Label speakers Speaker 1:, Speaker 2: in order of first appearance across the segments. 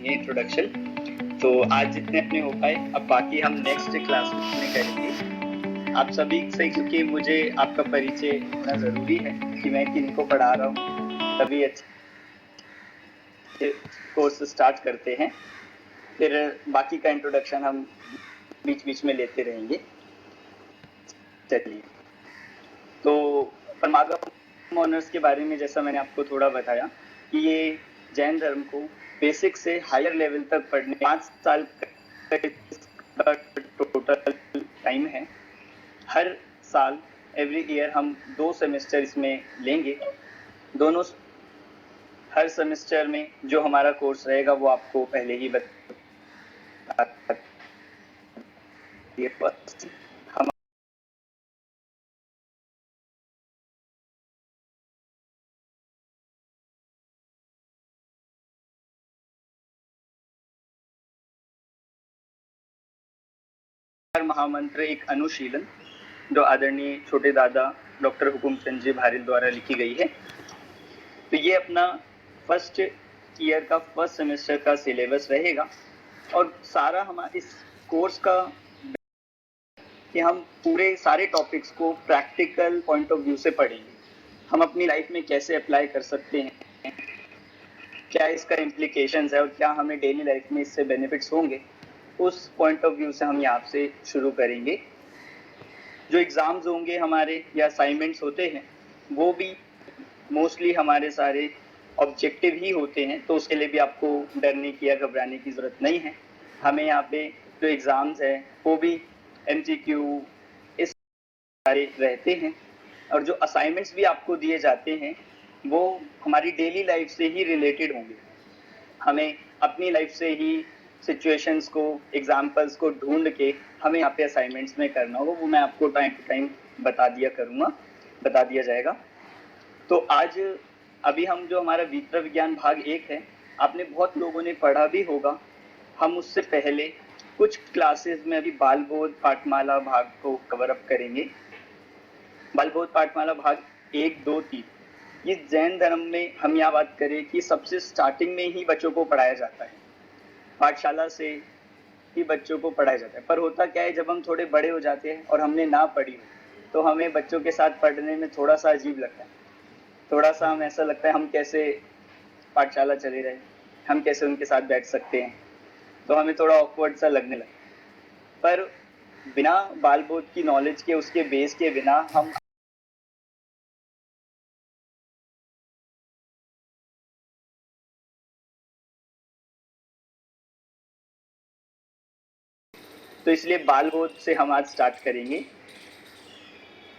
Speaker 1: नहीं है इंट्रोडक्शन, तो आज जितने अपने हो पाए, अब बाकी हम नेक्स्ट क्लास में करेंगे। आप सभी से, क्योंकि मुझे आपका परिचय होना ज़रूरी है कि मैं किनको पढ़ा रहा हूँ, तभी अच्छे कोर्स स्टार्ट करते हैं। फिर बाकी का इंट्रोडक्शन हम बीच बीच में लेते रहेंगे। चलिए, तो परमागम ऑनर्स के बारे में जैसा मैंने आपको थोड़ा बताया कि ये जैन धर्म को बेसिक से हायर लेवल तक पढ़ने 5 साल का टोटल टाइम है। हर साल एवरी ईयर हम 2 सेमेस्टर इसमें लेंगे। दोनों हर सेमेस्टर में जो हमारा कोर्स रहेगा वो आपको पहले ही बता हम महामंत्र एक अनुशीलन जो आदरणीय छोटे दादा डॉक्टर हुकुमचंद जी भारिल द्वारा लिखी गई है। तो ये अपना फर्स्ट ईयर का फर्स्ट सेमेस्टर का सिलेबस रहेगा और सारा हमारा इस कोर्स का कि हम पूरे सारे टॉपिक्स को प्रैक्टिकल पॉइंट ऑफ व्यू से पढ़ेंगे। हम अपनी लाइफ में कैसे अप्लाई कर सकते हैं, क्या इसका इम्प्लीकेशंस है और क्या हमें डेली लाइफ में इससे बेनिफिट्स होंगे, उस पॉइंट ऑफ व्यू से हम यहाँ से शुरू करेंगे। जो एग्ज़ाम्स होंगे हमारे या असाइनमेंट्स होते हैं वो भी मोस्टली हमारे सारे ऑब्जेक्टिव ही होते हैं, तो उसके लिए भी आपको डरने की या घबराने की ज़रूरत नहीं है। हमें यहाँ पे जो एग्ज़ाम्स है वो भी MCQ इस सारे रहते हैं और जो असाइनमेंट्स भी आपको दिए जाते हैं वो हमारी डेली लाइफ से ही रिलेटेड होंगे। हमें अपनी लाइफ से ही सिचुएशंस को, एग्जाम्पल्स को ढूंढ के हमें यहाँ पे असाइनमेंट्स में करना होगा, वो मैं आपको टाइम टू टाइम बता दिया जाएगा। तो आज अभी हम जो हमारा वित्र विज्ञान भाग 1 है, आपने बहुत लोगों ने पढ़ा भी होगा। हम उससे पहले कुछ क्लासेस में अभी बाल बोध पाठमाला भाग को कवर अप करेंगे। बाल बोध पाठमाला भाग 1, 2, 3 ये जैन धर्म में हम यहाँ बात करें कि सबसे स्टार्टिंग में ही बच्चों को पढ़ाया जाता है, पाठशाला से ही बच्चों को पढ़ाया जाता है। पर होता क्या है, जब हम थोड़े बड़े हो जाते हैं और हमने ना पढ़ी हो तो हमें बच्चों के साथ पढ़ने में थोड़ा सा अजीब लगता है, थोड़ा सा हम ऐसा लगता है हम कैसे पाठशाला चले रहे, हम कैसे उनके साथ बैठ सकते हैं, तो हमें थोड़ा ऑकवर्ड सा लगने लगता है। पर बिना बाल बोध की नॉलेज के, उसके बेस के बिना हम तो इसलिए बाल बोध से हम आज स्टार्ट करेंगे।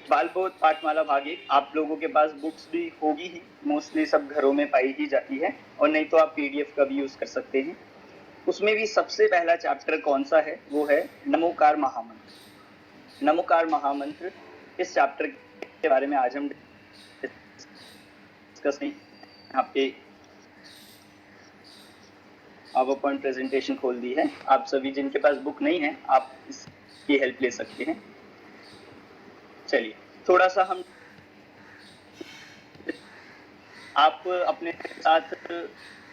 Speaker 1: बाल बोध पाठमाला भाग 1 आप लोगों के पास बुक्स भी होगी ही, मोस्टली सब घरों में पाई ही जाती है, और नहीं तो आप PDF का भी यूज कर सकते हैं। उसमें भी सबसे पहला चैप्टर कौन सा है, वो है नमोकार महामंत्र। नमोकार महामंत्र, इस चैप्टर के बारे में आज हम डिस्कस करेंगे। यहाँ पे पावर पॉइंट प्रेजेंटेशन खोल दी है, आप सभी जिनके पास बुक नहीं है आप इसकी हेल्प ले सकते हैं। चलिए, थोड़ा सा हम आप अपने साथ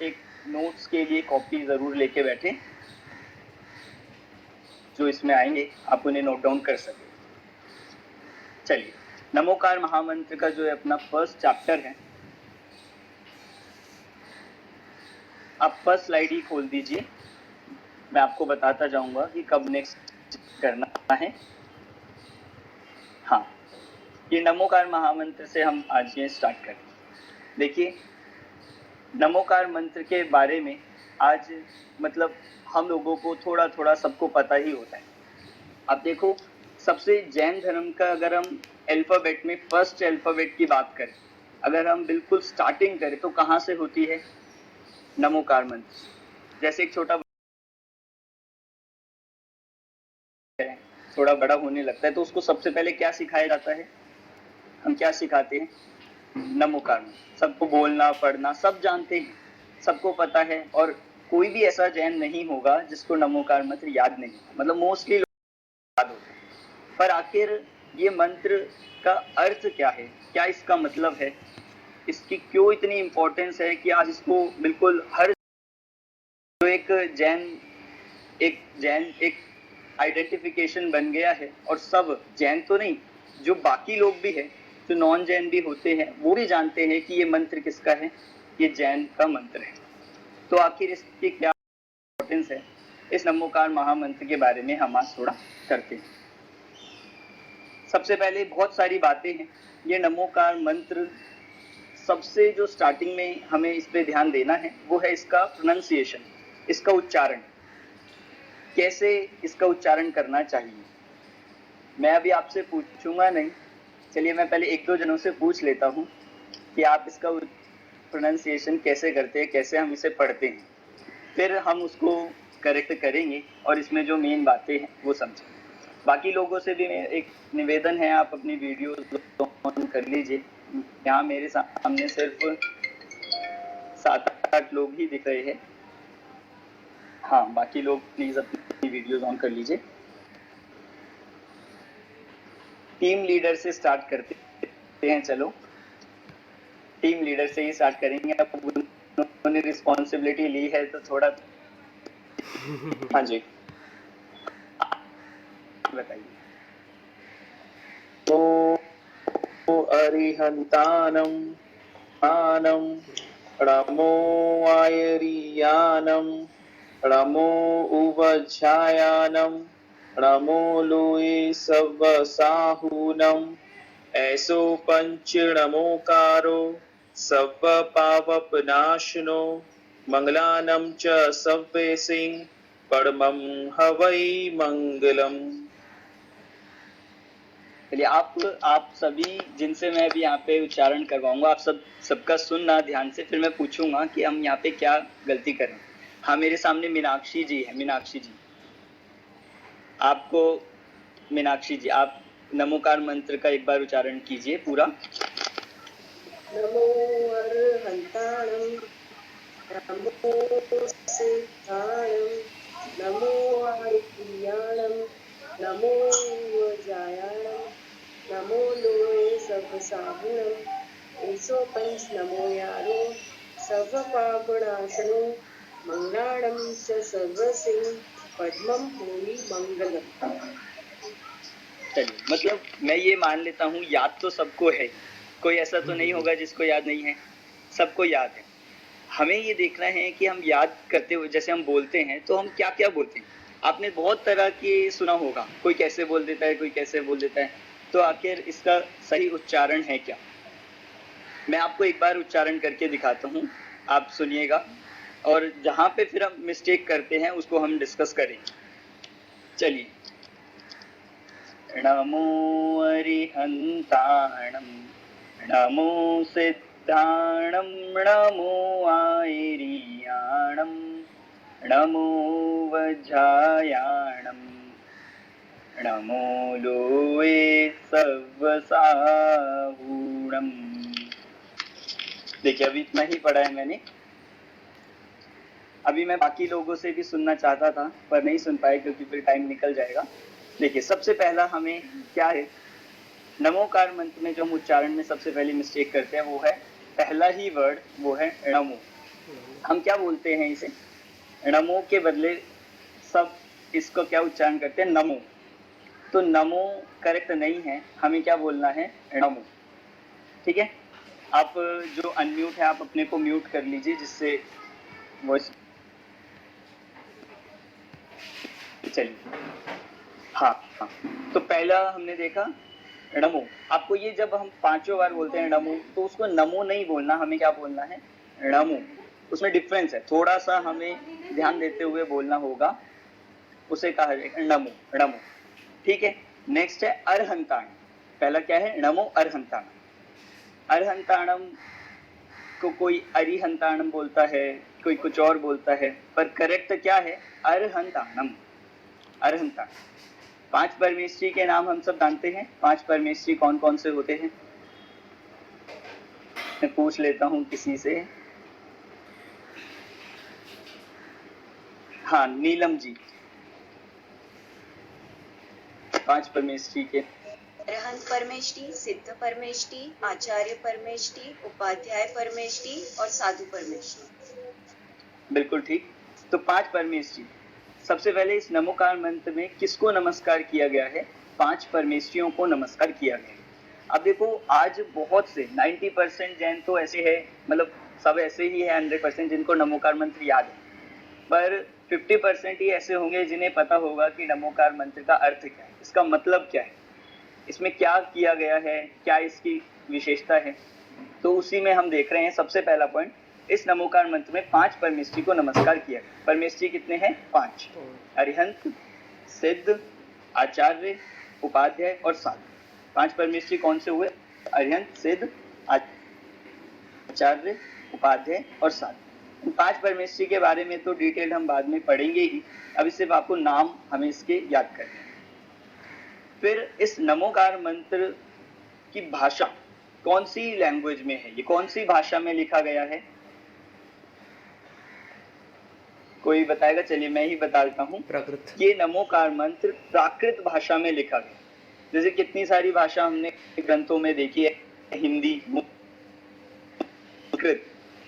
Speaker 1: एक नोट्स के लिए कॉपी जरूर लेके बैठें, जो इसमें आएंगे आप उन्हें नोट डाउन कर सकें। चलिए, नमोकार महामंत्र का जो है अपना फर्स्ट चैप्टर है, आप फर्स्ट स्लाइड ही खोल दीजिए, मैं आपको बताता जाऊंगा कि कब नेक्स्ट करना है। हाँ, ये नमोकार महामंत्र से हम आज ये स्टार्ट करें। देखिए, नमोकार मंत्र के बारे में आज मतलब हम लोगों को थोड़ा थोड़ा सबको पता ही होता है। आप देखो, सबसे जैन धर्म का अगर हम अल्फाबेट में फर्स्ट अल्फाबेट की बात करें, अगर हम बिल्कुल स्टार्टिंग करें तो कहाँ से होती है? नमोकार मंत्र। जैसे एक थोड़ा बड़ा होने लगता है तो उसको सबसे पहले क्या सिखाया जाता है? हम क्या सिखाते हैं? नमोकार मंत्र। सबको बोलना पढ़ना सब जानते हैं, सबको पता है, और कोई भी ऐसा जैन नहीं होगा जिसको नमोकार मंत्र याद नहीं, मतलब मोस्टली लोग याद होते हैं। पर आखिर ये मंत्र का अर्थ क्या है, क्या इसका मतलब है, इसकी क्यों इतनी इम्पोर्टेंस है कि आज इसको बिल्कुल हर जो एक एक जैन एक आइडेंटिफिकेशन बन गया है, और सब जैन तो नहीं, जो बाकी लोग भी है, जो नॉन जैन भी होते हैं, वो भी जानते हैं कि ये मंत्र किसका है, ये जैन का मंत्र है। तो आखिर इसकी क्या इम्पोर्टेंस है, इस नमोकार महामंत्र के बारे में हम आज थोड़ा करते हैं। सबसे पहले बहुत सारी बातें हैं। ये नमोकार मंत्र सबसे जो स्टार्टिंग में हमें इस पे ध्यान देना है वो है इसका प्रोनाउंसिएशन, इसका उच्चारण, कैसे इसका उच्चारण करना चाहिए। मैं अभी आपसे पूछूंगा नहीं, चलिए मैं पहले एक दो जनों से पूछ लेता हूँ कि आप इसका प्रोनाउंसिएशन कैसे करते हैं, कैसे हम इसे पढ़ते हैं, फिर हम उसको करेक्ट करेंगे और इसमें जो मेन बातें हैं वो समझें। बाकी लोगों से भी एक निवेदन है, आप अपनी वीडियो ऑन कर लीजिए। यहाँ मेरे सामने सिर्फ 7-8 लोग ही दिख रहे हैं। हाँ, बाकी लोग प्लीज अपनी वीडियोस ऑन कर लीजिए। टीम लीडर से स्टार्ट करते हैं। चलो टीम लीडर से ही स्टार्ट करेंगे। अब उन्होंने रिस्पॉन्सिबिलिटी ली है तो थोड़ा हाँ जी बताइए। तो अरिहंतानम आनम नमो आयरियानम नमो उवज्जायानम नमो लोए सव्वसाहूनम ऐसो पंच नमोकारो सव्व पावपनाशनो मंगलानम च सव्वे सिंह परमं हवै मंगलम। चलिए आप सभी जिनसे मैं अभी यहाँ पे उच्चारण करवाऊंगा, आप सबका सुनना ध्यान से, फिर मैं पूछूंगा कि हम यहाँ पे क्या गलती करें। हाँ, मेरे सामने मीनाक्षी जी है। मीनाक्षी जी, आपको मीनाक्षी जी आप नमोकार मंत्र का एक बार उच्चारण कीजिए पूरा।
Speaker 2: नमो अर्हंताणं नमो सिद्धाणं नमो आर्याणं नमो वज्रायाणं नमो लोए सवसाहुणं ऐसो पंच नमो यारो सर्व पापनाशनो मंगलाणं च सर्वसिंह पद्मं भूमि मंगलम।
Speaker 1: चलिए, मतलब मैं ये मान लेता हूँ याद तो सबको है, कोई ऐसा तो नहीं होगा जिसको याद नहीं है, सबको याद है। हमें ये देखना है कि हम याद करते हुए जैसे हम बोलते हैं तो हम क्या क्या बोलते हैं। आपने बहुत तरह के सुना होगा, कोई कैसे बोल देता है, कोई कैसे बोल देता है, तो आखिर इसका सही उच्चारण है क्या। मैं आपको एक बार उच्चारण करके दिखाता हूँ, आप सुनिएगा, और जहाँ पे फिर हम मिस्टेक करते हैं उसको हम डिस्कस करेंगे। चलिए, नमो अरिहंताणं नमो सिद्धाणं नमो आयरियाणं नमो वज्रायाणं नमो लोए सव्वसाहूणं। देखिए, अभी इतना ही पढ़ा है मैंने। अभी मैं बाकी लोगों से भी सुनना चाहता था पर नहीं सुन पाए क्योंकि फिर टाइम निकल जाएगा। देखिए, सबसे पहला हमें क्या है, नमोकार मंत्र में जो हम उच्चारण में सबसे पहले मिस्टेक करते हैं वो है पहला ही वर्ड, वो है नमो। हम क्या बोलते हैं इसे, नमो के बदले सब इसको क्या उच्चारण करते हैं, नमो। तो नमो करेक्ट नहीं है, हमें क्या बोलना है, नमो। ठीक है, आप जो अनम्यूट है आप अपने को म्यूट कर लीजिए जिससे वॉइस। चलिए, हाँ, तो पहला हमने देखा नमो। आपको ये जब हम 5 बार बोलते हैं नमो, तो उसको नमो नहीं बोलना, हमें क्या बोलना है, नमो। उसमें डिफरेंस है, थोड़ा सा हमें ध्यान देते हुए बोलना होगा, उसे कहा जाएगा नमो, नमो। ठीक है, नेक्स्ट है अरहंताण। पहला क्या है, नमो अरहंताण। अरहंताणम को कोई अरिहंताणम बोलता है, कोई कुछ और बोलता है, पर करेक्ट क्या है, अरहंताणम, अरहंताण। 5 परमेष्ठी के नाम हम सब जानते हैं। 5 परमेष्ठी कौन कौन से होते हैं, मैं पूछ लेता हूँ किसी से। हाँ, नीलम जी, 5 परमेष्ठी के।
Speaker 3: अरहंत परमेष्ठी, सिद्ध परमेष्ठी, आचार्य परमेष्ठी, उपाध्याय परमेष्ठी और साधु परमेष्ठी।
Speaker 1: बिल्कुल ठीक। तो 5 परमेष्ठी। सबसे पहले इस नमोकार मंत्र में किसको नमस्कार किया गया है? 5 परमेष्ठियों को नमस्कार किया गया है। अब देखो आज बहुत से 90% जैन तो ऐसे है, मतलब सब ऐसे ही है 100% जिनको नमोकार मंत्र याद है, पर 50% ही ऐसे होंगे जिन्हें पता होगा कि नमोकार मंत्र का अर्थ क्या है, इसका मतलब क्या है, इसमें क्या किया गया है, क्या इसकी विशेषता है। तो उसी में हम देख रहे हैं। सबसे पहला पॉइंट, इस नमोकार मंत्र में 5 परमेष्ठी को नमस्कार किया गया। परमेष्ठी कितने हैं? 5। अरिहंत, सिद्ध, आचार्य, उपाध्याय और साधु। 5 परमेष्ठी कौन से हुए? अरिहंत, सिद्ध, आचार्य, उपाध्याय और साधु। इन 5 परमेष्ठी के बारे में तो डिटेल हम बाद में पढ़ेंगे ही, अभी सिर्फ आपको नाम हमें इसके याद करने हैं। फिर इस नमोकार मंत्र की भाषा कौन सी लैंग्वेज में है, ये कौन सी भाषा में लिखा गया है? कोई बताएगा? चलिए मैं ही बता देता हूँ।
Speaker 4: प्राकृत।
Speaker 1: ये नमोकार मंत्र प्राकृत भाषा में लिखा गया। जैसे कितनी सारी भाषा हमने ग्रंथों में देखी है, हिंदी, संस्कृत,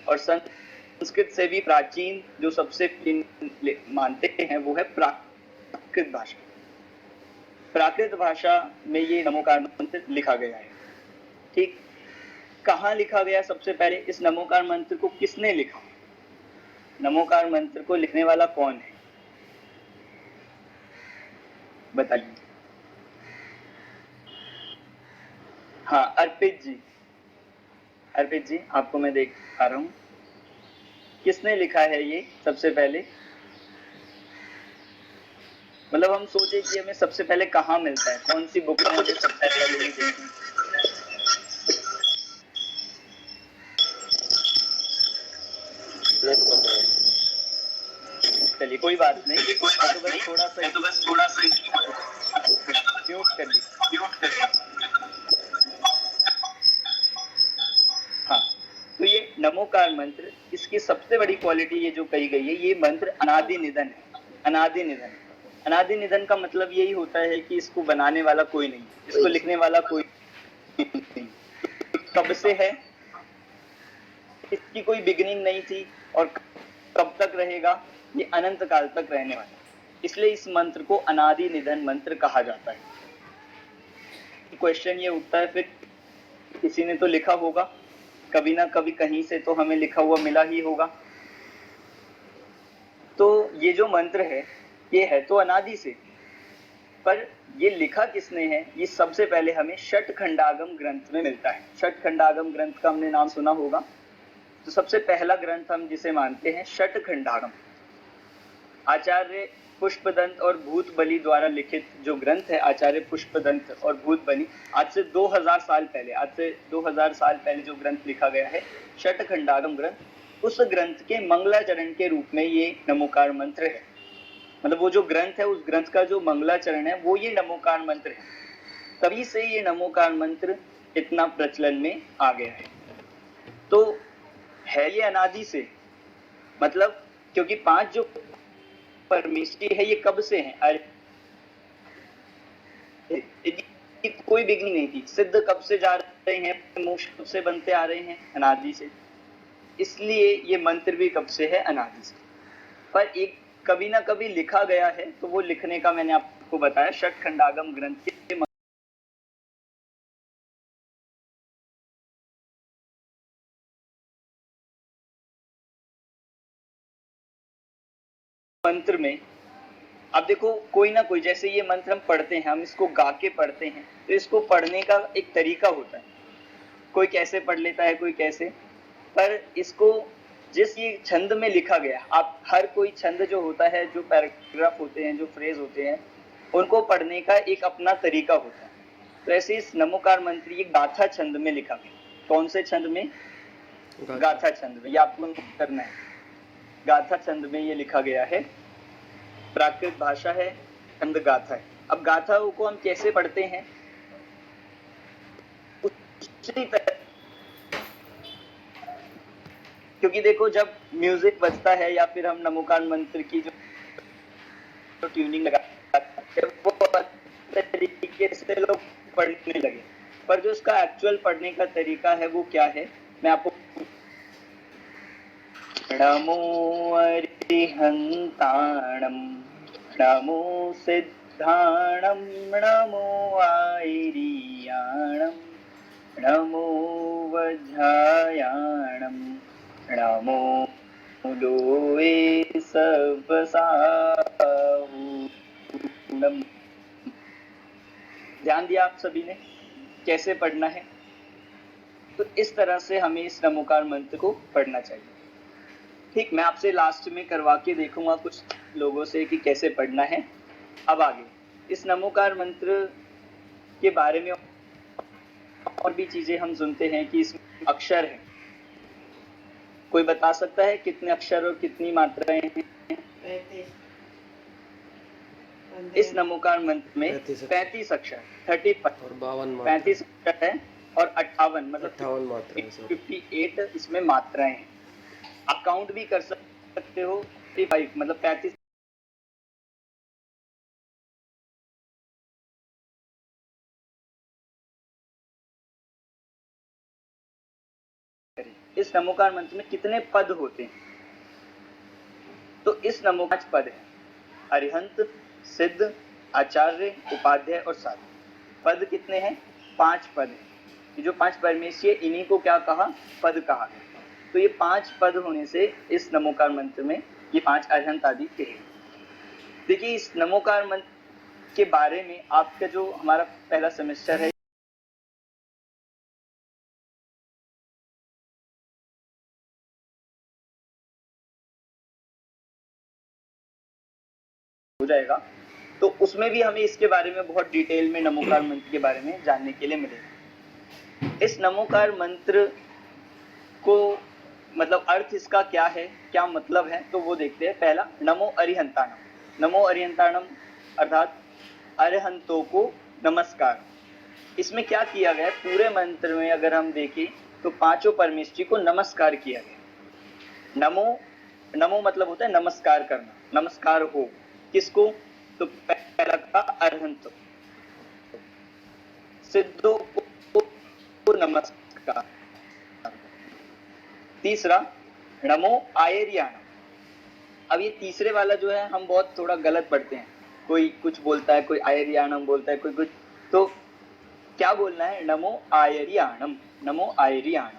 Speaker 1: और संस्कृत से भी प्राचीन जो सबसे मानते हैं वो है प्राकृत भाषा। प्राकृत भाषा में ये नमोकार मंत्र लिखा गया है। ठीक, कहाँ लिखा गया? सबसे पहले इस नमोकार मंत्र को किसने लिखा? नमोकार मंत्र को लिखने वाला कौन है, बताइए। हाँ, अर्पित जी। अर्पित जी, आपको मैं देख पा रहा हूँ। किसने लिखा है ये सबसे पहले? मतलब हम सोचे कि हमें सबसे पहले कहाँ मिलता है, कौन सी बुक में हमें सबसे पहले देखते हैं। चलिए कोई बात नहीं, मैं तो बस थोड़ा सा म्यूट कर लीजिए। हाँ, तो ये नमोकार मंत्र, इसकी सबसे बड़ी क्वालिटी ये जो कही गई है, ये मंत्र अनादि निधन है। अनादि निधन, अनादि निधन का मतलब यही होता है कि इसको बनाने वाला कोई नहीं, इसको लिखने वाला कोई नहीं, कब से है, इसकी कोई बिगिनिंग नहीं थी, और कब तक रहेगा, ये अनंत काल तक रहने वाला है। इसलिए इस मंत्र को अनादि निधन मंत्र कहा जाता है। क्वेश्चन ये उठता है, फिर किसी ने तो लिखा होगा, कभी ना कभी कहीं से तो हमें लिखा हुआ मिला ही होगा। तो ये जो मंत्र है ये है तो अनादि से, पर ये लिखा किसने है, ये सबसे पहले हमें षट खंडागम ग्रंथ में मिलता है। षट खंडागम ग्रंथ का हमने नाम सुना होगा। तो सबसे पहला ग्रंथ हम जिसे मानते हैं षट खंडागम, आचार्य पुष्पदंत और भूतबली द्वारा लिखित जो ग्रंथ है, आचार्य पुष्पदंत और भूतबली, आज से 2000 साल पहले जो ग्रंथ लिखा गया है षट खंडागम ग्रंथ, उस ग्रंथ के मंगलाचरण के रूप में ये नमोकार मंत्र है। मतलब वो जो ग्रंथ है, उस ग्रंथ का जो मंगलाचरण है वो ये नमोकार मंत्र है। तभी से ये नमोकार मंत्र इतना प्रचलन में आ गया है। तो है ये अनादि से, मतलब क्योंकि 5 जो परमेष्ठी है ये कब से है? अरे कोई बिगनिंग नहीं थी। सिद्ध कब से जा रहे हैं? मोक्ष कब से बनते आ रहे हैं? अनादि से। इसलिए ये मंत्र भी कब से है? अनादि से। पर एक कभी ना कभी लिखा गया है, तो वो लिखने का मैंने आपको बताया षट खंडागम ग्रंथ के मंत्र में। अब देखो, कोई ना कोई, जैसे ये मंत्र हम पढ़ते हैं, हम इसको गा के पढ़ते हैं, तो इसको पढ़ने का एक तरीका होता है। कोई कैसे पढ़ लेता है, कोई कैसे, पर इसको जिस ये छंद में लिखा गया, आप हर कोई छंद जो होता है, जो पैराग्राफ होते हैं, जो फ्रेज होते हैं, उनको पढ़ने का एक अपना तरीका होता है। तो ऐसे इस नमोकार मंत्र ये गाथा छंद में लिखा गया। कौन से छंद में? गाथा छंद में। ये आपको करना है, गाथा छंद में ये लिखा गया है। प्राकृत भाषा है, छंद गाथा है। अब गाथाओं को हम कैसे पढ़ते हैं? उसी तरह, क्योंकि देखो जब म्यूजिक बजता है या फिर हम नमोकार मंत्र की जो ट्यूनिंग लगाते हैं, वो तरीके से लोग पढ़ने लगे, पर जो उसका एक्चुअल पढ़ने का तरीका है वो क्या है, मैं आपको नमो अरिहन्ताणं नमो सिद्धाणं नमो आयर्याणं नमो वज्रायाणं नमो लोये सवसाहुणम्। ध्यान दिया आप सभी ने कैसे पढ़ना है? तो इस तरह से हमें इस नमोकार मंत्र को पढ़ना चाहिए। ठीक, मैं आपसे लास्ट में करवा के देखूंगा कुछ लोगों से कि कैसे पढ़ना है। अब आगे इस नमोकार मंत्र के बारे में और भी चीजें हम सुनते हैं कि इसमें अक्षर है। कोई बता सकता है कितने अक्षर और कितनी मात्राएं हैं? इस नमोकार मंत्र में 35 अक्षर, 35
Speaker 4: और 52
Speaker 1: 35 अक्षर है और 58 मतलब
Speaker 4: 58 मात्राएं,
Speaker 1: 58 इसमें मात्राएं हैं। आप काउंट भी कर सकते हो। 35 मतलब 35 इस नमोकार मंत्र में कितने पद होते हैं? तो इस नमोकार 5 पद है। अरिहंत, सिद्ध, आचार्य, उपाध्याय और साधु। पद कितने हैं? 5 पद हैं। ये जो 5 परमेश्वरी है इन्हीं को क्या कहा? पद कहा है। तो ये 5 पद होने से इस नमोकार मंत्र में ये 5 अरिहंत आदि कहे। देखिए इस नमोकार मंत्र के बारे में आपका जो हमारा पहला सेमेस्टर है हो जाएगा, तो उसमें भी हमें इसके बारे में बहुत डिटेल में नमोकार मंत्र के बारे में जानने के लिए मिलेगा। इस नमोकार मंत्र को मतलब अर्थ इसका क्या है, क्या मतलब है, तो वो देखते हैं। पहला, नमो अरिहंताणम। नमो अरिहंताणम अर्थात अरिहंतों को नमस्कार। इसमें क्या किया गया है? पूरे मंत्र में अगर हम देखें तो 5 परमेश्वरी को नमस्कार किया गया। नमो, नमो मतलब होता है नमस्कार करना, नमस्कार हो। किसको? तो पहला का अरिहंत, सिद्धों को नमस्कार। तीसरा नमो आयर्याणम। अब ये तीसरे वाला जो है हम बहुत थोड़ा गलत पढ़ते हैं। कोई कुछ बोलता है, कोई आयर्याणम बोलता है, कोई कुछ, तो क्या बोलना है? नमो आयर्याणम, नमो आयर्याणम।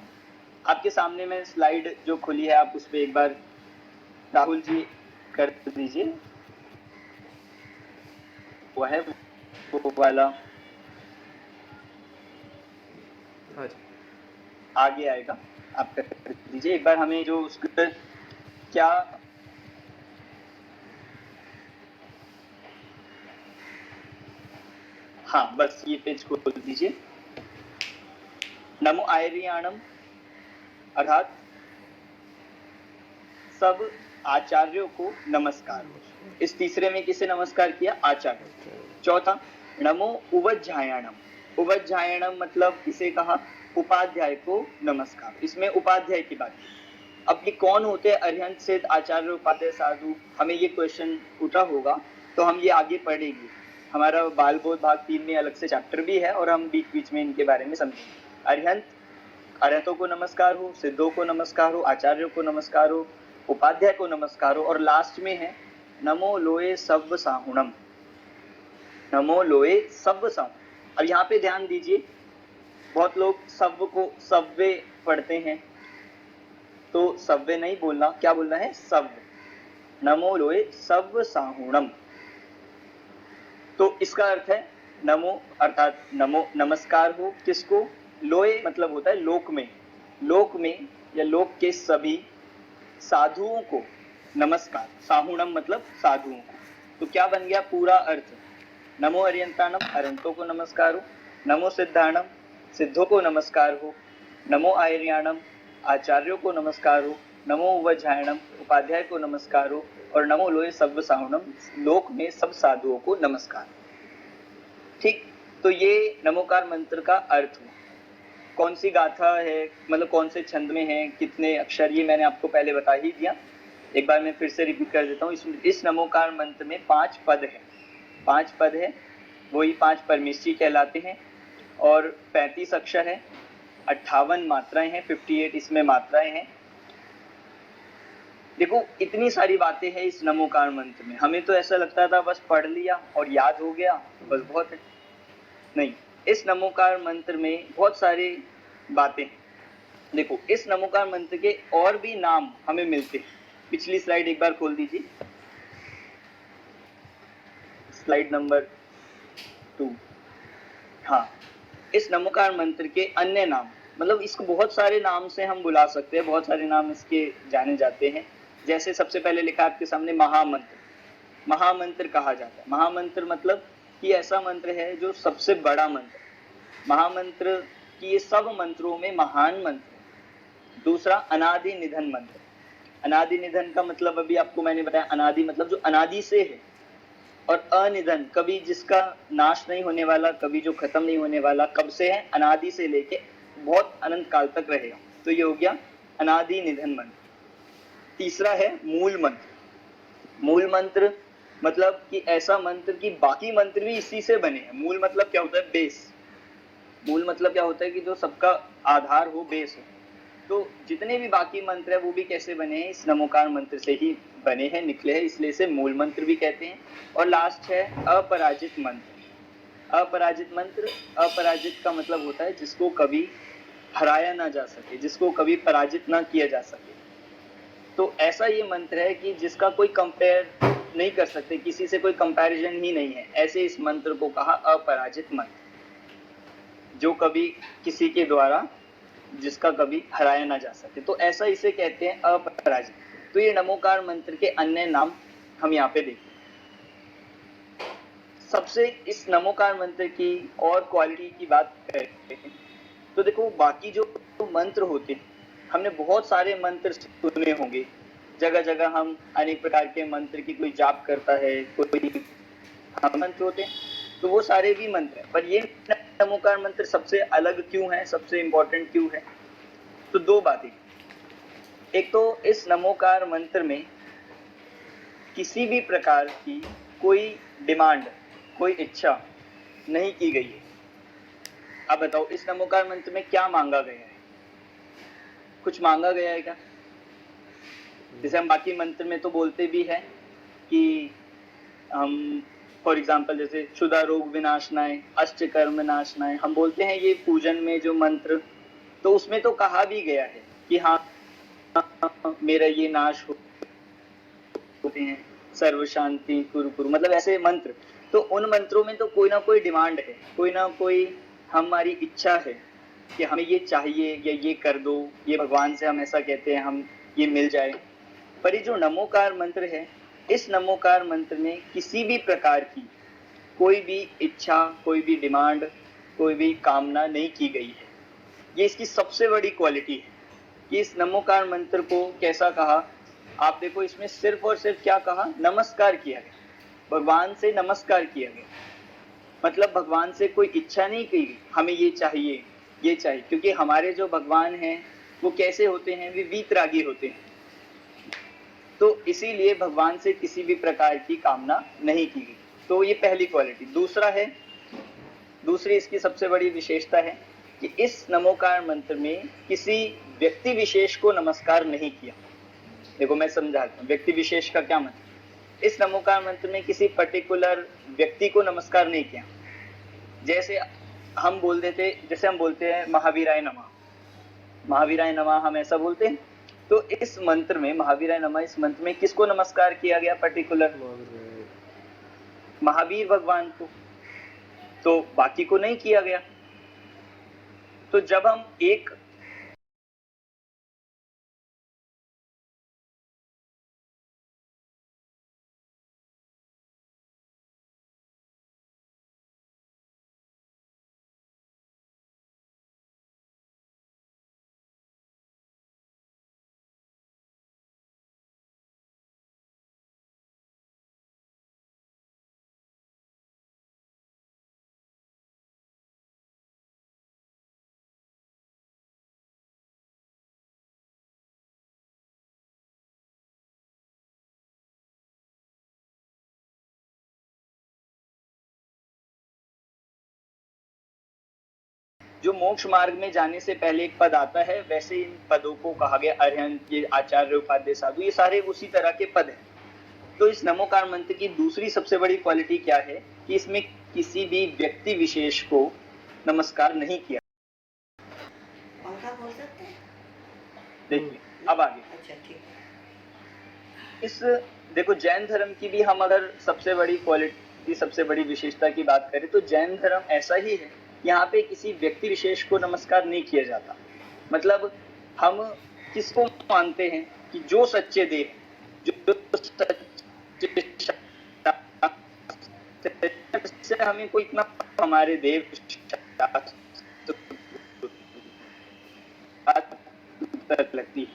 Speaker 1: आपके सामने में स्लाइड जो खुली है आप उस पर एक बार राहुल जी कर दीजिए। वो है वो वाला, आगे आएगा, आप कर दीजिए एक बार। हमें जो उसका क्या हाँ बस ये पेज खोल दीजिए। नमो आयर्याणम अर्थात सब आचार्यों को नमस्कार। इस तीसरे में किसे नमस्कार किया? आचार्य। चौथा नमो उवज्झायाणम। उवज्झायाणम मतलब किसे कहा? उपाध्याय को नमस्कार। इसमें उपाध्याय की बात है। अब ये कौन होते हैं? अरिहंत, सिद्ध, आचार्य, उपाध्याय, साधु। हमें ये क्वेश्चन पूछा होगा तो हम ये आगे पढ़ेंगे। हमारा बाल बोध भाग 3 में अलग से चैप्टर भी है और हम बीच बीच में इनके बारे में समझेंगे। अरिहंत, अरिहंतों को नमस्कार हो, सिद्धों को नमस्कार हो, आचार्यों को नमस्कार हो, उपाध्याय को नमस्कार हो, और लास्ट में है नमो लोये सव्व साहुणम। नमो लोये सव्व साहुणम। अब यहाँ पे ध्यान दीजिए, बहुत लोग सव्व को सव्वे पढ़ते हैं, तो सव्वे नहीं बोलना, क्या बोलना है? सव्व। नमो लोये सव्व साहुणम। तो इसका अर्थ है नमो अर्थात नमो नमस्कार हो। किसको? लोये मतलब होता है लोक में, लोक में या लोक के सभी साधुओं को नमस्कार। साहुणम मतलब साधुओं को। तो क्या बन गया पूरा अर्थ? नमो अरिहंताणम, अरिहंतों को नमस्कार हो। नमो सिद्धाणम, सिद्धों को नमस्कार हो। नमो आयर्याणम, आचार्यों को नमस्कार हो। नमो उवज्झायाणम, उपाध्याय को नमस्कार हो। और नमो लोये सव्व साहुणम, लोक में सब साधुओं को नमस्कार। ठीक, तो ये नमोकार मंत्र का अर्थ हुआ। कौन सी गाथा है, मतलब कौन से छंद में है, कितने अक्षर, ये मैंने आपको पहले बता ही दिया। एक बार मैं फिर से रिपीट कर देता हूँ। इस नमोकार मंत्र में 5 पद है, 5 पद है, वही 5 परमेश्वरी कहलाते हैं। और 35 अक्षर है, 58 मात्राएं हैं, 58 इसमें मात्राएं हैं। देखो इतनी सारी बातें हैं इस नमोकार मंत्र में, हमें तो ऐसा लगता था बस पढ़ लिया और याद हो गया बस बहुत है। नहीं, इस नमोकार मंत्र में बहुत सारी बातें हैं। देखो इस नमोकार मंत्र के और भी नाम हमें मिलते हैं। पिछली स्लाइड एक बार खोल दीजिए, स्लाइड नंबर 2। हाँ, इस नमोकार मंत्र के अन्य नाम, मतलब इसको बहुत सारे नाम से हम बुला सकते हैं, बहुत सारे नाम इसके जाने जाते हैं। जैसे सबसे पहले लिखा आपके सामने महामंत्र, महामंत्र कहा जाता है। महामंत्र मतलब कि ऐसा मंत्र है जो सबसे बड़ा मंत्र। महामंत्र की ये सब मंत्रों में महान मंत्र है। दूसरा अनादि निधन मंत्र। अनादि निधन का मतलब अभी आपको मैंने बताया, अनादि मतलब जो अनादि से है, और अनिधन कभी जिसका नाश नहीं होने वाला, कभी जो खत्म नहीं होने वाला, कब से है, अनादि से लेके बहुत अनंत काल तक रहेगा। तो ये हो गया अनादि निधन मंत्र। तीसरा है मूल मंत्र। मूल मंत्र मतलब कि ऐसा मंत्र कि बाकी मंत्र भी इसी से बने हैं। मूल मतलब क्या होता है, बेस। मूल मतलब क्या होता है कि जो सबका आधार हो, बेस हो। तो जितने भी बाकी मंत्र है वो भी कैसे बने हैं, इस नमोकार मंत्र से ही बने हैं, निकले हैं, इसलिए इसे मूल मंत्र भी कहते हैं। और लास्ट है अपराजित मंत्र। अपराजित मंत्र, अपराजित का मतलब होता है जिसको कभी हराया ना जा सके, जिसको कभी पराजित ना किया जा सके। तो ऐसा ये मंत्र है कि जिसका कोई कंपेयर नहीं कर सकते, किसी से कोई कंपैरिजन ही नहीं है, ऐसे इस मंत्र को कहा अपराजित मंत्र, जो कभी किसी के द्वारा जिसका कभी हराया ना जा सके। तो ऐसा इसे कहते हैं अपराजित। तो ये नमोकार मंत्र के अन्य नाम हम यहाँ पे देखते हैं। सबसे इस नमोकार मंत्र की और क्वालिटी की बात करते हैं तो देखो बाकी जो मंत्र होते हैं, हमने बहुत सारे मंत्र सुने होंगे, जगह जगह हम अनेक प्रकार के मंत्र की, कोई जाप करता है, कोई मंत्र होते हैं, तो वो सारे भी मंत्र हैं। पर ये नमोकार मंत्र सबसे अलग क्यों है, सबसे इंपॉर्टेंट क्यों है? तो दो बातें। एक तो इस नमोकार मंत्र में किसी भी प्रकार की कोई डिमांड, कोई इच्छा नहीं की गई है। अब बताओ इस नमोकार मंत्र में क्या मांगा गया है? कुछ मांगा गया है क्या? जैसे हम बाकी मंत्र में तो बोलते भी है कि हम फॉर एग्जाम्पल जैसे क्षुधा रोग विनाशनाय, अष्ट कर्म नाशनाय, हम बोलते हैं ये पूजन में जो मंत्र, तो उसमें तो कहा भी गया है कि हाँ मेरा ये नाश होते हैं, सर्व शांति कुरु कुरु, मतलब ऐसे मंत्र। तो उन मंत्रों में तो कोई ना कोई डिमांड है, कोई ना कोई हमारी इच्छा है कि हमें ये चाहिए या ये कर दो, ये भगवान से हम ऐसा कहते हैं हम ये मिल जाए। पर ये जो नमोकार मंत्र है, इस नमोकार मंत्र में किसी भी प्रकार की कोई भी इच्छा, कोई भी डिमांड, कोई भी कामना नहीं की गई है। ये इसकी सबसे बड़ी क्वालिटी है कि इस नमोकार मंत्र को कैसा कहा, आप देखो इसमें सिर्फ और सिर्फ क्या कहा, नमस्कार किया गया, भगवान से नमस्कार किया गया। मतलब भगवान से कोई इच्छा नहीं की हमें ये चाहिए ये चाहिए, क्योंकि हमारे जो भगवान हैं वो कैसे होते हैं, वे वीतरागी होते हैं। तो इसीलिए भगवान से किसी भी प्रकार की कामना नहीं की गई। तो ये पहली क्वालिटी। दूसरी इसकी सबसे बड़ी विशेषता है कि इस नमोकार मंत्र में किसी व्यक्ति विशेष को नमस्कार नहीं किया। देखो मैं समझाता हूँ व्यक्ति विशेष का क्या मतलब। इस नमोकार मंत्र में किसी पर्टिकुलर व्यक्ति को नमस्कार नहीं किया। जैसे हम बोलते हैं महावीराय नमः, महावीराय नमः, हम ऐसा बोलते हैं। तो इस मंत्र में महावीराय नमः, इस मंत्र में किसको नमस्कार किया गया पर्टिकुलर? महावीर भगवान को, तो बाकी को नहीं किया गया। तो जब हम एक जो मोक्ष मार्ग में जाने से पहले एक पद आता है, वैसे इन पदों को कहा गया अरिहंत, ये आचार्य, उपाध्याय, साधु, ये सारे उसी तरह के पद हैं। तो इस नमोकार मंत्र की दूसरी सबसे बड़ी क्वालिटी क्या है कि इसमें किसी भी व्यक्ति विशेष को नमस्कार नहीं किया।
Speaker 4: पंखा खोल सकते हैं?
Speaker 1: देखिए अब आगे,
Speaker 4: अच्छा ठीक है।
Speaker 1: इस देखो जैन धर्म की भी हम अगर सबसे बड़ी क्वालिटी, सबसे बड़ी विशेषता की बात करें तो जैन धर्म ऐसा ही है। यहाँ पे किसी व्यक्ति विशेष को नमस्कार नहीं किया जाता। मतलब हम किसको मानते हैं कि जो सच्चे देव, जो से हमें कोई इतना हमारे देव लगती है।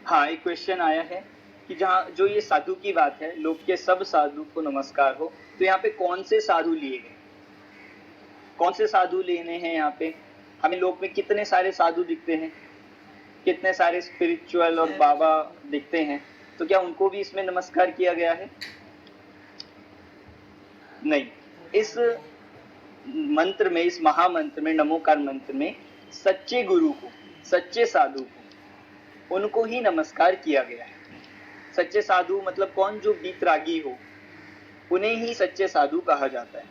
Speaker 1: हाँ, एक क्वेश्चन आया है कि जहाँ जो ये साधु की बात है, लोक के सब साधु को नमस्कार हो, तो यहाँ पे कौन से साधु लिए गए, कौन से साधु लेने हैं? यहाँ पे हमें लोक में कितने सारे साधु दिखते हैं, कितने सारे स्पिरिचुअल और बाबा दिखते हैं, तो क्या उनको भी इसमें नमस्कार किया गया है? नहीं। इस मंत्र में, इस महामंत्र में, नमोकार मंत्र में सच्चे गुरु को, सच्चे साधु को, उनको ही नमस्कार किया गया है। सच्चे साधु मतलब कौन? जो बीतरागी हो, उन्हें ही सच्चे साधु कहा जाता है।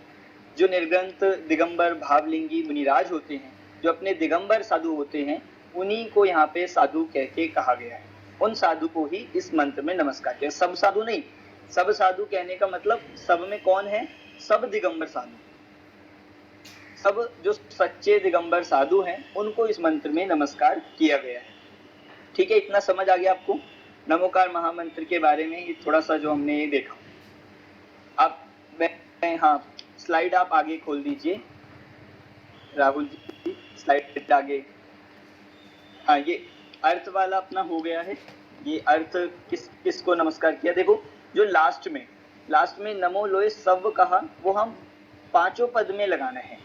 Speaker 1: जो निर्ग्रंथ, दिगंबर, भावलिंगी, मुनिराज होते हैं, जो अपने दिगंबर साधु होते हैं, उन्हीं को यहाँ पे साधु कह के कहा गया है। उन साधु को ही इस मंत्र में नमस्कार किया। सब साधु नहीं, सब साधु कहने का मतलब सब में कौन है? सब दिगंबर साधु, सब जो सच्चे दिगंबर साधु हैं, उनको इस मंत्र में नमस्कार किया गया है। ठीक है, इतना समझ आ गया आपको नमोकार महामंत्र के बारे में? ये थोड़ा सा जो हमने ये देखा। आप हाँ, स्लाइड आप आगे खोल दीजिए राहुल जी, स्लाइड आगे। हाँ, ये अर्थ वाला अपना हो गया है। ये अर्थ किसको नमस्कार किया? देखो जो लास्ट में नमो लोय सब कहा, वो हम पांचों पद में लगाना है।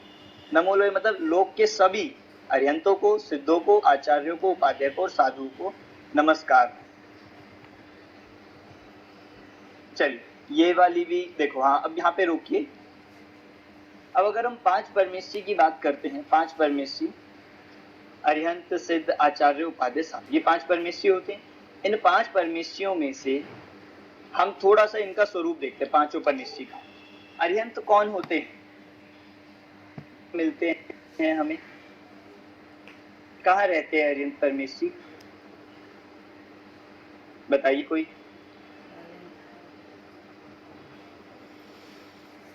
Speaker 1: नमो लोय मतलब लोक के सभी अरिहंतों को, सिद्धों को, आचार्यों को, उपाध्याय को और साधु को नमस्कार। चलिए ये वाली भी देखो। हाँ, अब यहाँ पे रोकिए। अब अगर हम पांच परमेश्वरी की बात करते हैं, पांच परमेश्वरी अरिहंत, सिद्ध, आचार्य, उपाध्याय, साधु, ये पांच परमेश्वरी होते हैं। इन पांच परमेश्वरियों में से हम थोड़ा सा इनका स्वरूप देखते हैं, पांचों परमेश्वरी का। अरिहंत कौन होते हैं? मिलते हैं हमें, कहाँ रहते हैं अरिहंत परमेश्वरी? बताइए कोई,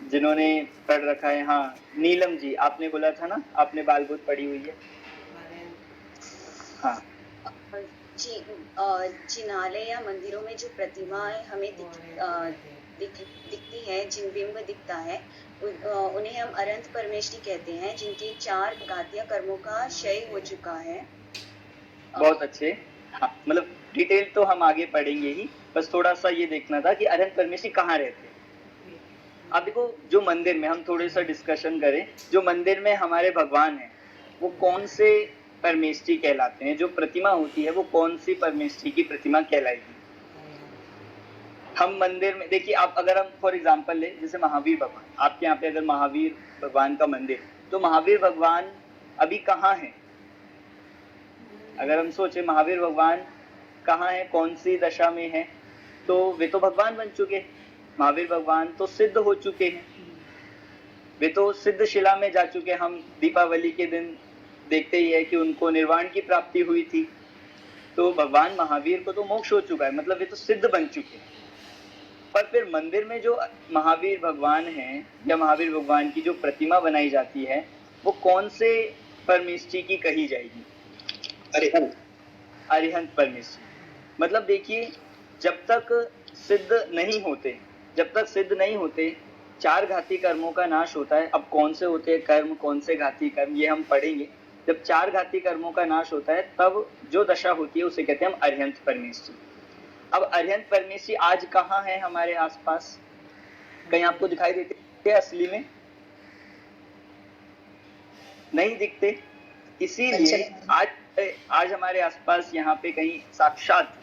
Speaker 1: जिन्होंने पढ़ रखा है। हाँ, नीलम जी, आपने बोला था ना, आपने बालबोध पढ़ी हुई है। हाँ
Speaker 3: जिनालय या मंदिरों में जो प्रतिमाएं हमें दिखती हैं, जिन बिंब दिखता है, उन्हें हम अरंत परमेष्टि कहते हैं, जिनके 4 घातीय कर्मों का क्षय हो चुका है।
Speaker 1: बहुत अच्छे। हाँ, मतलब डिटेल तो हम आगे पढ़ेंगे ही, बस थोड़ा सा ये देखना था कि अरंत परमेष्टि कहाँ रहते हैं। अब देखो जो मंदिर में, हम थोड़े सा डिस्कशन करें, जो मंदिर में हमारे भगवान हैं वो कौन से परमेष्टि कहलाते हैं? जो प्रतिमा होती है वो कौन सी परमेष्टि की प्रतिमा कहलाएगी? हम मंदिर में देखिए, आप अगर हम फॉर एग्जांपल ले, जैसे महावीर भगवान, आपके यहाँ पे अगर महावीर भगवान का मंदिर, तो महावीर भगवान अभी कहाँ है? अगर हम सोचे महावीर भगवान कहाँ है, कौन सी दशा में है, तो वे तो भगवान बन चुके हैं। महावीर भगवान तो सिद्ध हो चुके हैं, वे तो सिद्ध शिला में जा चुके हैं। हम दीपावली के दिन देखते ही है कि उनको निर्वाण की प्राप्ति हुई थी। तो भगवान महावीर को तो मोक्ष हो चुका है, मतलब वे तो सिद्ध बन चुके हैं। पर फिर मंदिर में जो महावीर भगवान हैं या महावीर भगवान की जो प्रतिमा बनाई जाती है, वो कौन से परमेष्टि की कही जाएगी? अरिहंत, अरिहंत परमेष्टि। मतलब देखिए, जब तक सिद्ध नहीं होते, जब तक सिद्ध नहीं होते, 4 घाती कर्मों का नाश होता है। अब कौन से होते हैं कर्म, कौन से घाती कर्म, ये हम पढ़ेंगे। जब 4 घाती कर्मों का नाश होता है, तब जो दशा होती है उसे कहते हैं हम अरिहंत परमेष्टि। अब अरिहंत परमेष्टि आज कहाँ है हमारे आसपास? कहीं आपको दिखाई देते हैं असली में? नहीं दिखते। इसीलिए आज हमारे आसपास यहाँ पे कहीं साक्षात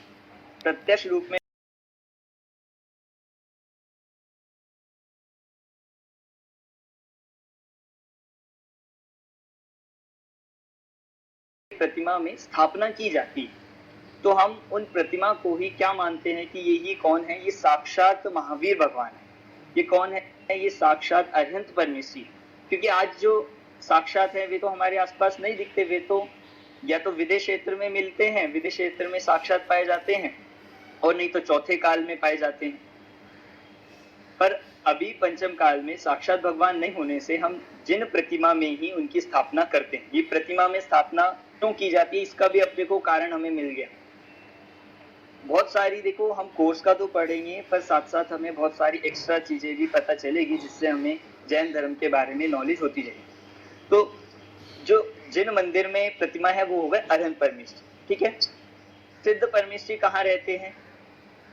Speaker 1: प्रत्यक्ष रूप में प्रतिमा में स्थापना की जाती है, तो हम उन प्रतिमा को ही क्या मानते हैं कि ये कौन है? ये साक्षात महावीर भगवान है। ये कौन है? ये साक्षात अरिहंत परमेश्वरी। क्योंकि आज जो साक्षात है वे तो हमारे आसपास नहीं दिखते, वे तो या तो विदेश क्षेत्र में मिलते हैं, विदेश क्षेत्र में साक्षात पाए जाते हैं, और नहीं तो चौथे काल में पाए जाते हैं। पर अभी पंचम काल में साक्षात भगवान नहीं होने से हम जिन प्रतिमा में ही उनकी स्थापना करते हैं। ये प्रतिमा में स्थापना क्यों की जाती है, इसका भी अपने को कारण हमें मिल गया। बहुत सारी, देखो हम कोर्स का तो पढ़ेंगे, पर साथ साथ हमें बहुत सारी एक्स्ट्रा चीजें भी पता चलेगी, जिससे हमें जैन धर्म के बारे में नॉलेज होती जाएगी। तो जो जिन मंदिर में प्रतिमा है वो हो गए अरिहंत परमेश्वरी, ठीक है। सिद्ध परमेश्वरी कहाँ रहते हैं?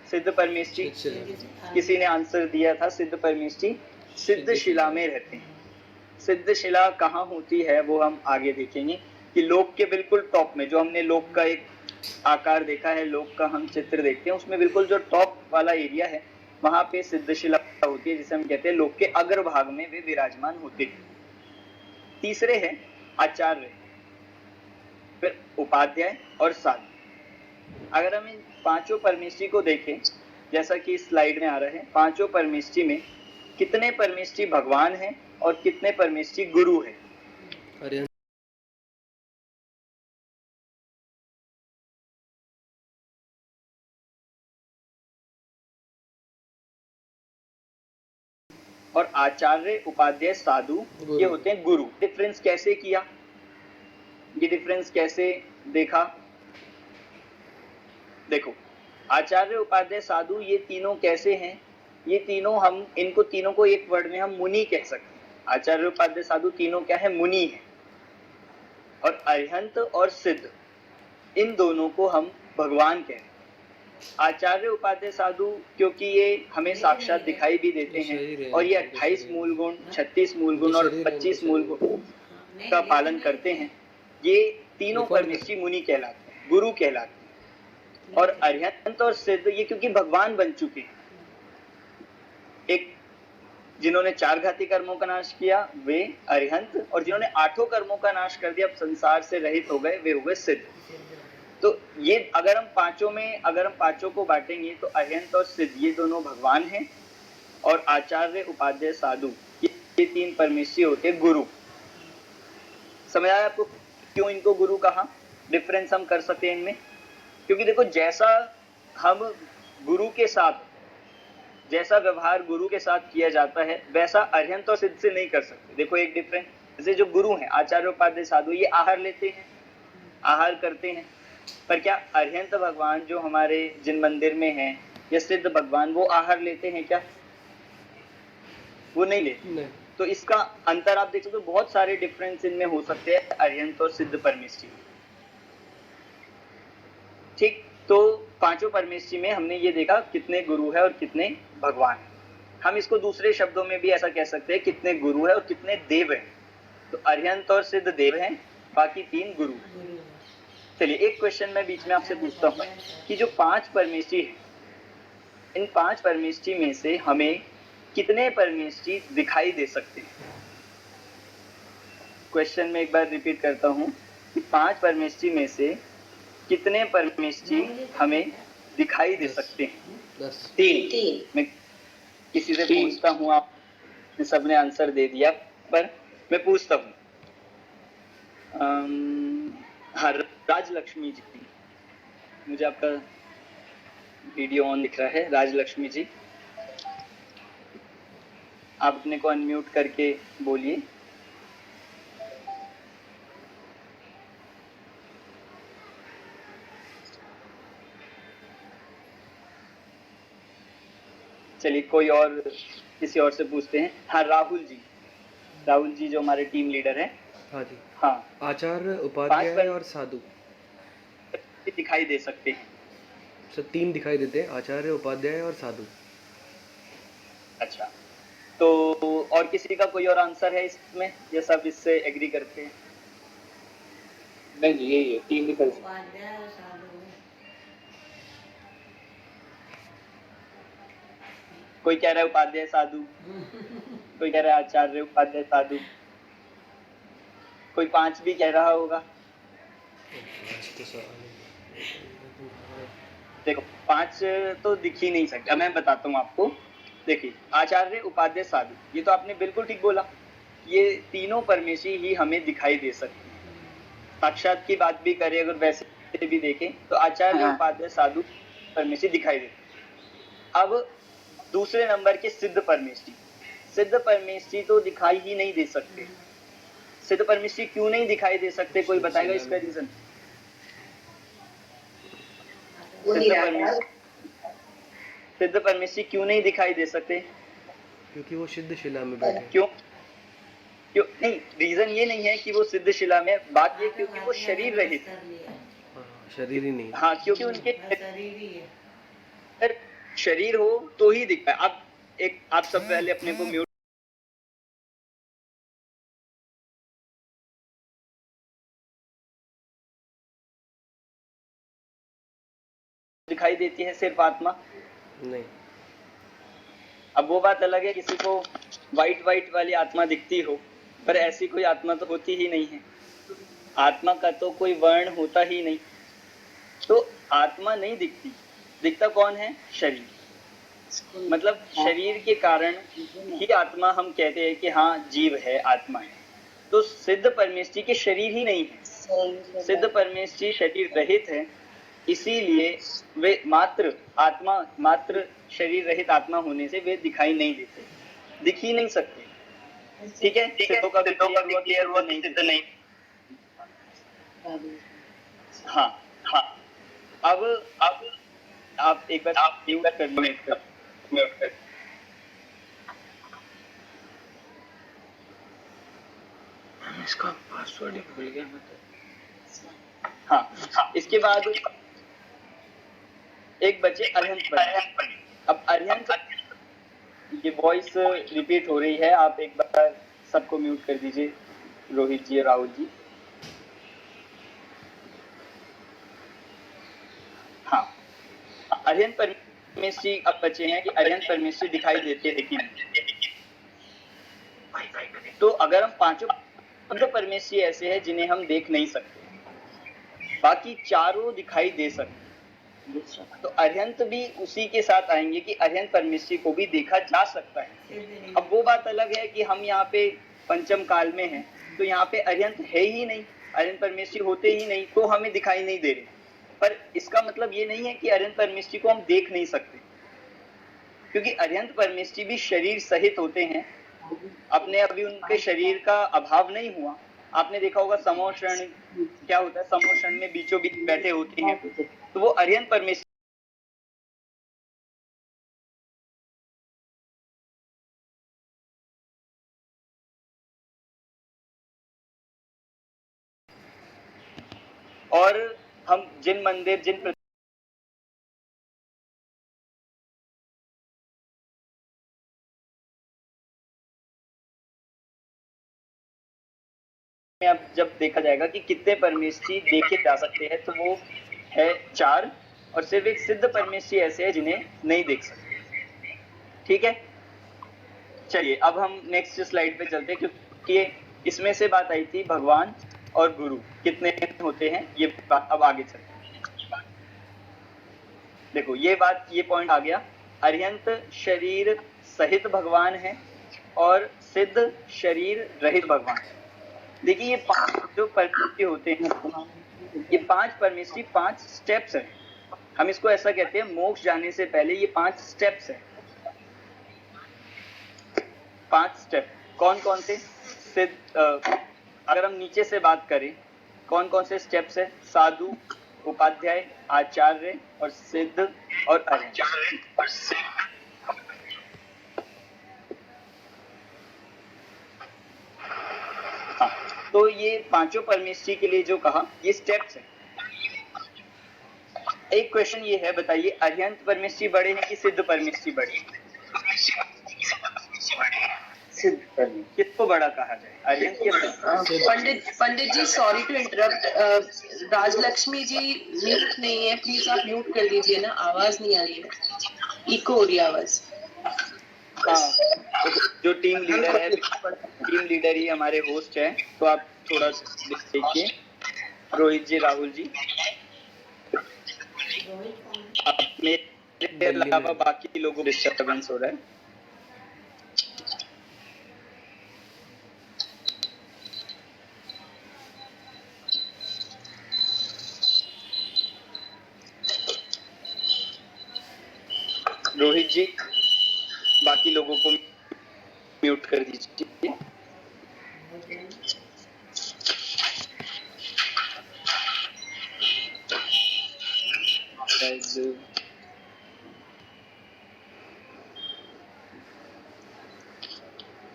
Speaker 1: सिद्ध परमेश्वरी, किसी ने आंसर दिया था, सिद्ध परमेश्वरी सिद्ध शिला में रहते हैं। सिद्ध शिला कहाँ होती है वो हम आगे देखेंगे, कि लोक के बिल्कुल टॉप में, जो हमने लोक का एक आकार देखा है, लोक का हम चित्र देखते हैं, उसमें बिल्कुल जो टॉप वाला एरिया है वहां पे सिद्ध शिला होती है, जिसे हम कहते हैं लोक के अग्रभाग में वे विराजमान होते हैं। तीसरे है आचार्य, फिर उपाध्याय और साधु। अगर हम इन पांचों परमेश्वरी को देखें, जैसा कि स्लाइड में आ रहा है, पांचों परमेश्वरी में कितने परमेश्वरी भगवान हैं और कितने परमेश्वरी गुरु हैं? और आचार्य, उपाध्याय, साधु ये होते हैं गुरु। डिफरेंस कैसे किया, ये डिफरेंस कैसे देखा? देखो, आचार्य, उपाध्याय, साधु ये तीनों कैसे हैं? ये तीनों, हम इनको तीनों को एक वर्ड में हम मुनि कह सकते हैं। आचार्य, उपाध्याय, साधु तीनों क्या है? मुनि है। और अरिहंत और सिद्ध, इन दोनों को हम भगवान कहते हैं। आचार्य, उपाध्याय, साधु क्योंकि ये हमें साक्षात दिखाई भी देते हैं, और ये 28 मूल गुण, 36 मूल गुण और 25 मूल गुण का पालन करते हैं। ये तीनों परमेश्वरी मुनि कहलाते हैं, गुरु कहलाते हैं। और अरिहंत और सिद्ध ये क्योंकि भगवान बन चुके हैं। एक जिन्होंने 4 घाती कर्मों का नाश किया वे अरिहंत, और जिन्होंने 8 कर्मों का नाश कर दिया, अब संसार से रहित हो गए, वे हो गए सिद्ध। तो ये अगर हम पांचों को बांटेंगे तो अरिहंत और सिद्ध ये दोनों भगवान हैं, और आचार्य, उपाध्याय, साधु ये 3 परमेश्वरी होते गुरु। समझ आया आपको क्यों इनको गुरु कहा? डिफरेंस हम कर सकते हैं इनमें, क्योंकि देखो जैसा हम गुरु के साथ, जैसा व्यवहार गुरु के साथ किया जाता है वैसा अरिहंत और सिद्ध से नहीं कर सकते। देखो एक डिफरेंस, जैसे जो गुरु हैं आचार्य, उपाध्याय, साधु ये आहार लेते हैं, आहार करते हैं, पर क्या अरिहंत भगवान जो हमारे जिन मंदिर में हैं या सिद्ध भगवान वो आहार लेते हैं क्या? वो नहीं लेते। तो इसका अंतर आप देख सकते हो, बहुत सारे डिफरेंस इनमें हो सकते हैं अरिहंत और सिद्ध परमेश्वरी। ठीक, तो पांचों परमेश्वरी में हमने ये देखा कितने गुरु है और कितने भगवान है। हम इसको दूसरे शब्दों में भी ऐसा कह सकते हैं, कितने गुरु है और कितने देव हैं। तो अरिहंत और सिद्ध देव हैं, बाकी 3 गुरु। चलिए एक क्वेश्चन मैं बीच में आपसे पूछता हूँ कि जो 5 परमेश्वरी हैं, इन 5 परमेश्वरी में से हमें कितने परमेश्वरी दिखाई दे सकते हैं? क्वेश्चन में एक बार रिपीट करता हूँ कि 5 परमेश्वरी में से कितने परमेश्वरी हमें दिखाई दे सकते हैं? 3। मैं किसी से पूछता हूँ, आप सबने आंसर दे दिया, पर मैं पूछता हूँ, हाँ राजलक्ष्मी जी, मुझे आपका वीडियो ऑन दिख रहा है। राजलक्ष्मी जी आप अपने को अनम्यूट करके बोलिए। चलिए कोई और, किसी और से पूछते हैं। हाँ राहुल जी जो हमारे टीम लीडर हैं।
Speaker 5: हाँ जी।
Speaker 1: हाँ,
Speaker 5: आचार्य, उपाध्याय और साधु
Speaker 1: दिखाई दे सकते हैं।
Speaker 5: सर 3 दिखाई देते हैं, आचार्य, उपाध्याय और साधु।
Speaker 1: अच्छा, तो और किसी का कोई और आंसर है इसमें, ये सब इससे एग्री करते हैं? नहीं जी, यही है, 3 दिखाई। कोई कह रहा है उपाध्याय साधु, कोई कह रहा है आचार्य, उपाध्याय, साधु, कोई 5 भी कह रहा होगा। देखो 5 तो दिख ही नहीं सकते। अब मैं बताता हूँ आपको। देखिए आचार्य, उपाध्याय, साधु, ये तो आपने बिल्कुल ठीक बोला। ये तीनों परमेशी ही हमें दिखाई दे सकते हैं। साक्षात की बात भी करें अगर वैसे भी देखें तो आचार्य, उपाध्याय, साधु परमेशी दिखाई देते हैं। अब दूसरे नंबर के सिद्ध परमेशी। सिद्ध परमेशी तो दिखाई ही नहीं दे सकते। सिद्ध परमेशी क्यों नहीं दिखाई दे सकते, कोई बताएगा इसका रीजन? सिद्ध परमेशी क्यों नहीं दिखाई दे सकते?
Speaker 5: क्योंकि वो सिद्ध शिला में बैठे।
Speaker 1: क्यों? क्यों नहीं? रीजन ये नहीं है कि वो सिद्ध शिला में, बात ये क्योंकि वो शरीर रहित है।
Speaker 5: शरीर ही नहीं।
Speaker 1: हाँ, क्योंकि उनके
Speaker 4: शरीर ही है।
Speaker 1: शरीर हो तो ही दिखता है। अब आप सब पहले अपने को म्यूट दिखाई देती है सिर्फ आत्मा
Speaker 5: नहीं।
Speaker 1: अब वो बात अलग है किसी को वाइट वाली आत्मा दिखती हो, पर ऐसी कोई आत्मा तो होती ही नहीं है। आत्मा का तो कोई वर्ण होता ही नहीं। तो आत्मा नहीं दिखती, दिखता कौन है? शरीर। मतलब शरीर के कारण ही आत्मा हम कहते हैं कि हाँ जीव है, आत्मा है। तो सिद्ध परमेष्टि के शरीर ही नहीं है। सिद्ध परमेष्टि शरीर रहित है, इसीलिए वे मात्र शरीर रहित आत्मा होने से वे दिखाई नहीं देते, दिख ही नहीं सकते। ठीक है, सिद्धों का क्लियर हुआ नहीं? सिद्ध नहीं। हाँ हाँ। अब आप एक बार म्यूट कर
Speaker 6: इसका पासवर्ड ही भूल गया मैं तो।
Speaker 1: हाँ, इसके बाद एक बचे अरिहंत। अब अरिहंत, ये वॉइस रिपीट हो रही है, आप एक बार सबको म्यूट कर दीजिए, रोहित जी और राहुल जी। हाँ, अरिहंत परमेष्टि अब बचे हैं कि अरिहंत परमेष्टि दिखाई देते हैं कि नहीं। तो अगर हम पांचों परमेष्टि ऐसे हैं जिन्हें हम देख नहीं सकते, बाकी चारों दिखाई दे सकते, तो अरिहंत भी उसी के साथ आएंगे कि अरिहंत परमेष्टि को भी देखा जा सकता है। अब वो बात अलग है कि हम यहाँ पे पंचम काल में हैं, तो यहाँ पे अरिहंत है ही नहीं, अरिहंत परमेष्टि होते ही नहीं, तो हमें दिखाई नहीं दे रहे। पर इसका मतलब ये नहीं है कि अरिहंत परमेष्टि को हम देख नहीं सकते, क्योंकि अरिहंत परमेष्टि भी शरीर सहित होते हैं। अपने अभी उनके शरीर का अभाव नहीं हुआ। आपने देखा होगा समोषण क्या होता है, समोषण में बीचों बीच बैठे होते हैं, तो वो अरिहंत परमेष्टि और हम जिन मंदिर जिन में अब जब देखा जाएगा कि कितने परमेष्टि देखे जा सकते हैं, तो वो है 4, और सिर्फ एक सिद्ध परमेष्टि ऐसे है जिन्हें नहीं देख सकते। ठीक है, चलिए अब हम नेक्स्ट स्लाइड पे चलते हैं, क्योंकि इसमें से बात आई थी भगवान और गुरु कितने होते हैं, ये बात अब आगे चलते हैं। देखो ये पॉइंट आ गया, अरिहंत शरीर सहित भगवान है और सिद्ध शरीर रहित भगवान है। देखिए ये 5 जो परमेष्टि होते हैं, ये 5 परमेष्टि 5 स्टेप्स है। हम इसको ऐसा कहते हैं, मोक्ष जाने से पहले ये 5 स्टेप्स है। 5 स्टेप कौन कौन से? अगर हम नीचे से बात करें, कौन कौन से स्टेप्स है? साधु, उपाध्याय, आचार्य और सिद्ध और अरिहंत। तो ये पांचों परमेष्टि के लिए जो कहा, ये स्टेप्स है। एक क्वेश्चन ये है, बताइए अरिहंत परमेष्टि बड़े हैं कि सिद्ध परमेष्टि बड़े हैं? सिद्ध परमेष्टि। किसको बड़ा कहा जाए, अरिहंत या Siddha?
Speaker 2: Pandit ji sorry to interrupt, Rajalakshmi ji mute नहीं है, प्लीज आप म्यूट कर दीजिए ना, आवाज नहीं आ रही है, इको हो रही है आवाज।
Speaker 1: हाँ, जो टीम लीडर है, टीम लीडर ही हमारे होस्ट है, तो आप थोड़ा देखिए। रोहित जी, राहुल जी, अब मेरे अलावा बाकी लोगों को डिस्टर्बेंस हो रहा है। रोहित जी, बाकी लोगों को म्यूट कर दीजिए।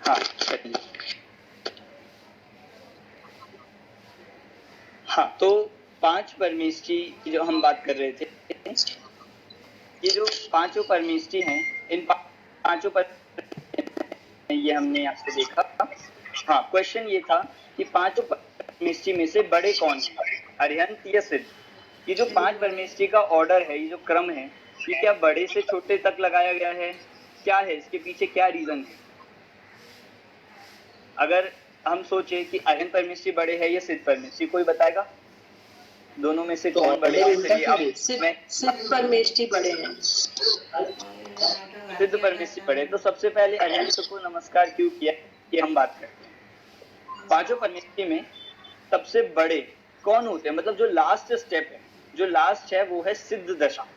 Speaker 1: हाँ, चलिए। हाँ, तो 5 परमेष्ठी की जो हम बात कर रहे थे, ये जो पांचों परमेष्ठी हैं, इन पांचों पर ये हमने आपसे देखा। हाँ, क्वेश्चन ये था कि पांचों परमेष्ठी में से बड़े कौन है, अरिहंत या सिद्ध? ये जो 5 परमेष्ठी का ऑर्डर है, ये जो क्रम है, ये क्या बड़े से छोटे तक लगाया गया है? क्या है इसके पीछे, क्या रीजन है? अगर हम सोचे कि अरिहंत परमेष्ठी बड़े है या सिद्ध परमेष्ठी, कोई बताएगा दोनों में से कौन बड़े हैं? चलिए अब मैं
Speaker 2: सिद्ध परमेष्ठी बड़े हैं।
Speaker 1: सिद्ध परमेष्ठी बड़े। तो सबसे पहले अरिहंत को नमस्कार क्यों किया, ये हम बात करते हैं। पांचों परमेष्ठी में सबसे बड़े कौन होते हैं? मतलब जो लास्ट स्टेप है, जो लास्ट है वो है सिद्ध दशा।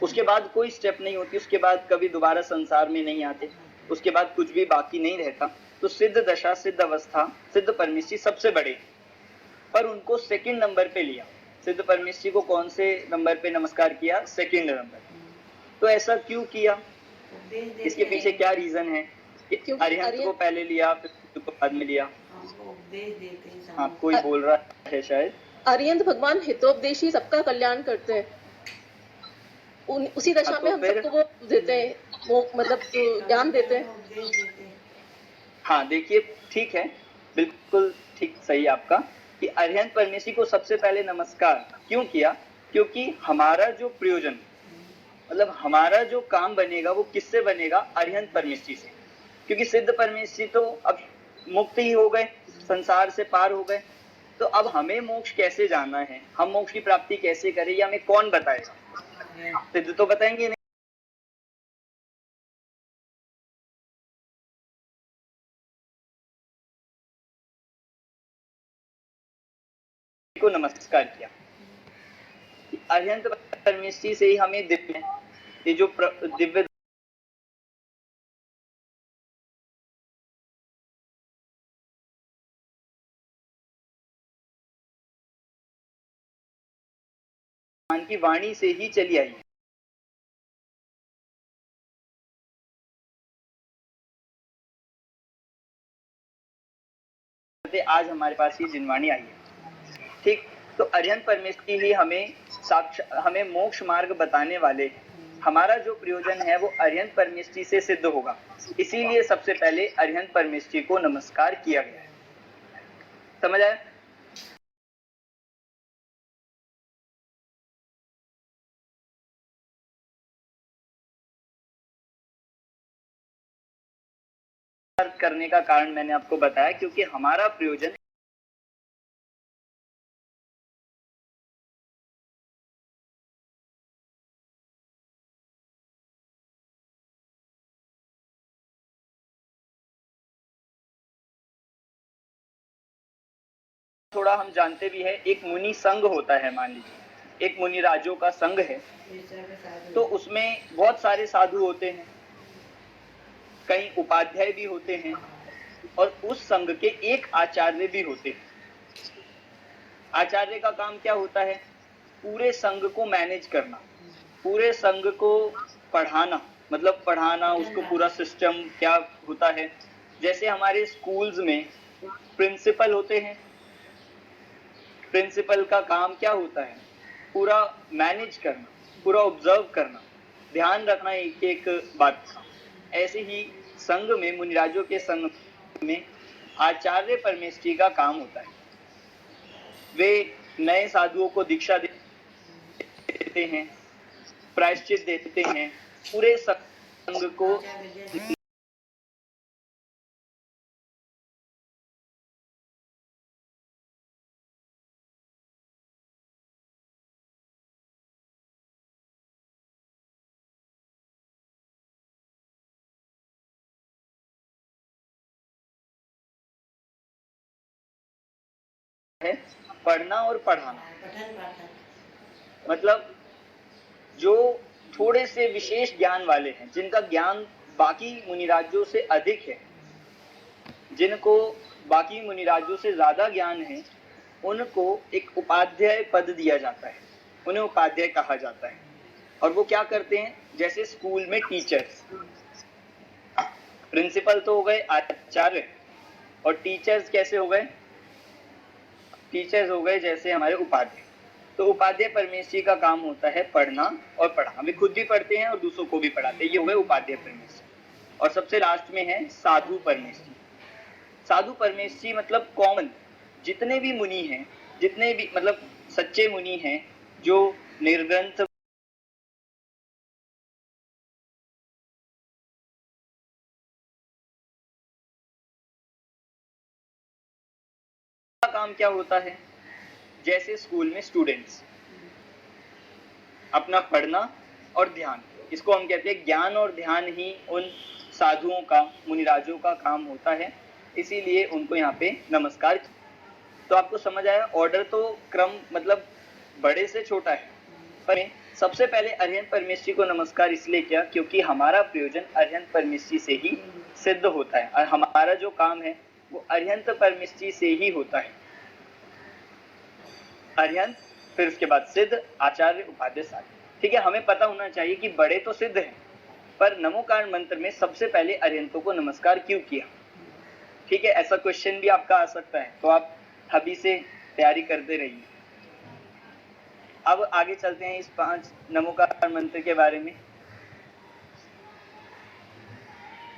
Speaker 1: उसके बाद कोई स्टेप नहीं होती, उसके बाद कभी दोबारा संसार में नहीं आते, उसके बाद कुछ भी बाकी नहीं रहता। तो सिद्ध दशा, सिद्ध अवस्था, सिद्ध परमेष्ठी सबसे बड़े, पर उनको सेकंड नंबर पे लिया। सिद्ध परमेष्ठी को कौन से नंबर पे नमस्कार किया? Second number. तो ऐसा क्यों किया, इसके पीछे क्या रीजन है कि अरिहंत को पहले लिया फिर सिद्ध को बाद में लिया? हाँ, कोई बोल रहा है शायद।
Speaker 7: अरिहंत भगवान हितोपदेशी, सबका कल्याण करते हैं। उसी दशा में हम सबको वो देते हैं, वो मतलब ज्ञान देते हैं।
Speaker 1: हाँ, देखिए, ठीक है, बिल्कुल ठीक, सही आपका, कि अरिहंत परमेष्ठी को सबसे पहले नमस्कार क्यों किया? क्योंकि हमारा जो प्रयोजन, मतलब हमारा जो काम बनेगा वो किससे बनेगा? अरिहंत परमेष्ठी से। क्योंकि सिद्ध परमेष्ठी तो अब मुक्त ही हो गए, संसार से पार हो गए, तो अब हमें मोक्ष कैसे जाना है, हम मोक्ष की प्राप्ति कैसे करें, ये हमें कौन बताएगा? सिद्ध तो बताएंगे नहीं। को नमस्कार किया। अरिहंत परमेष्ठी से ही हमें दिव्य, ये जो दिव्य की वाणी से ही चली आई है। आज हमारे पास ये जिनवाणी आई है, ठीक। तो अरिहंत परमेष्ठी ही हमें मोक्ष मार्ग बताने वाले, हमारा जो प्रयोजन है वो अरिहंत परमेष्ठी से सिद्ध होगा। इसीलिए सबसे पहले अरिहंत परमेष्ठी को नमस्कार किया गया है। समझ आया? करने का कारण मैंने आपको बताया, क्योंकि हमारा प्रयोजन थोड़ा हम जानते भी है। एक मुनि संघ होता है, मान लीजिए एक मुनि राजों का संघ है, तो उसमें बहुत सारे साधु होते हैं, कई उपाध्याय भी होते हैं, और उस संघ के एक आचार्य भी होते हैं। आचार्य का काम क्या होता है? पूरे संघ को मैनेज करना, पूरे संघ को पढ़ाना, मतलब पढ़ाना, उसको पूरा सिस्टम क्या होता है। जैसे हमारे स्कूल्स में प्रिंसिपल होते हैं, प्रिंसिपल का काम क्या होता है? पूरा मैनेज करना, पूरा ऑब्जर्व करना, ध्यान रखना एक एक बात का। ऐसे ही संघ में, मुनिराजों के संघ में आचार्य परमेष्ठी का काम होता है। वे नए साधुओं को दीक्षा देते हैं, प्रायश्चित देते हैं, पूरे संघ को है पढ़ना और पढ़ाना।
Speaker 4: पठन पाठन।
Speaker 1: मतलब जो थोड़े से विशेष ज्ञान वाले हैं, जिनका ज्ञान बाकी मुनिराजों से अधिक है, जिनको बाकी मुनिराजों से ज्यादा ज्ञान है, उनको एक उपाध्याय पद दिया जाता है, उन्हें उपाध्याय कहा जाता है। और वो क्या करते हैं, जैसे स्कूल में टीचर्स, प्रिंसिपल तो हो गए आचार्य, और टीचर्स कैसे हो गए, टीचर्स हो गए जैसे हमारे उपाध्याय। तो उपाध्याय परमेश्वरी का काम होता है पढ़ना और पढ़ाना, वे खुद भी पढ़ते हैं और दूसरों को भी पढ़ाते हैं, ये हो गए उपाध्याय परमेश्वरी। और सबसे लास्ट में है साधु परमेश्वरी। साधु परमेश्वरी मतलब कॉमन जितने भी मुनि हैं, जितने भी मतलब सच्चे मुनि हैं जो निर्ग्रंथ का काम क्या होता है, जैसे स्कूल में स्टूडेंट्स अपना पढ़ना और ध्यान, इसको हम कहते हैं ज्ञान और ध्यान ही उन साधुओं का, मुनिराजों का काम होता है, इसीलिए उनको यहाँ पे नमस्कार। तो आपको समझ आया, ऑर्डर तो क्रम मतलब बड़े से छोटा है, पर सबसे पहले अरिहंत परमेश्वरी को नमस्कार इसलिए किया क्योंकि हमारा प्रयोजन अरिहंत परमेश्वरी से ही सिद्ध होता है, और हमारा जो काम है वो अरिहंत परमेश्वरी से ही होता है। अरिहंत, फिर उसके बाद सिद्ध, आचार्य, उपाध्याय, साधु। ठीक है, हमें पता होना चाहिए कि बड़े तो सिद्ध हैं, पर नमोकार मंत्र में सबसे पहले अरिहंतों को नमस्कार क्यों किया। ठीक है, ऐसा क्वेश्चन भी आपका आ सकता है, तो आप अभी से तैयारी करते रहिए। अब आगे चलते हैं इस 5 नमोकार मंत्र के बारे में।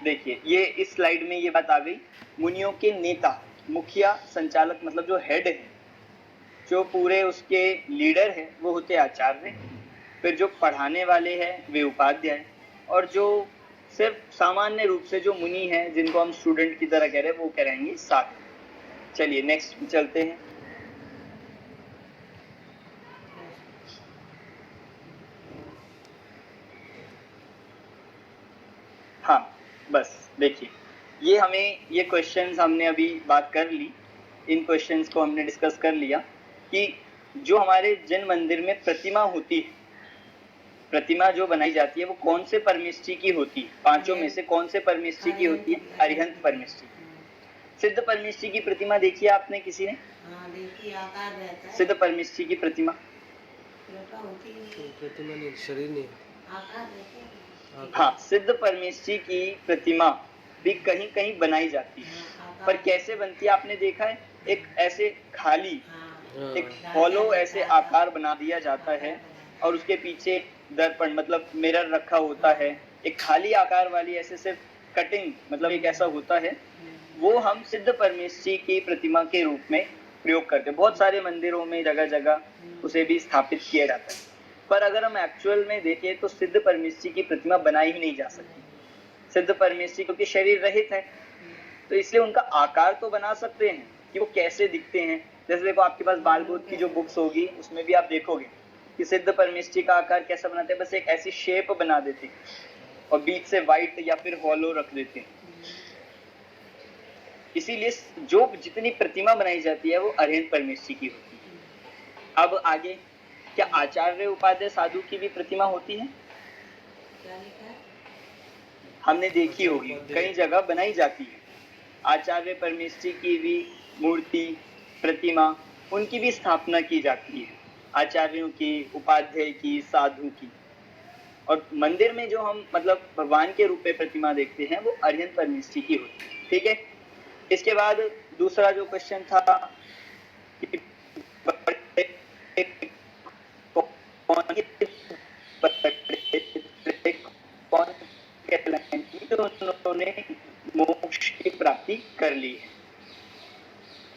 Speaker 1: देखिए, ये इस स्लाइड में ये बात आ गई, मुनियों के नेता, मुखिया, संचालक मतलब जो हेड है, जो पूरे उसके लीडर है, वो होते आचार्य, फिर जो पढ़ाने वाले हैं वे उपाध्याय, और जो सिर्फ सामान्य रूप से जो मुनि हैं जिनको हम स्टूडेंट की तरह कह रहे हैं वो कहलाएंगे साधु। चलिए नेक्स्ट चलते हैं। हाँ बस देखिए, ये हमें ये क्वेश्चंस हमने अभी बात कर ली, इन क्वेश्चंस को हमने डिस्कस कर लिया कि जो हमारे जैन मंदिर में प्रतिमा होती है, प्रतिमा जो बनाई जाती है वो कौन से परमेश्वरी की होती है, पांचों में से कौन से परमेश्वरी की होती है, अरिहंत परमेश्वरी। सिद्ध परमेश्वरी की प्रतिमा देखी है आपने किसी ने?
Speaker 4: हाँ, देखिए आकार रहता है।
Speaker 1: सिद्ध परमेश्वरी की प्रतिमा,
Speaker 5: प्रतिमा नहीं, शरीर नहीं,
Speaker 4: आकार देखिए।
Speaker 1: हाँ, सिद्ध परमेश्वरी की प्रतिमा भी कहीं कहीं बनाई जाती है, पर कैसे बनती है आपने देखा है? एक ऐसे खाली, एक हॉलो ऐसे आकार बना दिया जाता है और उसके पीछे दर्पण मतलब मिरर रखा होता है, एक खाली आकार वाली ऐसे सिर्फ कटिंग मतलब एक ऐसा होता है, वो हम सिद्ध परमेश्वरी की प्रतिमा के रूप में प्रयोग करते हैं। बहुत सारे मंदिरों में जगह जगह उसे भी स्थापित किया जाता है, पर अगर हम एक्चुअल में देखें तो सिद्ध परमेश्वरी की प्रतिमा बनाई ही नहीं जा सकती। सिद्ध परमेश्वरी क्योंकि शरीर रहित है, तो इसलिए उनका आकार तो बना सकते हैं कि वो कैसे दिखते हैं। जैसे देखो, आपके पास बालबोध की जो बुक्स होगी उसमें भी आप देखोगे कि सिद्ध परमेश्वरी का आकार कैसा बनाते हैं, बस एक ऐसी शेप बना देते हैं और बीच से व्हाइट या फिर हॉलो रख देते हैं। इसीलिए जो जितनी प्रतिमा बनाई जाती है वो अरिहंत परमेश्वरी की होती है। अब आगे, क्या आचार्य, उपाध्याय, साधु की भी प्रतिमा होती है? हमने देखी होगी, कई जगह बनाई जाती है। आचार्य परमेश्वरी की भी मूर्ति, प्रतिमा, उनकी भी स्थापना की जाती है, आचार्यों की, उपाध्याय की, साधु की। और मंदिर में जो हम मतलब भगवान के रूप में प्रतिमा देखते हैं वो अरिहंत परमेश्वरी की होती है। ठीक है, इसके बाद दूसरा जो क्वेश्चन था कि उन्होंने मोक्ष की प्राप्ति कर ली है,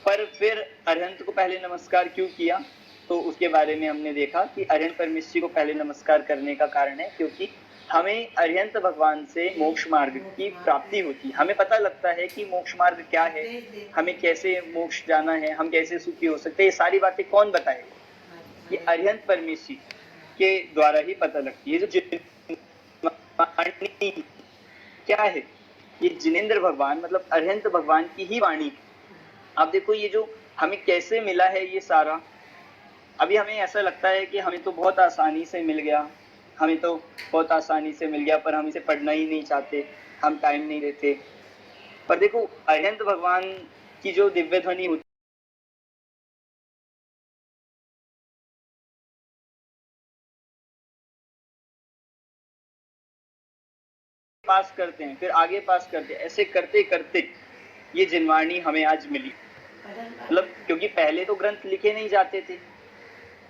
Speaker 1: पर फिर अरिहंत को पहले नमस्कार क्यों किया? तो उसके बारे में हमने देखा कि अरिहंत परमेश्वरी को पहले नमस्कार करने का कारण है क्योंकि हमें अरिहंत भगवान से मोक्ष मार्ग की प्राप्ति होती है। हमें पता लगता है कि मोक्ष मार्ग क्या है, हमें कैसे मोक्ष जाना है, हम कैसे सुखी हो सकते हैं। ये सारी बातें कौन बताएगा? ये अरिहंत परमेश्वरी के द्वारा ही पता लगती है। जो क्या है? ये जिनेंद्र भगवान मतलब अरिहंत भगवान की ही वाणी। आप देखो, ये जो हमें कैसे मिला है ये सारा? अभी हमें ऐसा लगता है कि हमें तो बहुत आसानी से मिल गया, पर हम इसे पढ़ना ही नहीं चाहते, हम टाइम नहीं देते। पर देखो, अरिहंत भगवान की जो दिव्य ध्वनि होती पास करते हैं, फिर आगे पास करते हैं, ऐसे करते करते ये जिनवाणी हमें आज मिली। मतलब क्योंकि पहले तो ग्रंथ लिखे नहीं जाते थे,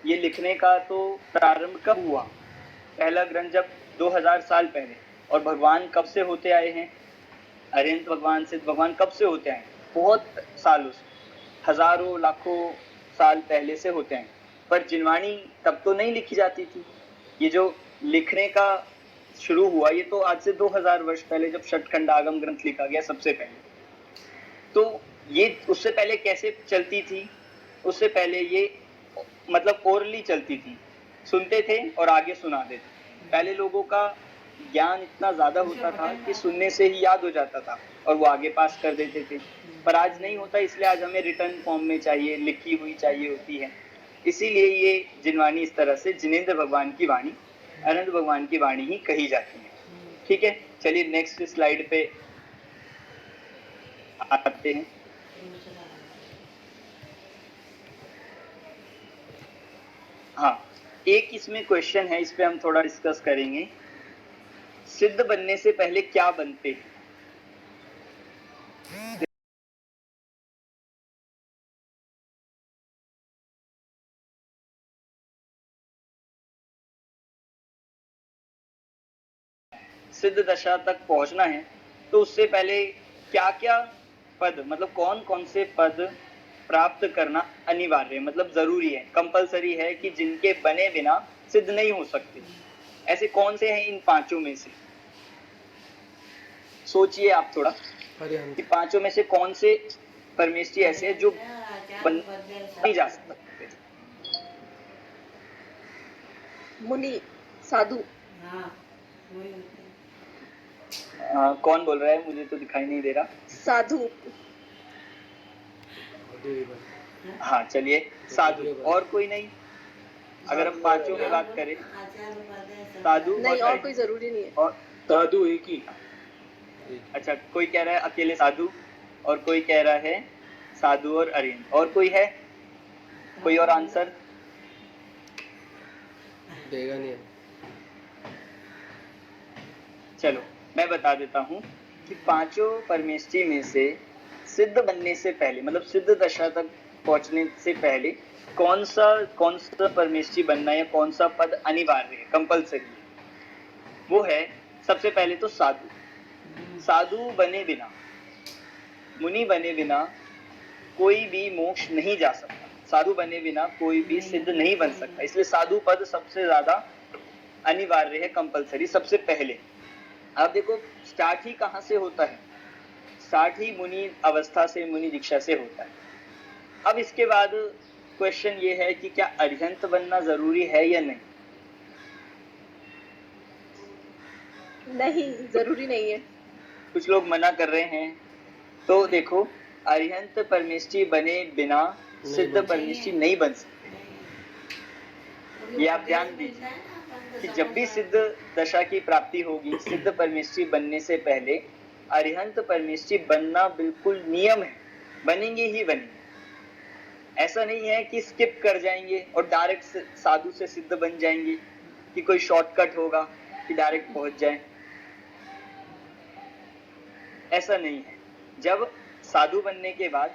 Speaker 1: ये लिखने का तो प्रारंभ कब हुआ? पहला ग्रंथ जब 2000 साल पहले। और भगवान कब से होते आए हैं? अरिहंत भगवान, सिद्ध भगवान कब से होते आए? बहुत सालों से, हजारों लाखों साल पहले से होते हैं। पर जिनवाणी तब तो नहीं लिखी जाती थी। ये जो लिखने का शुरू हुआ, ये तो आज से 2000 वर्ष पहले, जब षटखंड आगम ग्रंथ लिखा गया सबसे पहले। तो ये उससे पहले कैसे चलती थी? उससे पहले ये मतलब ओरली चलती थी, सुनते थे और आगे सुना देते। पहले लोगों का ज्ञान इतना ज्यादा होता था कि सुनने से ही याद हो जाता था और वो आगे पास कर देते थे। पर आज नहीं होता, इसलिए आज हमें रिटर्न फॉर्म में चाहिए, लिखी हुई चाहिए होती है। इसीलिए ये जिनवाणी इस तरह से जिनेंद्र भगवान की वाणी, अनंत भगवान की वाणी ही कही जाती है। ठीक है, चलिए नेक्स्ट स्लाइड पे आते हैं। हाँ, एक इसमें क्वेश्चन है, इस पे हम थोड़ा डिस्कस करेंगे। सिद्ध बनने से पहले क्या बनते हैं? सिद्ध दशा तक पहुंचना है तो उससे पहले क्या क्या पद, मतलब कौन कौन से पद प्राप्त करना अनिवार्य है, मतलब जरूरी है, कंपलसरी है, कि जिनके बने बिना सिद्ध नहीं हो सकते। ऐसे कौन से हैं इन पांचों में से? सोचिए आप थोड़ा कि पांचों में से कौन से परमेष्ठी ऐसे हैं जो नहीं जा सकते?
Speaker 7: मुनि, साधु।
Speaker 1: कौन बोल रहा है? मुझे तो दिखाई नहीं दे रहा।
Speaker 7: साधु।
Speaker 1: हाँ चलिए, साधु। और कोई नहीं? अगर हम पांचों में बात करें, साधु
Speaker 7: नहीं, और कोई जरूरी नहीं है।
Speaker 1: और साधु एक ही। अच्छा, कोई कह रहा है अकेले साधु, और कोई कह रहा है साधु और अरिहंत। और कोई है? कोई और आंसर
Speaker 5: देगा नहीं?
Speaker 1: चलो मैं बता देता हूँ कि पांचों परमेष्ठी में से सिद्ध बनने से पहले, मतलब सिद्ध दशा तक पहुंचने से पहले कौन सा परमेष्ठी बनना या कौन सा पद अनिवार्य है, कंपलसरी है? वो है सबसे पहले तो साधु। साधु बने बिना, मुनि बने बिना कोई भी मोक्ष नहीं जा सकता। साधु बने बिना कोई भी सिद्ध नहीं बन सकता। इसलिए साधु पद सबसे ज्यादा अनिवार्य है, कंपलसरी, सबसे पहले। अब देखो, स्टार्ट ही कहाँ से होता है? स्टार्ट ही मुनि अवस्था से, मुनि दीक्षा से होता है। अब इसके बाद क्वेश्चन ये है कि क्या अरिहंत बनना जरूरी है या नहीं?
Speaker 7: नहीं, जरूरी नहीं है। कुछ
Speaker 1: लोग मना कर रहे हैं। तो देखो, अरिहंत परमेष्ठी बने बिना सिद्ध परमेष्ठी नहीं बन सकते। ये आप ध्यान दीजिए कि जब भी सिद्ध दशा की प्राप्ति होगी, सिद्ध परमेष्ठी बनने से पहले अरिहंत परमेष्ठी बनना बिल्कुल नियम है, बनेंगे ही बनेंगे। ऐसा नहीं है कि स्किप कर जाएंगे और डायरेक्ट साधु से सिद्ध बन जाएंगे, कि कोई शॉर्टकट होगा कि डायरेक्ट पहुंच जाए। ऐसा नहीं है। जब साधु बनने के बाद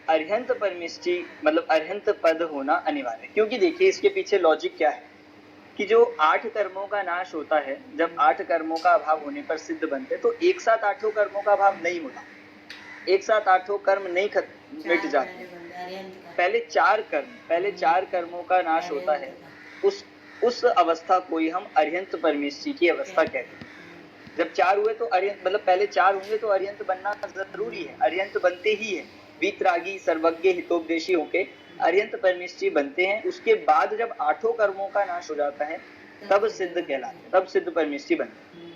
Speaker 1: अरिहंत परमेष्ठी, मतलब अरिहंत पद होना अनिवार्य है। क्योंकि देखिए, इसके पीछे लॉजिक क्या है कि जो 8 कर्मों का नाश होता है, जब 8 कर्मों का अभाव होने पर सिद्ध बनते, तो एक साथ 8 कर्मों का अभाव नहीं होता। एक साथ 8 कर्म नहीं मिट जाते। पहले 4 कर्मों का नाश होता है। उस अवस्था को ही हम अरिहंत परमेष्ठी की अवस्था कहते हैं। जब 4 हुए तो अरिहंत, मतलब पहले 4 होंगे तो अरिहंत बनना जरूरी है। अरिहंत बनते ही है, वीतरागी, सर्वज्ञ, हितोपदेशी होके अरिहंत परमेष्ठी बनते हैं। उसके बाद जब 8 कर्मों का नाश हो जाता है, तब सिद्ध कहलाते हैं, तब सिद्ध परमेष्ठी बनते हैं।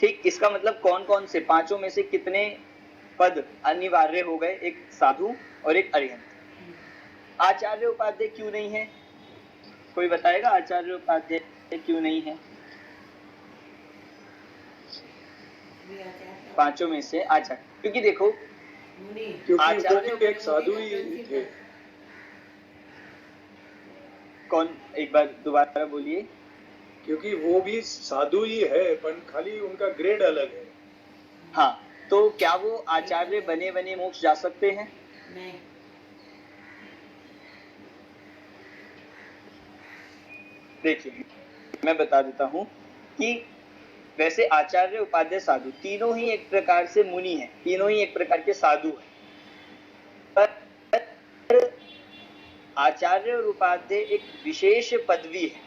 Speaker 1: ठीक, इसका मतलब कौन कौन से, पांचों में से कितने पद अनिवार्य हो गए, एक साधु और एक अरिहंत। आचार्य उपाध्याय क्यों नहीं है? कोई बताएगा आचार्य उपाध्याय क्यों नहीं है?
Speaker 4: भी आचार्य
Speaker 1: पांचों में से आचार्य, क्योंकि देखो
Speaker 4: मुनि
Speaker 8: क्योंकि
Speaker 1: आचार्य
Speaker 8: वो भी एक साधु ही थे।
Speaker 1: कौन, एक बार दोबारा बोलिए।
Speaker 8: क्योंकि वो भी साधु ही है, पर खाली उनका ग्रेड अलग है।
Speaker 1: हाँ, तो क्या वो आचार्य बने बने मोक्ष जा सकते हैं?
Speaker 4: नहीं
Speaker 1: देखिए मैं बता देता हूँ कि वैसे आचार्य उपाध्याय साधु तीनों ही एक प्रकार से मुनि हैं, तीनों ही एक प्रकार के साधु हैं, पर आचार्य और उपाध्याय एक विशेष पदवी है,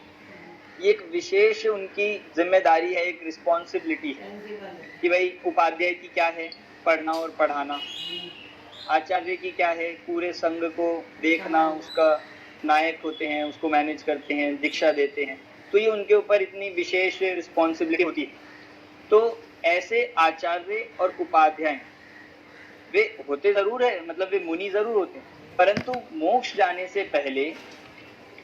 Speaker 1: ये एक विशेष उनकी जिम्मेदारी है, एक रिस्पॉन्सिबिलिटी है
Speaker 4: प्रिंसिपल
Speaker 1: कि भाई उपाध्याय की क्या है, पढ़ना और पढ़ाना। आचार्य की क्या है, पूरे संघ को देखना, उसका नायक होते हैं, उसको मैनेज करते हैं, दीक्षा देते हैं, तो ये उनके ऊपर इतनी विशेष रिस्पॉन्सिबिलिटी होती है। तो ऐसे आचार्य और उपाध्याय वे होते जरूर है, मतलब वे मुनि जरूर होते हैं, परंतु मोक्ष जाने से पहले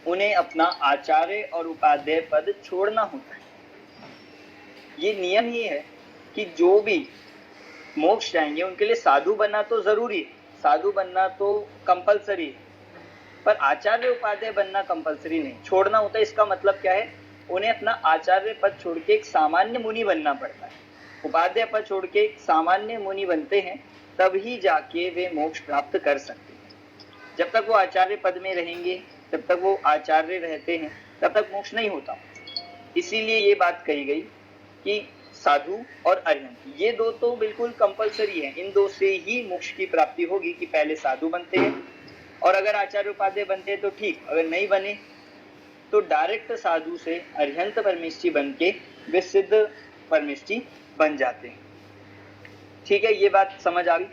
Speaker 1: उन्हें अपना आचार्य और उपाध्याय पद छोड़ना होता है। ये नियम ही है कि जो भी मोक्ष जाएंगे उनके लिए साधु बनना तो जरूरी है, साधु बनना तो कंपलसरी है, पर आचार्य उपाध्याय बनना कंपलसरी नहीं, छोड़ना होता है। इसका मतलब क्या है, उन्हें अपना आचार्य पद छोड़ के एक सामान्य मुनि बनना पड़ता है। उपाध्याय पद छोड़ के एक सामान्य मुनि बनते हैं, तभी जाके वे मोक्ष प्राप्त कर सकते हैं। जब तक वो आचार्य पद में रहेंगे, जब तक वो आचार्य रहते हैं, तब तक मोक्ष नहीं होता। इसीलिए ये बात कही गई कि साधु और अरिहंत ये दो तो बिल्कुल कंपलसरी है, इन दो से ही मोक्ष की प्राप्ति होगी कि पहले साधु बनते हैं, और अगर आचार्य उपाध्याय बनते हैं तो ठीक, अगर नहीं बने तो डायरेक्ट साधु से अरिहंत परमेष्ठी बन के वे सिद्ध परमेष्ठी बन जाते हैं। ठीक है, ये बात समझ आ गई।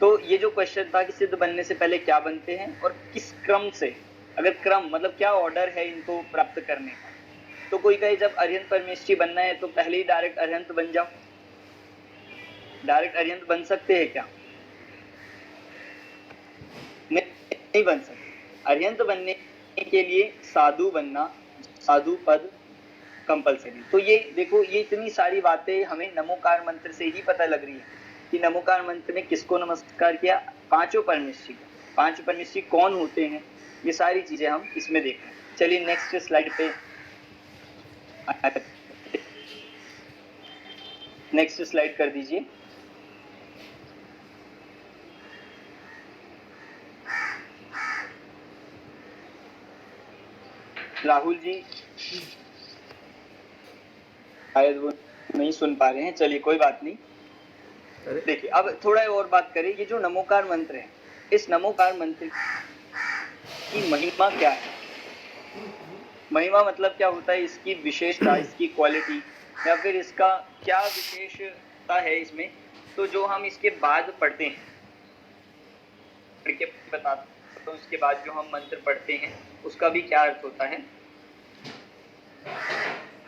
Speaker 1: तो ये जो क्वेश्चन था कि सिद्ध बनने से पहले क्या बनते हैं और किस क्रम से, अगर क्रम मतलब क्या ऑर्डर है इनको प्राप्त करने का, तो कोई कहे जब अरिहंत परमेष्ठी बनना है तो पहले ही डायरेक्ट अरिहंत बन जाओ। डायरेक्ट अरिहंत बन सकते हैं क्या? नहीं बन सकते। अरिहंत बनने के लिए साधु बनना, साधु पद कंपलसरी। तो ये देखो, ये इतनी सारी बातें हमें नमोकार मंत्र से ही पता लग रही है कि नमोकार मंत्र में किसको नमस्कार किया, पांचों परमेष्ठी को। पांच परमेष्ठी कौन होते हैं, ये सारी चीजें हम इसमें देख रहे हैं। चलिए नेक्स्ट स्लाइड पे, नेक्स्ट स्लाइड कर दीजिए। राहुल जी शायद वो नहीं सुन पा रहे हैं, चलिए कोई बात नहीं।
Speaker 5: अरे
Speaker 1: देखिए अब थोड़ा और बात करें, ये जो नमोकार मंत्र है, इस नमोकार मंत्र की महिमा क्या है? महिमा मतलब क्या होता है, इसकी विशेषता, इसकी क्वालिटी, या फिर इसका क्या विशेषता है इसमें, तो जो हम इसके बाद पढ़ते हैं, पढ़ के बताते हैं, तो उसके बाद जो हम मंत्र पढ़ते हैं उसका भी क्या अर्थ होता है।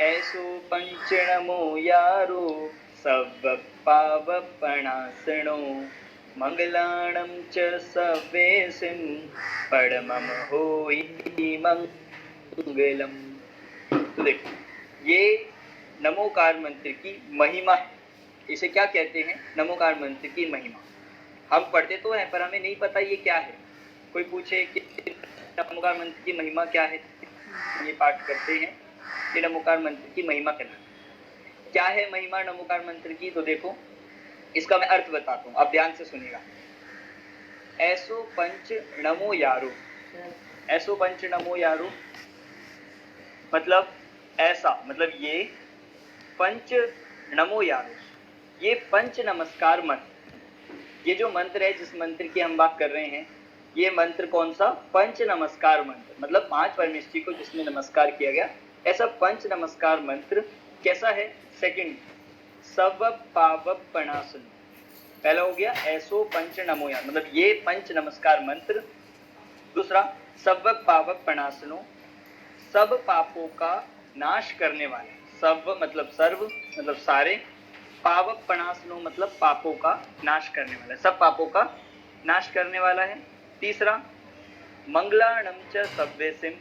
Speaker 1: ऐसो पंच नमो यारो सब पावपणासनो मंगलाणं च सवेसिं परमं होई मंगलम। तो देखो, ये नमोकार मंत्र की महिमा है। इसे क्या कहते हैं? नमोकार मंत्र की महिमा। हम पढ़ते तो हैं पर हमें नहीं पता ये क्या है। कोई पूछे कि नमोकार मंत्र की महिमा क्या है, ये पाठ करते हैं कि नमोकार मंत्र की महिमा क्या है। महिमा नमोकार मंत्र की, तो देखो इसका मैं अर्थ बताता हूँ, आप ध्यान से सुनिएगा। ऐसो पंच नमो यारो, ऐसो पंच नमो यारो मतलब ऐसा, मतलब ये पंच नमो यारो, ये पंच नमस्कार मंत्र। ये जो मंत्र है, जिस मंत्र की हम बात कर रहे हैं, ये मंत्र कौन सा? पंच नमस्कार मंत्र, मतलब पांच परमेष्ठी को जिसमें नमस्कार किया गया, ऐसा पंच नमस्कार मंत्र कैसा है? सेकंड, सब पावपणासन। पहला हो गया ऐसो पंच नमो यार, मतलब ये पंच नमस्कार मंत्र। दूसरा, सब पावपणासनो, सब पापों का नाश करने वाले। सब मतलब सर्व, मतलब सारे, पावक पणासनो मतलब पापों का नाश करने वाला, सब पापों का नाश करने वाला है। तीसरा मंगलाणम च सव्यसिम,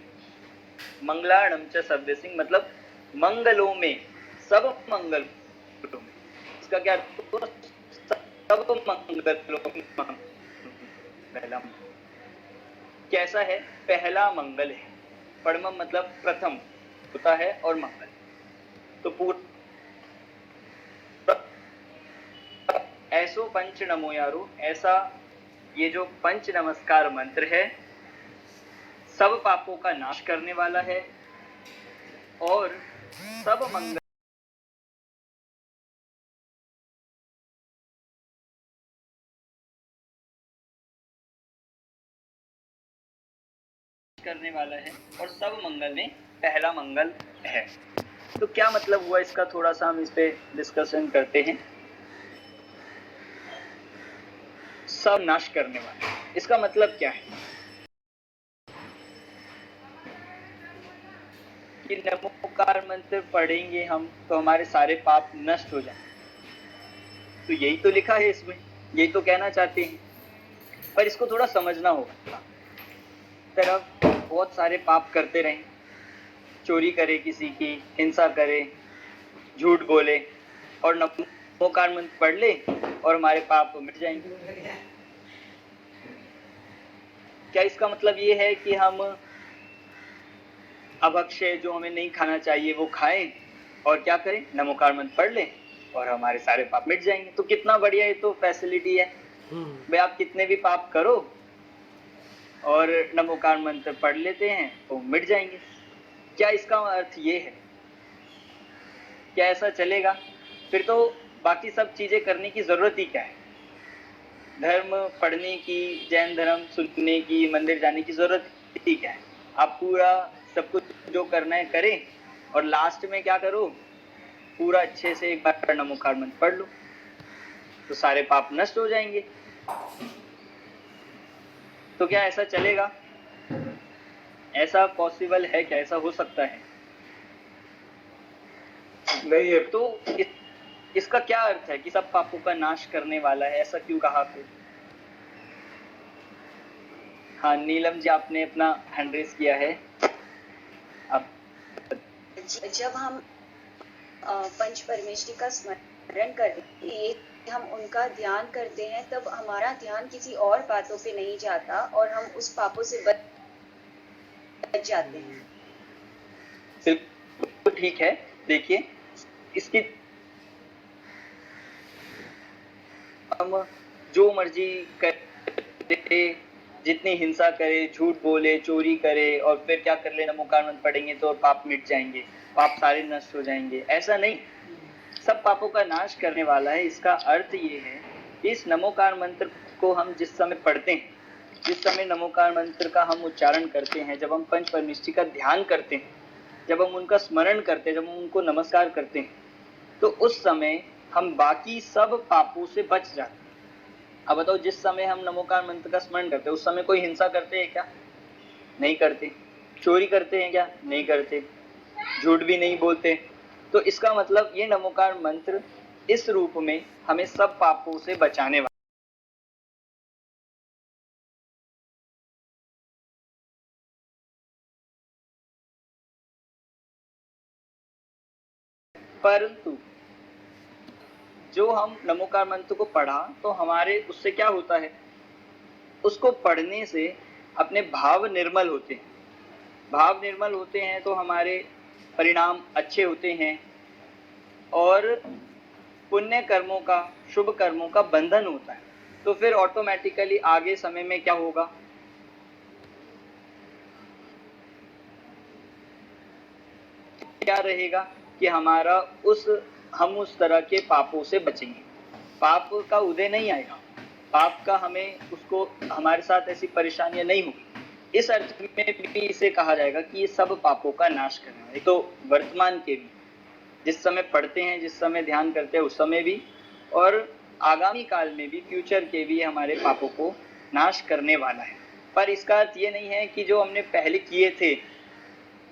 Speaker 1: मंगलाणम च सव्यसिम मतलब मंगलों में, सब मंगलों में। इसका क्या अर्थ हुआ? सब मंगलों में पहला कैसा है? पहला मंगल है। परमम मतलब प्रथम होता है और मंगल, तो पूरा ऐसो पंच नमो यारो, ऐसा ये जो पंच नमस्कार मंत्र है सब पापों का नाश करने वाला है और सब मंगल करने वाला है और सब मंगल में पहला मंगल है। तो क्या मतलब हुआ इसका, थोड़ा सा हम इस पे डिस्कशन करते हैं। सब नाश करने वाला, इसका मतलब क्या है कि नमोकार मंत्र पढ़ेंगे हम तो हमारे सारे पाप नष्ट हो जाएं, तो यही तो लिखा है इसमें, यही तो कहना चाहते हैं। पर इसको थोड़ा समझना होगा। तरफ बहुत सारे पाप करते रहें, चोरी करे किसी की, हिंसा करे, झूठ बोले और नमोकार मंत्र पढ़ ले और हमारे पाप मिट जाएंगे। क्या इसका मतलब ये है कि हम अभक्ष्य जो हमें नहीं खाना चाहिए वो खाएं और क्या करें? नमोकार मंत्र पढ़ लें और हमारे सारे पाप मिट जाएंगे? तो कितना बढ़िया ये तो फैसिलिटी है भाई, आप कितने भी पाप करो और नमोकार मंत्र पढ़ लेते हैं तो मिट जाएंगे। क्या इसका अर्थ ये है? क्या ऐसा चलेगा? फिर तो बाकी सब चीजें करने की जरूरत ही क्या है? धर्म पढ़ने की, जैन धर्म सुनने की, मंदिर जाने की जरूरत ही क्या है? आप पूरा सब कुछ जो करना है करें और लास्ट में क्या करो? पूरा अच्छे से एक बार नमोकार मंत्र पढ़ लो तो सारे पाप नष्ट हो जाएंगे। तो क्या ऐसा चलेगा? ऐसा पॉसिबल है क्या? ऐसा हो सकता है?
Speaker 8: नहीं है।
Speaker 1: तो इसका क्या अर्थ है कि सब पापों का नाश करने वाला है? ऐसा क्यों कहा फिर? हाँ नीलम जी, आपने अपना हैंड रेज किया है। आप
Speaker 3: जब हम पंच परमेष्टि का स्मरण करते हैं, हम उनका ध्यान करते हैं, तब हमारा ध्यान किसी और बातों पे नहीं जाता और हम उस पापों से बच जाते हैं।
Speaker 1: बिल्कुल ठीक है। देखिए इसकी हम जो मर्जी करे, जितनी हिंसा करे, झूठ बोले, चोरी करे और फिर क्या कर ले? नमोकार मंत्र पढ़ेंगे तो पाप मिट जाएंगे, पाप सारे नष्ट हो जाएंगे? ऐसा नहीं, सब पापों का नाश करने वाला है। इसका अर्थ ये है कि इस नमोकार मंत्र को हम जिस समय पढ़ते हैं, जिस समय नमोकार मंत्र का हम उच्चारण करते हैं, जब हम पंच परमेष्टि का ध्यान करते हैं, जब हम उनका स्मरण करते हैं, जब हम उनको नमस्कार करते हैं, तो उस समय हम बाकी सब पापों से बच जाते हैं। अब बताओ, जिस समय हम नमोकार मंत्र का स्मरण करते हैं उस समय कोई हिंसा करते हैं क्या? नहीं करते। चोरी करते हैं क्या? नहीं करते। झूठ भी नहीं बोलते। तो इसका मतलब ये नमोकार मंत्र इस रूप में हमें सब पापों से बचाने वाला। परंतु जो हम नमोकार मंत्र को पढ़ा तो हमारे उससे क्या होता है? उसको पढ़ने से अपने भाव निर्मल होते हैं। भाव निर्मल होते हैं तो हमारे परिणाम अच्छे होते हैं और पुण्य कर्मों का, शुभ कर्मों का बंधन होता है। तो फिर ऑटोमेटिकली आगे समय में क्या होगा? क्या रहेगा कि हम उस तरह के पापों से बचेंगे। पाप का उदय नहीं आएगा, पाप का हमारे साथ ऐसी परेशानियां नहीं होगी। इस अर्थ में भी इसे कहा जाएगा कि ये सब पापों का नाश करने वाला है। तो वर्तमान के भी, जिस समय पढ़ते हैं, जिस समय ध्यान करते हैं उस समय भी, और आगामी काल में भी, फ्यूचर के भी हमारे पापों को नाश करने वाला है। पर इसका अर्थ ये नहीं है कि जो हमने पहले किए थे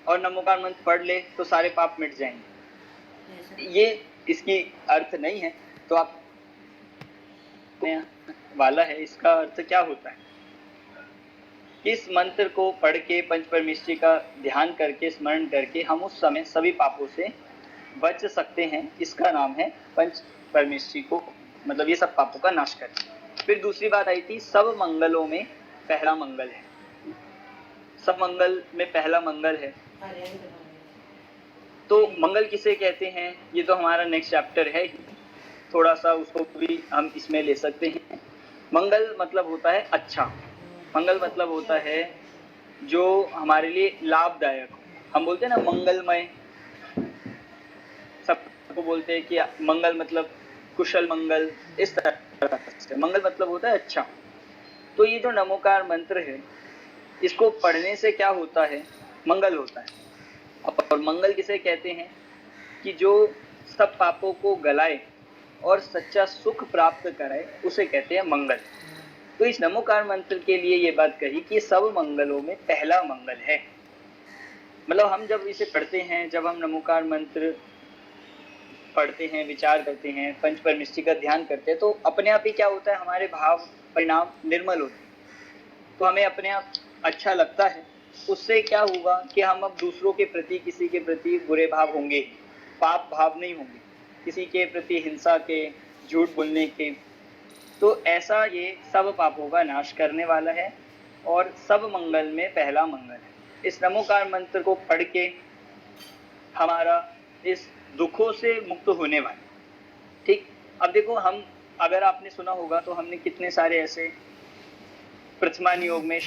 Speaker 1: और नमोकार मंत्र पढ़ ले तो सारे पाप मिट जाएंगे। ये इसकी अर्थ नहीं है, तो आप वाला है, इसका अर्थ क्या होता है? इस मंत्र को पढ़ के पंच परमेष्ठी का ध्यान करके स्मरण करके हम उस समय सभी पापों से बच सकते हैं। इसका नाम है पंच परमेष्ठी को, मतलब ये सब पापों का नाश करना। फिर दूसरी बात आई थी, सब मंगलों में पहला मंगल है। सब मंगल में पहला मंगल है, तो मंगल किसे कहते हैं ये तो हमारा नेक्स्ट चैप्टर है, थोड़ा सा उसको भी हम इसमें ले सकते हैं। मंगल मतलब होता है अच्छा, मंगल मतलब होता है जो हमारे लिए लाभदायक हो। हम बोलते हैं ना मंगलमय, सबको बोलते हैं कि मंगल मतलब कुशल मंगल, इस तरह से मंगल मतलब होता है अच्छा। तो ये जो नमोकार मंत्र है, इसको पढ़ने से क्या होता है? मंगल होता है। और मंगल किसे कहते हैं कि जो सब पापों को गलाए और सच्चा सुख प्राप्त कराए, उसे कहते हैं मंगल। तो इस नमोकार मंत्र के लिए ये बात कही कि सब मंगलों में पहला मंगल है। मतलब हम जब इसे पढ़ते हैं, जब हम नमोकार मंत्र पढ़ते हैं, विचार करते हैं, पंच परमेष्ठी का ध्यान करते हैं, तो अपने आप ही क्या होता है, हमारे भाव परिणाम निर्मल होते हैं। तो हमें अपने आप अच्छा लगता है। उससे क्या होगा कि हम अब दूसरों के प्रति, किसी के प्रति बुरे भाव होंगे, पाप भाव नहीं होंगे, किसी के प्रति हिंसा के, झूठ बोलने के। तो ऐसा ये सब पापों का नाश करने वाला है और सब मंगल में पहला मंगल है। इस नमोकार मंत्र को पढ़ के हमारा इस दुखों से मुक्त होने वाला। ठीक, अब देखो, हम अगर आपने सुना होगा तो हमने कितने सारे ऐसे प्रथमान योग में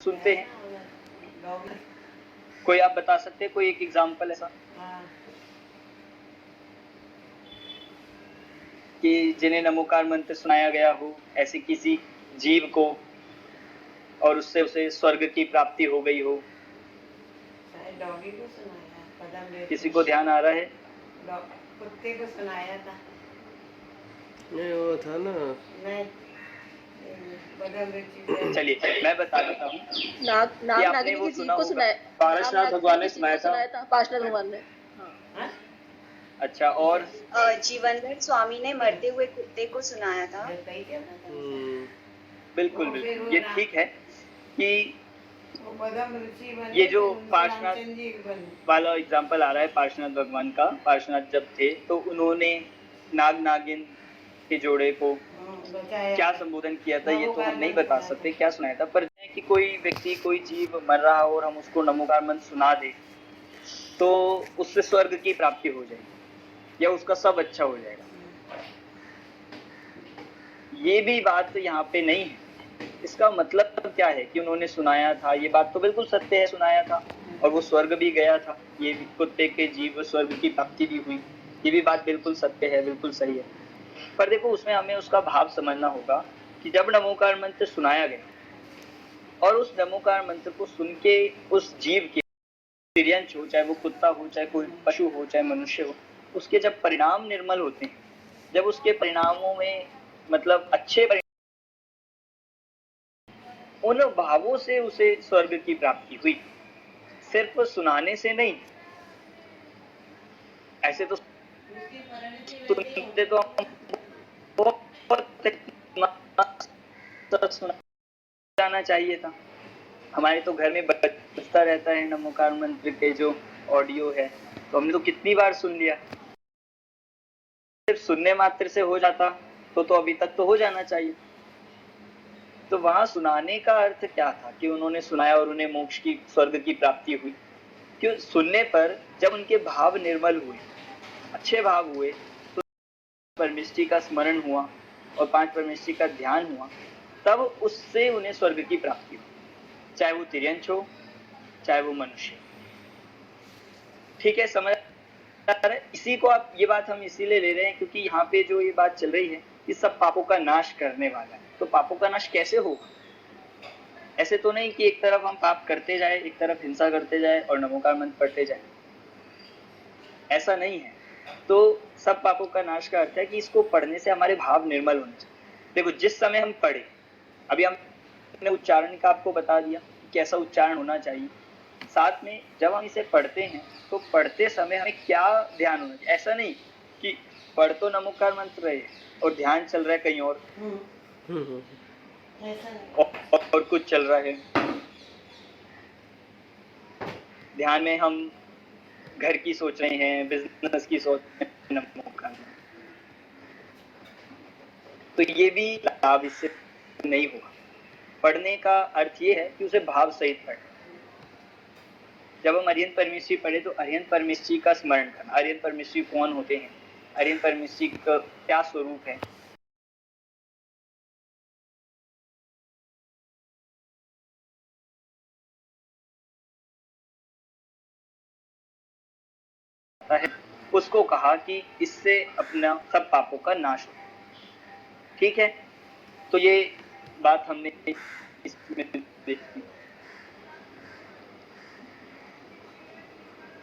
Speaker 1: सुनते हैं। कोई आप बता सकते हैं कोई एक एग्जांपल ऐसा कि जिन्हें नमोकार मंत्र सुनाया गया हो, ऐसे किसी जीव को, और उससे उसे स्वर्ग की प्राप्ति हो गई हो?
Speaker 4: डॉगी को सुनाया,
Speaker 1: किसी को ध्यान आ रहा है?
Speaker 4: कुत्ते को सुनाया था।
Speaker 5: नहीं, वो था ना,
Speaker 1: चलिए मैं बता देता हूँ।
Speaker 7: नाग नागिनी के जीव को सुनाया,
Speaker 8: पारसनाथ भगवान ने सुनाया था।
Speaker 7: पार्शनाथ भगवान ने।
Speaker 1: अच्छा, और
Speaker 3: जीवनधर स्वामी ने मरते हुए कुत्ते को सुनाया था।
Speaker 1: बिल्कुल बिल्कुल, ये ठीक है कि ये जो पार्शनाथ वाला एग्जाम्पल आ रहा है पार्शनाथ भगवान का, पार्शनाथ जब थे तो उन्होंने नाग नागिन के जोड़े को क्या संबोधन किया था ये तो हम नहीं बता सकते क्या सुनाया था, पर कि कोई व्यक्ति, कोई जीव मर रहा हो और हम उसको नमोकार मंत्र सुना दे तो उससे स्वर्ग की प्राप्ति हो जाएगी या उसका सब अच्छा हो जाएगा। ये भी बात यहाँ पे नहीं है। इसका मतलब क्या है कि उन्होंने सुनाया था, ये बात तो बिल्कुल सत्य है, सुनाया था और वो स्वर्ग भी गया था, ये कुत्ते के जीव स्वर्ग की प्राप्ति भी हुई, ये भी बात बिल्कुल सत्य है, बिल्कुल सही है। पर देखो, उसमें हमें उसका भाव समझना होगा कि जब नमोकार मंत्र सुनाया गया और उस नमोकार मंत्र को सुन के उस जीव के तिर्यंच हो, चाहे वो कुत्ता हो, चाहे कोई पशु हो, चाहे मनुष्य हो, उसके जब परिणाम निर्मल होते हैं, जब उसके परिणामों में मतलब अच्छे उन भावों से उसे स्वर्ग की प्राप्ति हुई, सिर्फ सुनाने से नहीं। ऐसे तो सुनते तो जाना चाहिए था, हमारे तो घर में बजता रहता है नमोकार मंत्र के जो ऑडियो है, तो हमने तो कितनी बार सुन लिया। सिर्फ सुनने मात्र से हो जाता तो अभी तक तो हो जाना चाहिए। तो वहां सुनाने का अर्थ क्या था कि उन्होंने सुनाया और उन्हें मोक्ष की, स्वर्ग की प्राप्ति हुई। क्यों? सुनने पर जब उनके भाव निर्मल हुए, अच्छे भाव हुए, तो परमेष्ठी का स्मरण हुआ और पांच परमेष्ठी का ध्यान हुआ, तब उससे उन्हें स्वर्ग की प्राप्ति हुई, चाहे वो तिर्यंच हो, चाहे वो मनुष्य। ठीक है, समझ आ रहा है? इसी को आप, ये बात हम इसीलिए ले रहे हैं क्योंकि यहाँ पे जो ये बात चल रही है, इस सब पापों का नाश करने वाला है। तो पापों का नाश कैसे होगा? ऐसे तो नहीं कि एक तरफ हम पाप करते जाए, एक तरफ हिंसा करते जाए और नमोकार मंत्र पढ़ते जाए, ऐसा नहीं है। तो सब पापों का नाश का अर्थ है कि इसको पढ़ने से हमारे भाव निर्मल होने चाहिए। देखो, जिस समय हम पढ़े, अभी हम मैंने उच्चारण का आपको बता दिया कैसा उच्चारण होना चाहिए। साथ में जब हम इसे पढ़ते हैं तो पढ़ते समय हमें क्या ध्यान होना चाहिए। ऐसा नहीं कि पढ़ तो नमोकार मंत्र रहे और ध्यान चल रहा है कहीं और,
Speaker 4: ऐसा नहीं।
Speaker 1: और कुछ चल रहा है। ध्यान में हम घर की सोच रहे हैं, बिजनेस की सोच रहे हैं, नमोकार मंत्र, तो ये भी लाभ इससे नहीं होगा। पढ़ने का अर्थ ये है कि उसे भाव सहित पढ़े। जब हम अरिहंत परमेश्वरी पढ़े तो अरिहंत परमेश्वरी का स्मरण करना। अरिहंत परमेश्वरी कौन होते हैं, अरिहंत परमेश्वरी का क्या स्वरूप है, उसको कहा कि इससे अपना सब पापों का नाश हो। ठीक है, तो ये बात हमने इसमें देखी।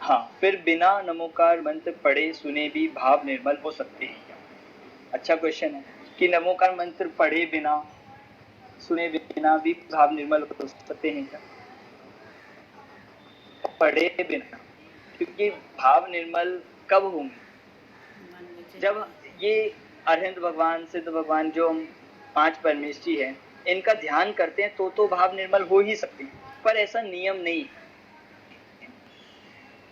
Speaker 1: हाँ, फिर बिना नमोकार मंत्र पढ़े सुने भी भाव निर्मल हो सकते हैं क्या? अच्छा क्वेश्चन है कि नमोकार मंत्र पढ़े बिना सुने बिना भी भाव निर्मल हो सकते हैं क्या? पढ़े बिना, क्योंकि भाव निर्मल कब होंगे? जब ये अरिहंत भगवान, सिद्ध भगवान, जो हम 5 परमेश्वरी है, इनका ध्यान करते हैं तो भाव निर्मल हो ही सकते हैं। पर ऐसा नियम नहीं।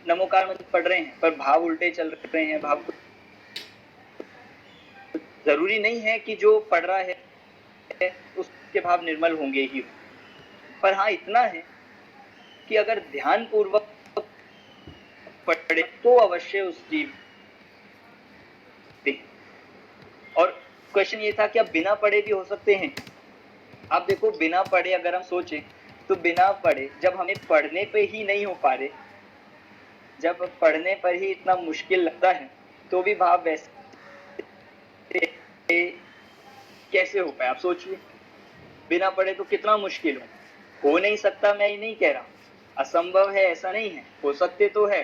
Speaker 1: नमोकार मंत्र पढ़ रहे हैं पर भाव उल्टे चल रहे हैं, भाव जरूरी नहीं है कि जो पढ़ रहा है उसके भाव निर्मल होंगे ही। पर हाँ, इतना है कि अगर ध्यान पूर्वक पढ़े तो अवश्य उस जीव। और क्वेश्चन ये था कि अब बिना पढ़े भी हो सकते हैं। आप देखो, बिना पढ़े अगर हम सोचें तो बिना पढ़े, जब हमें पढ़ने पे ही नहीं हो पा रहे, जब पढ़ने पर ही इतना मुश्किल लगता है, तो भी भाव वैसे कैसे हो पाए? आप सोचिए, बिना पढ़े तो कितना मुश्किल हो नहीं सकता। मैं ये नहीं कह रहा असंभव है, ऐसा नहीं है, हो सकते तो है।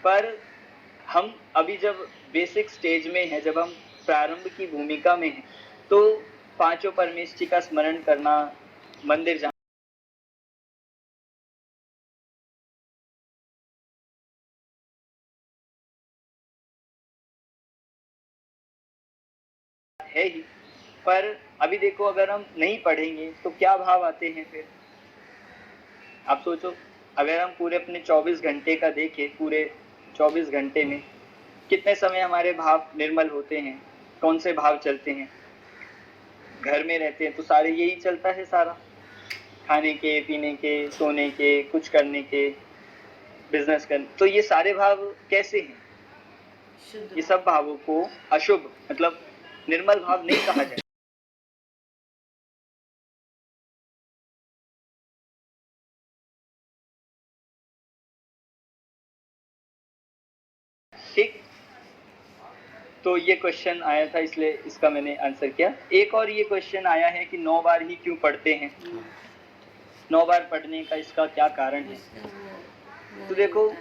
Speaker 1: पर हम अभी जब बेसिक स्टेज में है, जब हम प्रारंभ की भूमिका में हैं, तो 5 परमेश्वरी का स्मरण करना, मंदिर जाना है ही। पर अभी देखो, अगर हम नहीं पढ़ेंगे तो क्या भाव आते हैं फिर? आप सोचो, अगर हम पूरे अपने 24 घंटे का देखें, पूरे 24 घंटे में कितने समय हमारे भाव निर्मल होते हैं, कौन से भाव चलते हैं? घर में रहते हैं तो सारे यही चलता है, सारा खाने के, पीने के, सोने के, कुछ करने के, बिजनेस करने। तो ये सारे भाव कैसे हैं? ये सब भावों को अशुभ, मतलब निर्मल भाव नहीं कहा जाए। ठीक, तो ये क्वेश्चन आया था, इसलिए इसका मैंने आंसर किया। एक और ये क्वेश्चन आया है कि 9 बार ही क्यों पढ़ते हैं? 9 बार पढ़ने का इसका क्या कारण है? तो देखो,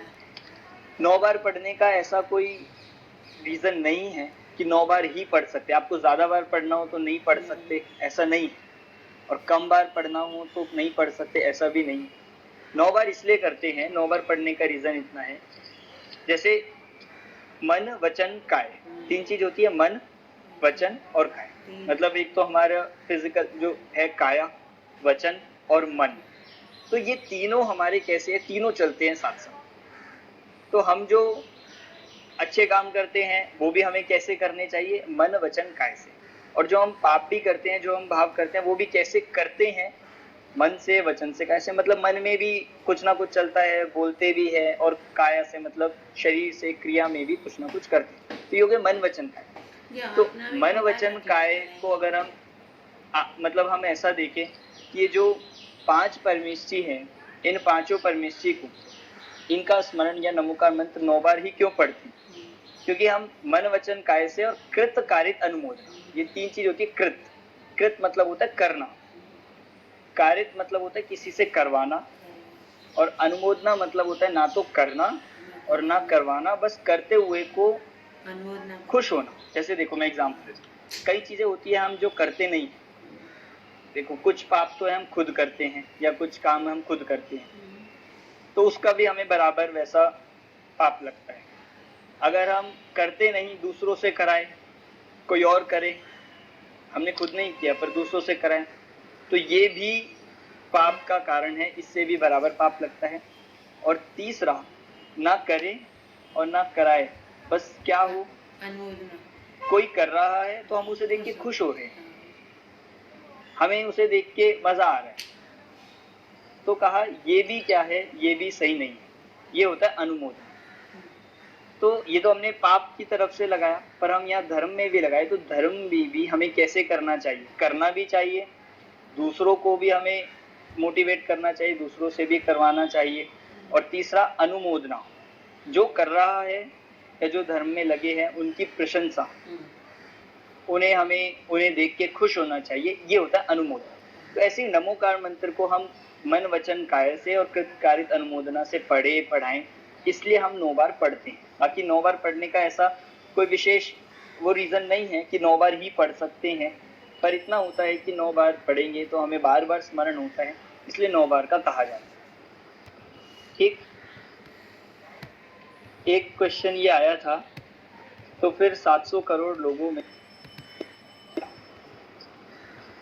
Speaker 1: 9 बार पढ़ने का ऐसा कोई रीजन नहीं है कि 9 बार ही पढ़ सकते। आपको ज्यादा बार पढ़ना हो तो नहीं पढ़ सकते, ऐसा नहीं। और कम बार पढ़ना हो तो नहीं पढ़ सकते, ऐसा भी नहीं। 9 बार इसलिए करते हैं, 9 बार पढ़ने का रीजन इतना है, जैसे मन, वचन, काय, 3 चीज होती है, मन, वचन और काय। मतलब एक तो हमारा फिजिकल जो है काया, वचन और मन, तो ये तीनों हमारे कैसे है, तीनों चलते हैं साथ साथ। तो हम जो अच्छे काम करते हैं वो भी हमें कैसे करने चाहिए? मन, वचन, काय से। और जो हम पाप भी करते हैं, जो हम भाव करते हैं, वो भी कैसे करते हैं? मन से, वचन से, काय से। मतलब मन में भी कुछ ना कुछ चलता है, बोलते भी है, और काया से मतलब शरीर से, क्रिया में भी कुछ ना कुछ करते हैं। तो ये हो गया मन, वचन, काय। तो मन, वचन, काय को अगर हम मतलब हम ऐसा देखें कि ये जो 5 परमेश्वरी हैं, इन 5 परमेश्वरी को, इनका स्मरण या नमोकार मंत्र 9 बार ही क्यों पढ़ते हैं? क्योंकि हम मन, वचन, काय से और कृत, कारित, अनुमोदन, ये 3 चीज होती है। कृत मतलब होता है करना, कारित मतलब होता है किसी से करवाना, और अनुमोदना मतलब होता है ना तो करना और ना करवाना, बस करते हुए को खुश होना। जैसे देखो, मैं एग्जाम्पल देता हूँ। कई चीजें होती है हम जो करते नहीं, देखो कुछ पाप तो हम खुद करते हैं या कुछ काम हम खुद करते हैं, तो उसका भी हमें बराबर वैसा पाप लगता है। अगर हम करते नहीं, दूसरों से कराए, कोई और करे, हमने खुद नहीं किया पर दूसरों से कराए, तो ये भी पाप का कारण है, इससे भी बराबर पाप लगता है। और तीसरा, ना करे और ना कराए, बस क्या हो,
Speaker 4: अनुमोदना।
Speaker 1: कोई कर रहा है तो हम उसे देख के खुश हो रहे हैं, हमें उसे देख के मजा आ रहा है, तो कहा ये भी क्या है, ये भी सही नहीं है, ये होता है अनुमोदन। तो ये तो हमने पाप की तरफ से लगाया, पर हम यहाँ धर्म में भी लगाए, तो धर्म भी हमें कैसे करना चाहिए, करना भी चाहिए, दूसरों को भी हमें मोटिवेट करना चाहिए, दूसरों से भी करवाना चाहिए। और तीसरा अनुमोदना, जो कर रहा है या जो धर्म में लगे हैं उनकी प्रशंसा, उन्हें देख के खुश होना चाहिए, ये होता है अनुमोदन। तो ऐसे नमोकार मंत्र को हम मन वचन काय से और कृतकारित अनुमोदना से पढ़ाएं, इसलिए हम 9 बार पढ़ते हैं। बाकी 9 बार पढ़ने का ऐसा कोई विशेष वो रीजन नहीं है कि 9 बार ही पढ़ सकते हैं, पर इतना होता है कि 9 बार पढ़ेंगे तो हमें बार बार स्मरण होता है, इसलिए 9 बार का कहा जाता है। ठीक, एक क्वेश्चन ये आया था, तो फिर 700 करोड़ लोगों में,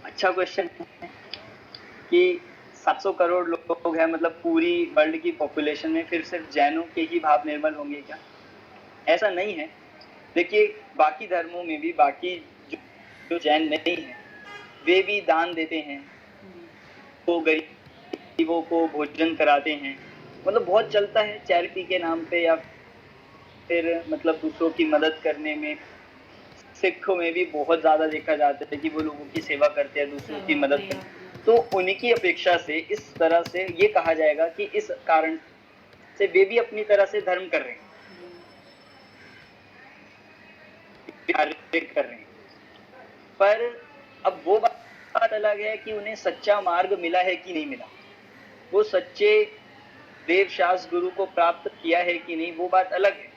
Speaker 1: अच्छा क्वेश्चन है कि 700 करोड़ लोग हैं, मतलब पूरी वर्ल्ड की पॉपुलेशन में फिर सिर्फ जैनों के ही भाव निर्मल होंगे क्या? ऐसा नहीं है। देखिए बाकी धर्मों में भी बाकी जो जैन नहीं है वे भी दान देते हैं, वो गरीबों को भोजन कराते हैं, मतलब बहुत चलता है चैरिटी के नाम पे, या फिर मतलब दूसरों की मदद करने में। सिखों में भी बहुत ज्यादा देखा जाता है कि वो लोगों की सेवा करते हैं, दूसरों की मदद करते हैं, तो उन्हीं अपेक्षा से इस तरह से ये कहा जाएगा कि इस कारण से वे भी अपनी तरह से धर्म कर रहे हैं, कर रहे हैं। पर अब वो बात अलग है कि उन्हें सच्चा मार्ग मिला है कि नहीं मिला, वो सच्चे देवशास्त्र गुरु को प्राप्त किया है कि नहीं, वो बात अलग है।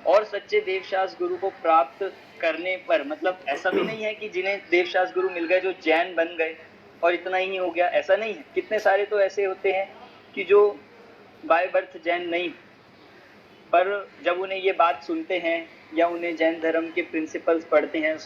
Speaker 1: और सच्चे देवशास्त्र गुरु को प्राप्त करने पर, मतलब ऐसा भी नहीं है कि जिन्हें देवशास्त्र गुरु मिल गए जो जैन बन गए और इतना ही हो गया, ऐसा नहीं है। कितने सारे तो ऐसे होते हैं कि जो बाय बर्थ जैन नहीं, पर जब उन्हें ये बात सुनते हैं या उन्हें जैन धर्म के प्रिंसिपल्स पढ़ते हैं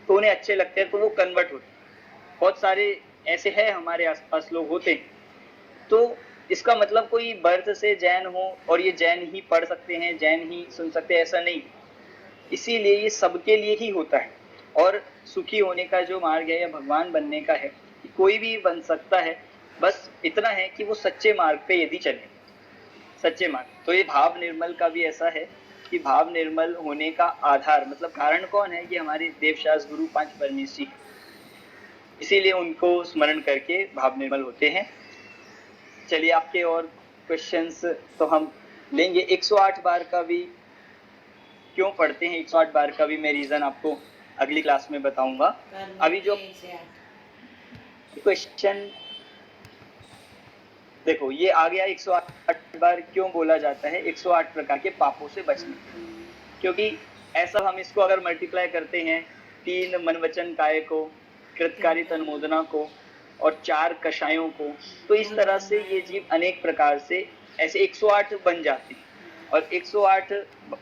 Speaker 1: तो उन्हें अच्छे लगते हैं, तो वो कन्वर्ट होते हैं। बहुत सारे ऐसे हैं हमारे आसपास लोग होते हैं। तो इसका मतलब कोई बर्थ से जैन हो और ये जैन ही पढ़ सकते हैं, जैन ही सुन सकते हैं, ऐसा नहीं। इसीलिए ये सबके लिए ही होता है। और सुखी होने का जो मार्ग है या भगवान बनने का है, कोई भी बन सकता है, बस इतना है कि वो सच्चे मार्ग पे यदि चले, सच्चे मार्ग। तो ये भाव निर्मल का भी ऐसा है कि भाव निर्मल होने का आधार, मतलब कारण कौन है, ये हमारे देवशास्त्र गुरु 5 परमेश्वरी, इसीलिए उनको स्मरण करके भाव निर्मल होते हैं। चलिए आपके और क्वेश्चंस तो हम लेंगे। 108 बार का भी क्यों पढ़ते हैं, 108 बार का भी मैं रीजन आपको अगली क्लास में बताऊंगा। अभी जो क्वेश्चन देखो ये आ गया, 108 बार क्यों बोला जाता है, 108 प्रकार के पापों से बचने, क्योंकि ऐसा हम इसको अगर मल्टीप्लाई करते हैं 3 मन वचन काय को, कृतकारित अनुमोदना को और 4 कषायों को, तो इस तरह से ये जीव अनेक प्रकार से ऐसे 108 बन जाते हैं। और 108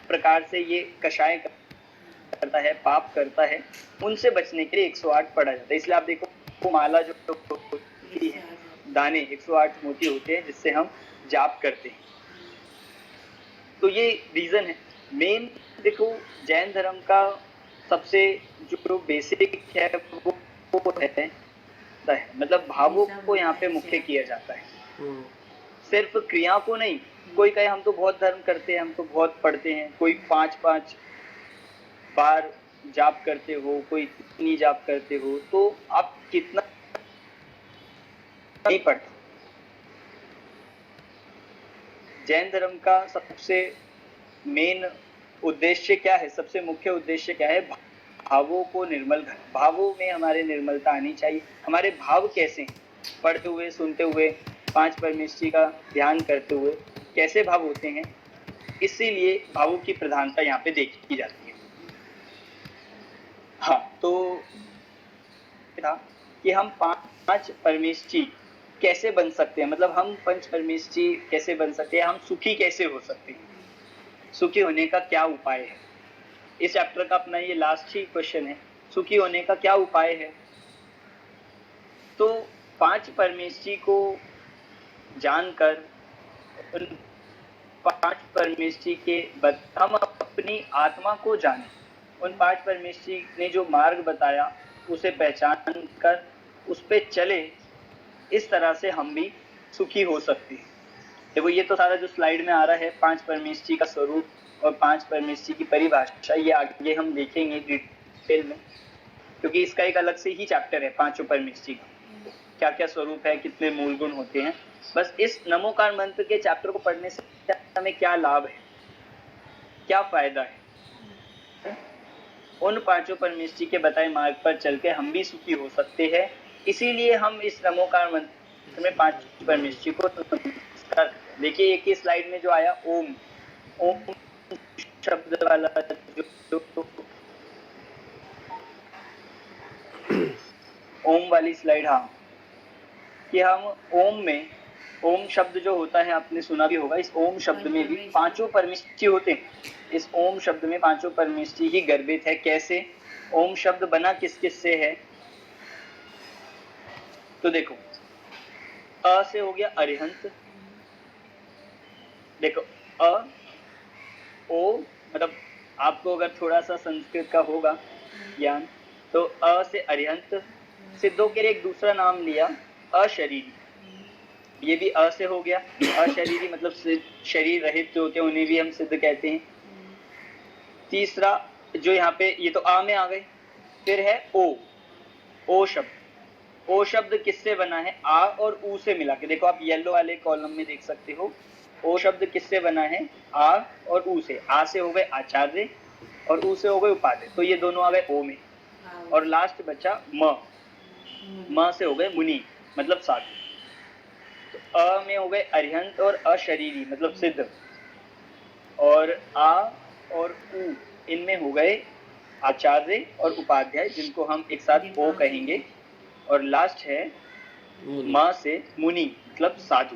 Speaker 1: प्रकार से ये कषाय करता है, पाप करता है, उनसे बचने के लिए 108 पढ़ा जाता है। इसलिए आप देखो वो माला जो होती है, दाने 108 मोती होते हैं जिससे हम जाप करते हैं। तो ये रीजन है मेन। देखो जैन धर्म का सबसे जो बेसिक है वो है, मतलब भावों को यहाँ पे मुख्य किया जाता है, सिर्फ क्रिया को नहीं। कोई कहे हम तो बहुत धर्म करते हैं, हम तो बहुत पढ़ते हैं, कोई 5-5 बार जाप करते हो, कोई कितनी जाप करते हो, तो आप कितना नहीं पढ़ते। जैन धर्म का सबसे मेन उद्देश्य क्या है, सबसे मुख्य उद्देश्य क्या है, भावों को निर्मल कर, भावों में हमारे निर्मलता आनी चाहिए। हमारे भाव कैसे, पढ़ते हुए, सुनते हुए, 5 परमेश्वरी का ध्यान करते हुए कैसे भाव होते हैं, इसीलिए भावों की प्रधानता यहाँ पे देखी जाती है। हाँ, तो था कि हम पांच परमेष्ठी कैसे बन सकते हैं, मतलब हम पंच परमेष्ठी कैसे बन सकते हैं, हम सुखी कैसे हो सकते हैं, सुखी होने का क्या उपाय है। इस चैप्टर का अपना ये लास्ट ही क्वेश्चन है, सुखी होने का क्या उपाय है। तो पांच परमेष्ठी को जानकर उन पांच परमेष्ठी के हम अपनी आत्मा को जाने, उन पांच परमेष्ठी ने जो मार्ग बताया उसे पहचान कर उस पे चले, इस तरह से हम भी सुखी हो सकते हैं। देखो ये तो सारा जो स्लाइड में आ रहा है पांच परमेष्ठी का स्वरूप और पांच परमेष्ठी की परिभाषा, ये आगे हम देखेंगे डिटेल में, क्योंकि इसका एक अलग से ही चैप्टर है पांचों परमेष्ठी का, क्या क्या स्वरूप है, कितने मूल गुण होते हैं। बस इस नमोकार मंत्र के चैप्टर को पढ़ने से हमें क्या लाभ है, क्या फायदा है, उन पांचों परमेष्ठी के बताए मार्ग पर चल के हम भी सुखी हो सकते हैं। इसीलिए हम इस नमोकार मंत्र में पांच परमेष्ठी को देखिए, एक ही स्लाइड में जो आया ओम, ओम शब्द वाला जो ओम वाली स्लाइड, हाँ, कि हम ओम में, ओम शब्द जो होता है आपने सुना भी होगा, इस ओम शब्द में भी पांचों परमेष्ठी होते हैं। इस ओम शब्द में पांचों परमेष्ठी ही गर्भित है। कैसे? ओम शब्द बना किस किस से है? तो देखो, अ से हो गया अरिहंत, देखो अ, ओ, मतलब आपको अगर थोड़ा सा संस्कृत का होगा ज्ञान, तो अ से अरिहंत, सिद्धों के लिए एक दूसरा नाम लिया अशरीरी, ये भी अ से हो गया। अशरीरी मतलब शरीर रहित जो होते हैं उन्हें भी हम सिद्ध कहते हैं। तीसरा जो यहाँ पे, ये तो आ में आ गए, फिर है ओ, ओ शब्द। ओ शब्द किससे बना है? आ और ऊ से मिला के, देखो आप येलो वाले कॉलम में देख सकते हो, ओ शब्द किससे बना है? आ और ऊ से। आ से हो गए आचार्य और ऊ से हो गए उपाध्याय, तो ये दोनों आ गए ओ में। और लास्ट बचा म से हो गए मुनि, मतलब साधु। तो अ में हो गए अरिहंत और अशरीरी मतलब सिद्ध, और आ और ऊ इनमें हो गए आचार्य और उपाध्याय, जिनको हम एक साथ ओ कहेंगे। और लास्ट है म से मुनि मतलब साधु।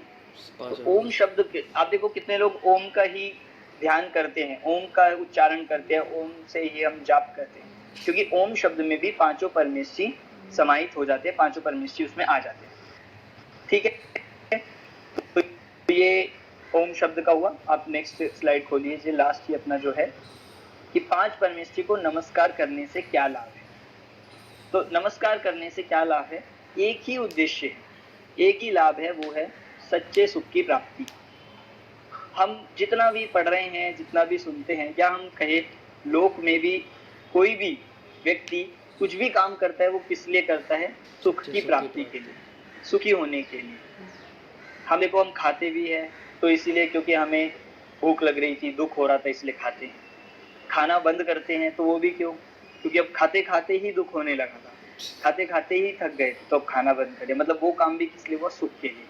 Speaker 1: तो ओम शब्द, आप देखो कितने लोग ओम का ही ध्यान करते हैं, ओम का उच्चारण करते हैं, ओम से ही हम जाप करते हैं, क्योंकि ओम शब्द में भी पांचों परमेष्ठी समाहित हो जाते हैं, पांचों परमेष्ठी उसमें आ जाते हैं। ठीक है, तो ये ओम शब्द का हुआ। आप नेक्स्ट स्लाइड खोलिए, ये लास्ट ही अपना जो है कि पांच परमेष्ठी को नमस्कार करने से क्या लाभ है। तो नमस्कार करने से क्या लाभ है? एक ही उद्देश्य है, एक ही लाभ है, वो है सच्चे सुख की प्राप्ति। हम जितना भी पढ़ रहे हैं, जितना भी सुनते हैं, या हम कहे लोक में भी कोई भी व्यक्ति कुछ भी काम करता है, वो किस लिए करता है? सुख की प्राप्ति के लिए, सुखी होने के लिए। हम देखो, हम खाते भी हैं तो इसीलिए क्योंकि हमें भूख लग रही थी, दुख हो रहा था, इसलिए खाते हैं। खाना बंद करते हैं तो वो भी क्यों? क्योंकि अब खाते खाते ही दुख होने लगा था, खाते खाते ही थक गए तो अब खाना बंद करें, मतलब वो काम भी किस लिए? वो सुख के लिए।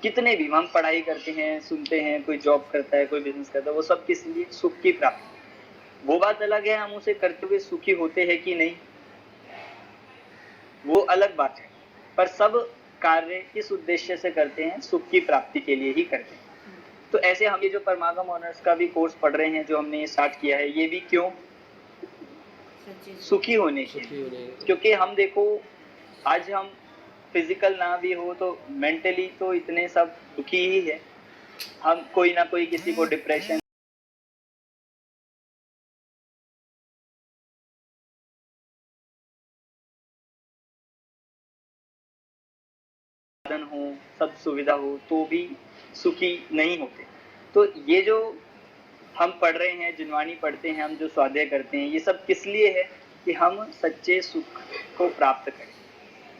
Speaker 1: कितने भी हम पढ़ाई करते हैं, सुनते हैं, कोई जॉब करता है, कोई बिजनेस करता है, वो सब किस लिए? सुख की प्राप्ति। वो बात अलग है हम उसे करते हुए सुखी होते हैं कि नहीं, वो अलग बात है, पर सब कार्य किस उद्देश्य से करते हैं? सुख की प्राप्ति के लिए ही करते हैं। तो ऐसे हम ये जो परमागम ऑनर्स का भी कोर्स पढ़ रहे हैं, जो हमने ये स्टार्ट किया है, ये भी क्यों? सुखी होने के लिए। क्योंकि हम देखो, आज हम फिजिकल ना भी हो तो मेंटली तो इतने सब दुखी ही है। हम कोई ना कोई, किसी को डिप्रेशन, हो, सब सुविधा हो, तो भी सुखी नहीं होते। तो ये जो हम पढ़ रहे हैं, जिनवाणी पढ़ते हैं, हम जो स्वाध्याय करते हैं, ये सब किस लिए है? कि हम सच्चे सुख को प्राप्त करें।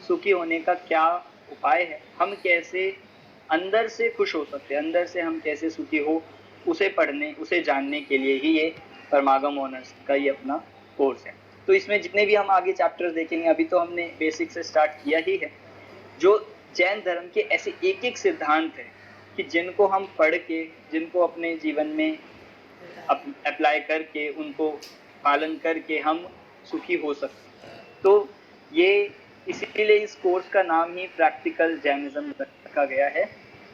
Speaker 1: सुखी होने का क्या उपाय है, हम कैसे अंदर से खुश हो सकते हैं, अंदर से हम कैसे सुखी हो, उसे पढ़ने, उसे जानने के लिए ही ये परमागम ऑनर्स का ये अपना कोर्स है। तो इसमें जितने भी हम आगे चैप्टर्स देखेंगे, अभी तो हमने बेसिक से स्टार्ट किया ही है, जो जैन धर्म के ऐसे एक एक सिद्धांत है कि जिनको हम पढ़ के, जिनको अपने जीवन में अप्लाई करके, उनको पालन करके हम सुखी हो सकते। तो ये इसीलिए इस कोर्स का नाम ही प्रैक्टिकल जैनिज्म रखा गया है।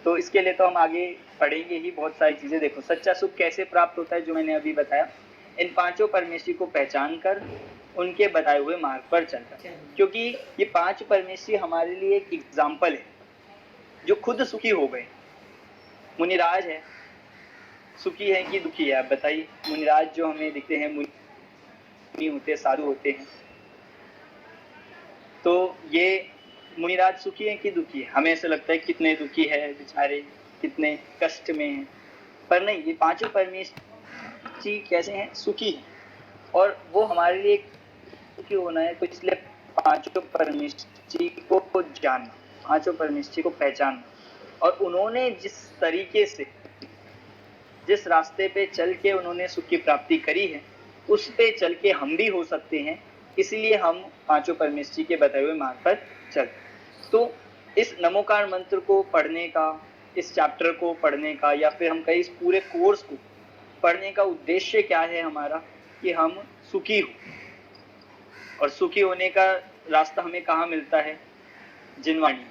Speaker 1: तो इसके लिए तो हम आगे पढ़ेंगे ही बहुत सारी चीजें। देखो, सच्चा सुख कैसे प्राप्त होता है, जो मैंने अभी बताया, इन पांचों परमेश्वरी को पहचान कर उनके बताए हुए मार्ग पर चलकर। क्योंकि ये पांच परमेश्वरी हमारे लिए एक एग्जाम्पल है जो खुद सुखी हो गए। मुनिराज है, सुखी है कि दुखी है? आप बताइए। मुनिराज जो हमें दिखते हैं, मुनि होते, साधु होते हैं, तो ये मुनिराज सुखी है कि दुखी है? हमें ऐसा लगता है कितने दुखी है बेचारे, कितने कष्ट में हैं। पर नहीं, ये पांचों परमेश्वरी कैसे हैं? सुखी है। और वो हमारे लिए सुखी होना है, तो इसलिए पांचों परमेश्वरी को जानना, पांचों परमेश्वरी को पहचानना, और उन्होंने जिस तरीके से, जिस रास्ते पे चल के उन्होंने सुख की प्राप्ति करी है, उस पे चल के हम भी हो सकते हैं। इसलिए हम पांचों परमेश्वरी के बताए हुए मार्ग पर चल। तो इस नमोकार मंत्र को पढ़ने का, इस चैप्टर को पढ़ने का, या फिर हम कहीं इस पूरे कोर्स को पढ़ने का उद्देश्य क्या है हमारा? कि हम सुखी हो। और सुखी होने का रास्ता हमें कहाँ मिलता है? जिनवाणी।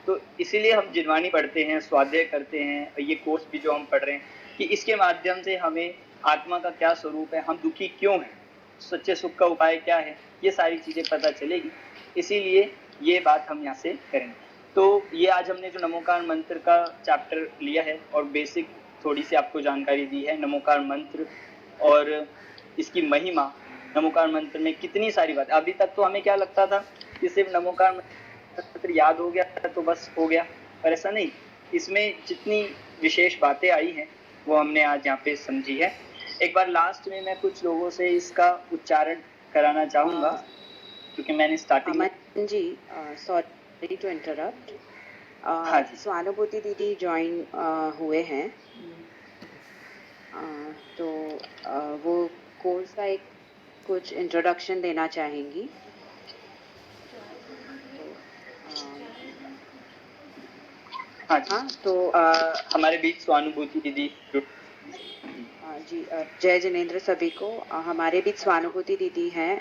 Speaker 1: तो इसीलिए हम जिनवाणी पढ़ते हैं, स्वाध्याय करते हैं। ये कोर्स भी जो हम पढ़ रहे हैं, कि इसके माध्यम से हमें आत्मा का क्या स्वरूप है, हम दुखी क्यों हैं, सच्चे सुख का उपाय क्या है, ये सारी चीजें पता चलेगी। इसीलिए ये बात हम यहाँ से करेंगे। तो ये आज हमने जो नमोकार मंत्र का चैप्टर लिया है और बेसिक थोड़ी सी आपको जानकारी दी है नमोकार मंत्र और इसकी महिमा। नमोकार मंत्र में कितनी सारी बात, अभी तक तो हमें क्या लगता था कि सिर्फ नमोकार मंत्र याद हो गया तो बस हो गया, पर ऐसा नहीं। इसमें जितनी विशेष बातें आई हैं वो हमने आज यहाँ पे समझी है। एक बार लास्ट में मैं कुछ लोगों से इसका उच्चारण कराना चाहूंगा, क्योंकि मैंने starting
Speaker 9: Aman ji, sorry to interrupt.
Speaker 1: हाँ जी।
Speaker 9: स्वानुभूति दीदी ज्वाइन हुए हैं, तो वो कोर्स का एक कुछ इंट्रोडक्शन देना चाहेंगी।
Speaker 1: हाँ जी।
Speaker 9: हाँ, तो
Speaker 1: हमारे बीच स्वानुभूति दीदी
Speaker 9: जी, जय जिनेंद्र सभी को। हमारे बीच स्वानुभूति दीदी हैं,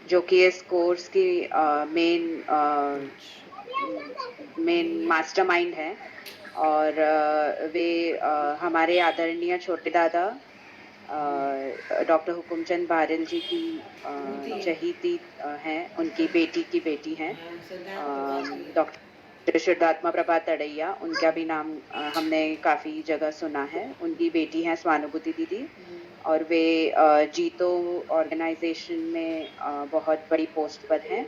Speaker 9: जो कि इस कोर्स की मेन मास्टरमाइंड है, और वे हमारे आदरणीय छोटे दादा डॉक्टर हुकुमचंद बारिल जी की चहीती हैं, उनकी बेटी की बेटी हैं, डॉक्टर शुद्धात्मा प्रभा तड़ैया, उनका भी नाम हमने काफ़ी जगह सुना है। उनकी बेटी हैं स्वानुभूति दीदी, और वे जीतो ऑर्गेनाइजेशन में बहुत बड़ी पोस्ट पर हैं,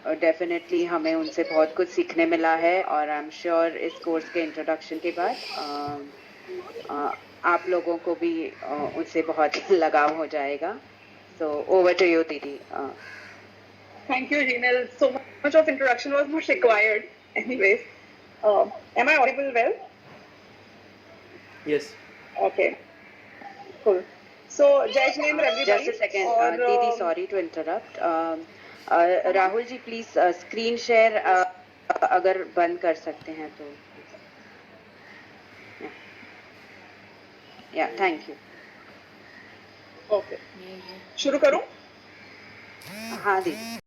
Speaker 9: और डेफिनेटली हमें उनसे बहुत कुछ सीखने मिला है। और आई एम श्योर इस कोर्स के इंट्रोडक्शन के बाद आप लोगों को भी उनसे बहुत लगाव हो जाएगा। सो ओवर टू यू दीदी।
Speaker 10: Thank you, Jinel. So much of introduction was not required. Anyways, am I audible well?
Speaker 5: Yes.
Speaker 10: Okay. Cool. So, Jai Jinendra, everybody.
Speaker 9: Just a second, Didi, sorry to interrupt. Rahul ji, please screen share अगर बंद कर सकते हैं तो। या thank you.
Speaker 10: Okay, शुरू करूं?
Speaker 9: हाँ दीदी।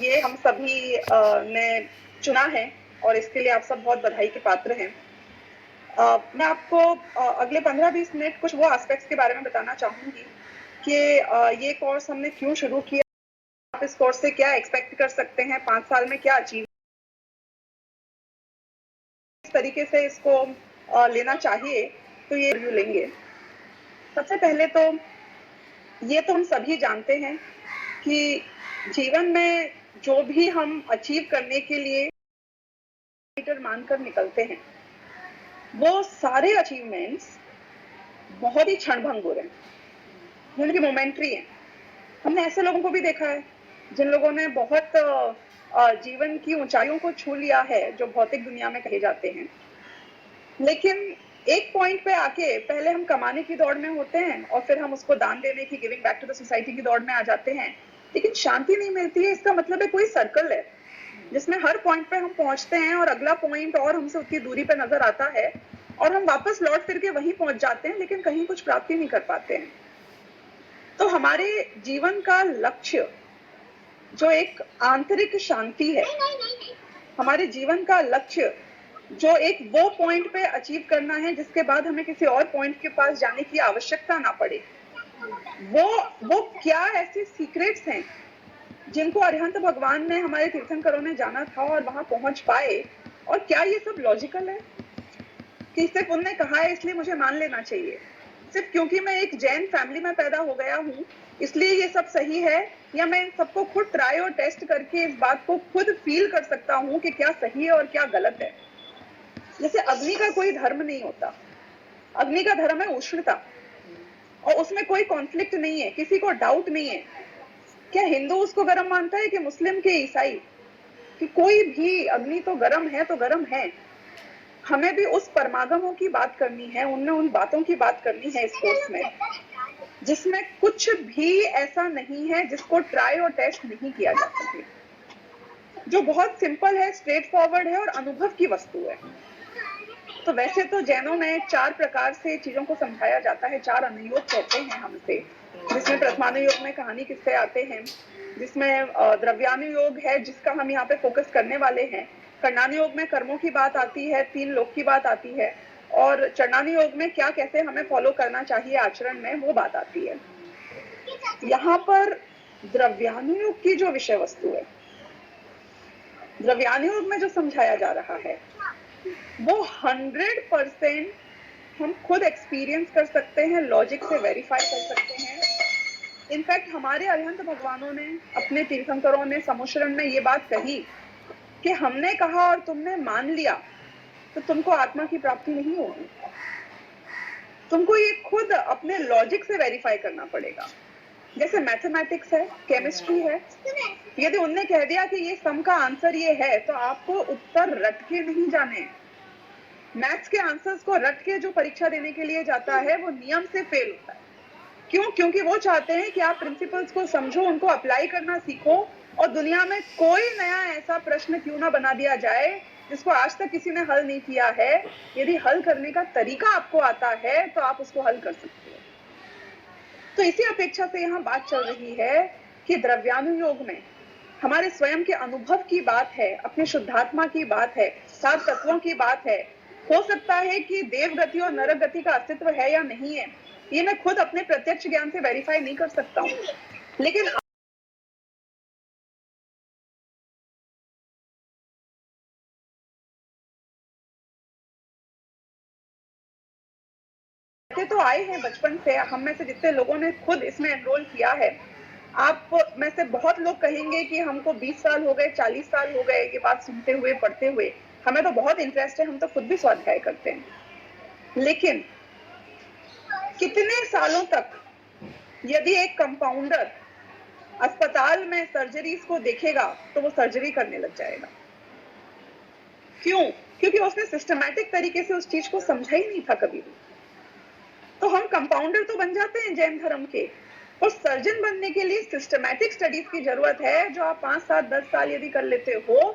Speaker 10: ये हम सभी ने चुना है, और इसके लिए आप सब बहुत बधाई के पात्र हैं। मैं आपको अगले 15-20 मिनट कुछ वो एस्पेक्ट्स के बारे में बताना चाहूंगी कि ये कोर्स हमने क्यों शुरू किया, आप इस कोर्स से क्या एक्सपेक्ट कर सकते हैं, 5 साल में क्या अचीव, इस तरीके से इसको लेना चाहिए, तो ये रिव्यू लेंगे। सबसे पहले तो ये तो हम सभी जानते हैं कि जीवन में जो भी हम अचीव करने के लिए मानकर निकलते हैं, वो सारे अचीवमेंट्स बहुत ही क्षणभंगुर हैं, उनकी मोमेंट्री हैं। हमने ऐसे लोगों को भी देखा है जिन लोगों ने बहुत जीवन की ऊंचाइयों को छू लिया है, जो भौतिक दुनिया में कहे जाते हैं, लेकिन एक पॉइंट पे आके पहले हम कमाने की दौड़ में होते हैं, और फिर हम उसको दान देने की, giving back to the society की दौड़ में आ जाते हैं, लेकिन शांति नहीं मिलती है। इसका मतलब है कोई सर्कल है, जिसमें हर पॉइंट पे हम पहुंचते हैं और अगला पॉइंट और हमसे उतनी दूरी पे नजर आता है और हम वापस लौट फिर के वहीं पहुंच जाते हैं, लेकिन कहीं कुछ प्राप्ति नहीं कर पाते हैं। तो हमारे जीवन का लक्ष्य जो एक आंतरिक शांति है, हमारे जीवन का लक्ष्य जो एक वो पॉइंट पे अचीव करना है जिसके बाद हमें किसी और पॉइंट के पास जाने की आवश्यकता ना पड़े, वो क्या ऐसे सीक्रेट्स हैं जिनको अरिहंत भगवान ने, हमारे तीर्थंकरों ने जाना था और वहां पहुंच पाए, और क्या ये सब लॉजिकल है कि सिर्फ उनने कहा है इसलिए मुझे मान लेना चाहिए, सिर्फ क्योंकि मैं एक जैन फैमिली में पैदा हो गया हूँ इसलिए ये सब सही है, या मैं इन सबको खुद ट्राई और टेस्ट करके इस बात को खुद फील कर सकता हूँ कि क्या सही है और क्या गलत है। जैसे अग्नि का कोई धर्म नहीं होता, अग्नि का धर्म है उष्णता और उसमें कोई कॉन्फ्लिक्ट नहीं है, किसी को डाउट नहीं है। क्या हिंदू उसको गर्म मानता है कि मुस्लिम के ईसाई, कि कोई भी अग्नि तो गर्म है तो गर्म है। हमें भी उस परमागमों की बात करनी है, उनमें उन बातों की बात करनी है इस कोर्स में जिसमें कुछ भी ऐसा नहीं है जिसको ट्राई और टेस्ट नहीं किया जा सके, जो बहुत सिंपल है, स्ट्रेट फॉरवर्ड है और अनुभव की वस्तु है। तो वैसे तो जैनों में 4 प्रकार से चीजों को समझाया जाता है, 4 अनुयोग कहते हैं हमसे, जिसमें प्रथमानुयोग में कहानी किस्से आते हैं, जिसमें द्रव्यानुयोग है जिसका हम यहाँ पे फोकस करने वाले हैं, कर्णानुयोग में कर्मों की बात आती है, 3 लोक की बात आती है, और चरणानुयोग में क्या कैसे हमें फॉलो करना चाहिए आचरण में वो बात आती है। यहाँ पर द्रव्यानुयोग की जो विषय वस्तु है, द्रव्यानुयोग में जो समझाया जा रहा है वो 100% हम खुद एक्सपीरियंस कर सकते हैं, लॉजिक से वेरीफाई कर सकते हैं। इनफैक्ट हमारे अरिहंत भगवानों ने, अपने तीर्थंकरों ने समुश्रण में ये बात कही कि हमने कहा और तुमने मान लिया तो तुमको आत्मा की प्राप्ति नहीं होगी, तुमको ये खुद अपने लॉजिक से वेरीफाई करना पड़ेगा। जैसे मैथमेटिक्स है, केमिस्ट्री है, यदि उनने कह दिया कि ये सम का आंसर ये है तो आपको उत्तर रट के नहीं जाने। मैथ्स के आंसर्स को रट के जो परीक्षा देने के लिए जाता है वो नियम से फेल होता है। क्यों? क्योंकि वो चाहते हैं कि आप प्रिंसिपल्स को समझो, उनको अप्लाई करना सीखो, और दुनिया में कोई नया ऐसा प्रश्न क्यों ना बना दिया जाए जिसको आज तक किसी ने हल नहीं किया है। यदि हल करने का तरीका आपको आता है तो आप उसको हल कर सकते हो। तो इसी अपेक्षा से यहाँ बात चल रही है कि द्रव्यानुयोग में हमारे स्वयं के अनुभव की बात है, अपने शुद्धात्मा की बात है, 7 तत्वों की बात है। हो सकता है कि देव गति और नरक गति का अस्तित्व है या नहीं है, ये मैं खुद अपने प्रत्यक्ष ज्ञान से वेरीफाई नहीं कर सकता हूँ, लेकिन तो आए हैं बचपन से। हम में से जितने लोगों ने खुद इसमें एनरोल किया है, आप में से बहुत लोग कहेंगे कि हमको 20 साल हो गए, 40 साल हो गए ये बात सुनते हुए, पढ़ते हुए। हमें तो बहुत इंटरेस्ट है, हम तो खुद भी स्वाध्याय करते हैं, लेकिन कितने सालों तक यदि एक कंपाउंडर अस्पताल में सर्जरीज को देखेगा तो वो सर्जरी करने लग जाएगा। क्यों? क्योंकि उसने सिस्टमैटिक तरीके से उस चीज को समझा ही नहीं था कभी भी। तो हम कंपाउंडर तो बन जाते हैं जैन धर्म के, और सर्जन बनने के लिए सिस्टमैटिक स्टडीज की जरूरत है, जो आप 5, 7, 10 साल यदि कर लेते हो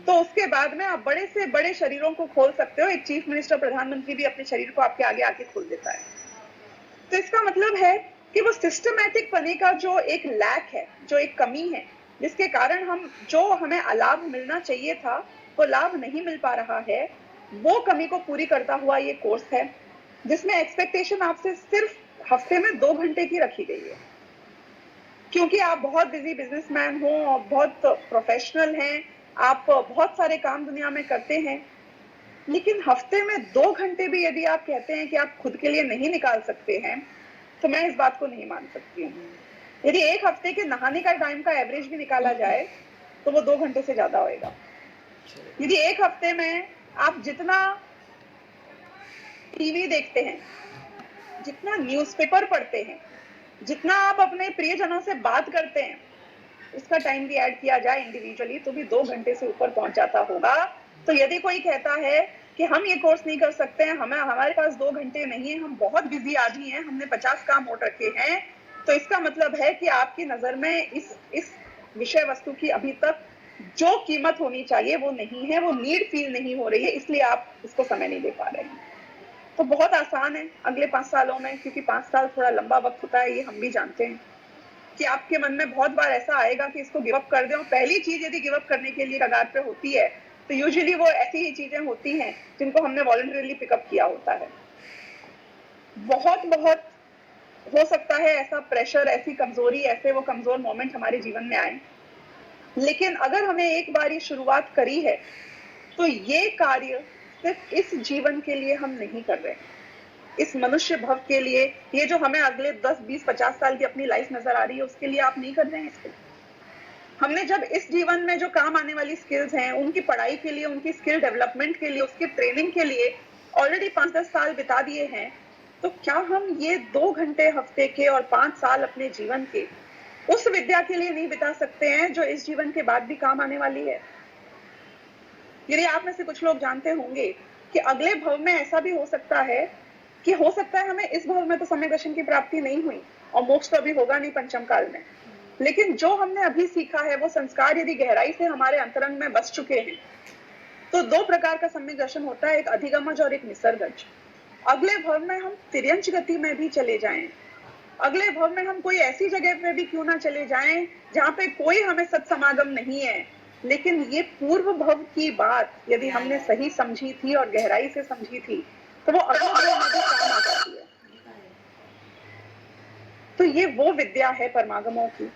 Speaker 10: तो उसके बाद में आप बड़े से बड़े शरीरों को खोल सकते हो। एक चीफ मिनिस्टर, प्रधानमंत्री भी अपने शरीर को आपके आगे आके खोल देता है। तो इसका मतलब है कि वो सिस्टमैटिक पने का जो एक लैक है, जो एक कमी है, जिसके कारण जो हमें अलाभ मिलना चाहिए था वो लाभ नहीं मिल पा रहा है, वो कमी को पूरी करता हुआ ये कोर्स है, जिसमें एक्सपेक्टेशन आपसे सिर्फ हफ्ते में 2 घंटे की रखी गई है। क्योंकि आप बहुत बिजी बिजनेसमैन हो और बहुत प्रोफेशनल हैं, आप बहुत सारे काम दुनिया में करते हैं, लेकिन हफ्ते में 2 घंटे भी यदि आप कहते हैं कि आप खुद के लिए नहीं निकाल सकते हैं, तो मैं इस बात को नहीं मान सकती हूँ। यदि एक हफ्ते के नहाने का टाइम का एवरेज भी निकाला जाए तो वो 2 घंटे से ज्यादा होएगा। यदि एक हफ्ते में आप जितना टीवी देखते हैं, जितना न्यूज़पेपर पढ़ते हैं, जितना आप अपने प्रियजनों से बात करते हैं, उसका टाइम भी ऐड किया जाए इंडिविजुअली तो भी 2 घंटे से ऊपर पहुंच जाता होगा। तो यदि कोई कहता है कि हम ये कोर्स नहीं कर सकते हैं, हमारे पास 2 घंटे नहीं है, हम बहुत बिजी आदमी हैं, हमने 50 काम और रखे हैं, तो इसका मतलब है कि आपकी नजर में इस विषय वस्तु की अभी तक जो कीमत होनी चाहिए वो नहीं है, वो नीड फील नहीं हो रही है, इसलिए आप इसको समय नहीं दे पा रहे हैं। तो बहुत आसान है अगले 5 सालों में, क्योंकि 5 साल थोड़ा लंबा वक्त होता है, ये हम भी जानते हैं कि आपके मन में बहुत बार ऐसा आएगा कि इसको गिव अप कर दें। और पहली चीज यदि गिव अप करने के लिए कगार पे होती है तो यूजुअली वो ऐसी ही चीजें होती हैं जिनको हमने वॉलंटरीली पिकअप किया होता है। बहुत बहुत हो सकता है ऐसा प्रेशर, ऐसी कमजोरी, ऐसे वो कमजोर मोमेंट हमारे जीवन में आए, लेकिन अगर हमें एक बार ये शुरुआत करी है तो ये कार्य सिर्फ इस जीवन के लिए हम नहीं कर रहे, इस मनुष्य भव के लिए, ये जो हमें अगले 10, 20, 50 साल की अपनी लाइफ नजर आ रही है उसके लिए आप नहीं कर रहे हैं इसको। हमने जब इस जीवन में जो काम आने वाली स्किल्स हैं उनकी पढ़ाई के लिए, उनकी स्किल डेवलपमेंट के लिए, उसकी ट्रेनिंग के लिए ऑलरेडी 5-10 साल बिता दिए हैं, तो क्या हम ये 2 घंटे हफ्ते के और 5 साल अपने जीवन के उस विद्या के लिए नहीं बिता सकते हैं जो इस जीवन के बाद भी काम आने वाली है? यदि आप में से कुछ लोग जानते होंगे कि अगले भव में ऐसा भी हो सकता है कि हो सकता है हमें इस भव में तो सम्यक दर्शन की प्राप्ति नहीं हुई और मोक्ष तो अभी होगा नहीं पंचम काल में, लेकिन जो हमने अभी सीखा है वो संस्कार यदि गहराई से हमारे अंतरंग में बस चुके हैं तो 2 प्रकार का सम्यक दर्शन होता है, एक अधिगमज और एक निसर्गज। अगले भव में हम तिर्यंच गति में भी चले जाएं, अगले भव में हम कोई ऐसी जगह पे भी क्यों ना चले जाएं जहां पे कोई हमें सत्समागम नहीं है, लेकिन ये पूर्व भव की बात यदि हमने सही समझी थी और गहराई से समझी थी तो वो अगले भव में भी काम आ जाती है। तो ये वो विद्या है परमागमों की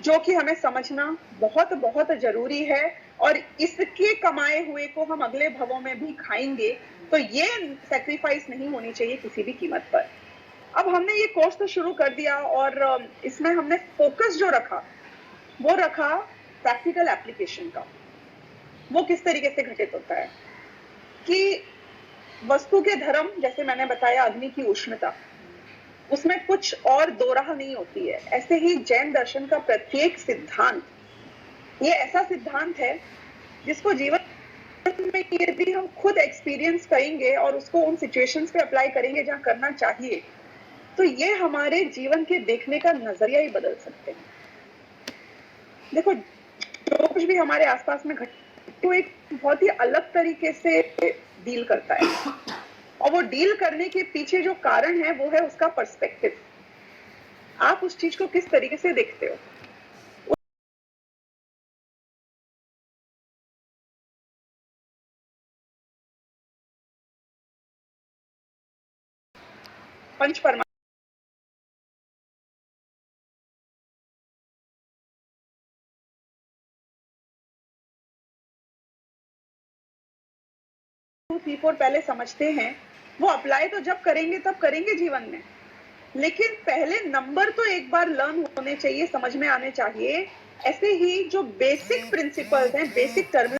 Speaker 10: जो कि हमें समझना बहुत बहुत जरूरी है, और इसके कमाए हुए को हम अगले भवों में भी खाएंगे, तो ये सैक्रिफाइस नहीं होनी चाहिए किसी भी कीमत पर। अब हमने ये कोर्स तो शुरू कर दिया और इसमें हमने फोकस जो रखा वो रखा प्रैक्टिकल एप्लीकेशन का। वो किस तरीके से घटित होता है कि वस्तु के धर्म, जैसे मैंने बताया अग्नि की उष्णता, उसमें कुछ और दो राह नहीं होती है। ऐसे ही जैन दर्शन का प्रत्येक सिद्धांत ये ऐसा सिद्धांत है जिसको जीवन में यदि हम खुद एक्सपीरियंस करेंगे और उसको उन सिचुएशंस पे अप्लाई करेंगे जहां करना चाहिए, तो ये हमारे जीवन के देखने का नजरिया ही बदल सकते हैं। देखो, जो कुछ भी हमारे आसपास में घटता तो एक बहुत ही अलग तरीके से डील करता है, और वो डील करने के पीछे जो कारण है वो है उसका पर्सपेक्टिव। आप उस चीज को किस तरीके से देखते हो। पंच परमाणु P4 पहले समझते हैं, वो अप्लाई तो जब करेंगे तब करेंगे जीवन में, लेकिन पहले नंबर तो एक बार लर्न होने चाहिए, समझ में आने चाहिए। ऐसे ही जो बेसिक प्रिंसिपल्स हैं, बेसिक टर्म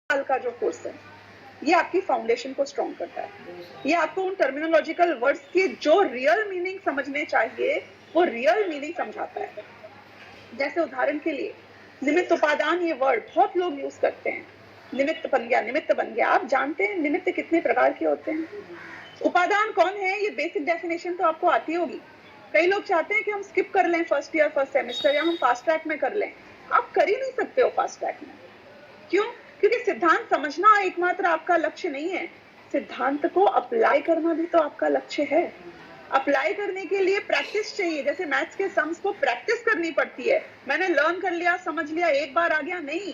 Speaker 10: का जो कोर्स है ये आपकी फाउंडेशन को स्ट्रॉन्ग करता है। ये आपको उन टर्मिनोलॉजिकल वर्ड्स के जो रियल मीनिंग समझने चाहिए वो रियल मीनिंग समझाता है। जैसे उदाहरण के लिए निमित्त उपादान, ये वर्ड बहुत लोग यूज करते हैं। निमित्त बन गया, निमित्त बन गया। आप जानते हैं निमित्त कितने प्रकार के होते हैं? उपादान कौन है, ये बेसिक डेफिनेशन तो आपको आती होगी। कई लोग चाहते हैं कि हम स्किप कर लें फर्स्ट ईयर फर्स्ट सेमेस्टर, या हम फास्ट ट्रैक में कर लें। आप कर ही नहीं सकते हो फास्ट ट्रैक में। क्यों? क्योंकि सिद्धांत समझना एकमात्र आपका लक्ष्य नहीं है, सिद्धांत को अप्लाई करना भी तो आपका लक्ष्य है। अप्लाई करने के लिए प्रैक्टिस चाहिए। जैसे मैथ्स के सम्स को प्रैक्टिस करनी पड़ती है। मैंने लर्न कर लिया, समझ लिया, एक बार आ गया नहीं,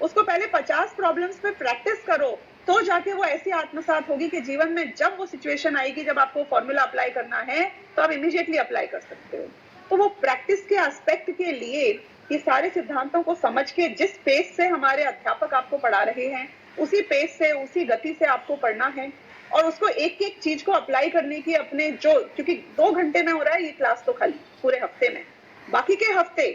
Speaker 10: उसको पहले 50 प्रॉब्लम्स पे प्रैक्टिस करो, तो जाके वो ऐसी आत्मसात होगी कि जीवन में जब वो सिचुएशन आएगी, जब आपको फॉर्मूला अप्लाई करना है, तो आप इमीडिएटली अप्लाई कर सकते हो। तो वो प्रैक्टिस के एस्पेक्ट के लिए ये सारे सिद्धांतों को समझ के जिस पेस से हमारे अध्यापक आपको पढ़ा रहे हैं, उसी पेस से, उसी गति से आपको पढ़ना है, और उसको एक एक चीज को अप्लाई करने की अपने जो, क्योंकि 2 घंटे में हो रहा है ये क्लास तो खाली पूरे हफ्ते में, बाकी के हफ्ते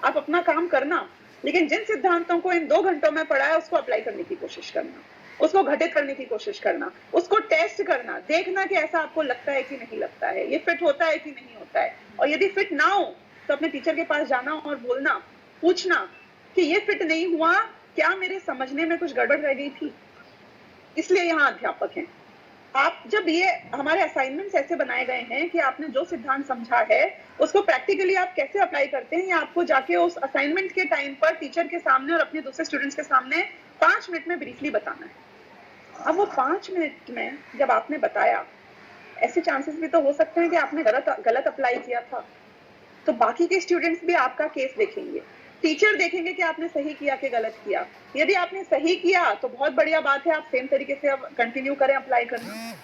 Speaker 10: आप अपना काम करना, लेकिन जिन सिद्धांतों को इन 2 घंटों में पढ़ा है उसको अप्लाई करने की कोशिश करना, उसको घटित करने की कोशिश करना, उसको टेस्ट करना, देखना कि ऐसा आपको लगता है कि नहीं लगता है, ये फिट होता है कि नहीं होता है। और यदि फिट ना हो तो अपने टीचर के पास जाना और बोलना, पूछना कि ये फिट नहीं हुआ, क्या मेरे समझने में कुछ गड़बड़ रह गई थी। इसलिए यहाँ अध्यापक हैं। आप जब ये हमारे असाइनमेंट्स ऐसे बनाए गए हैं कि आपने जो सिद्धांत समझा है उसको प्रैक्टिकली आप कैसे अप्लाई करते हैं, या आपको जाके उस असाइनमेंट के टाइम पर टीचर के सामने और अपने दूसरे स्टूडेंट्स के सामने 5 मिनट में ब्रीफली बताना है। अब वो 5 मिनट में जब आपने बताया, ऐसे चांसेस भी तो हो सकते हैं कि आपने गलत अप्लाई किया था, तो बाकी के स्टूडेंट्स भी आपका केस देखेंगे, टीचर देखेंगे कि आपने सही किया कि गलत किया। यदि आपने सही किया तो बहुत बढ़िया बात है, आप सेम तरीके से अब कंटिन्यू करें अप्लाई करना।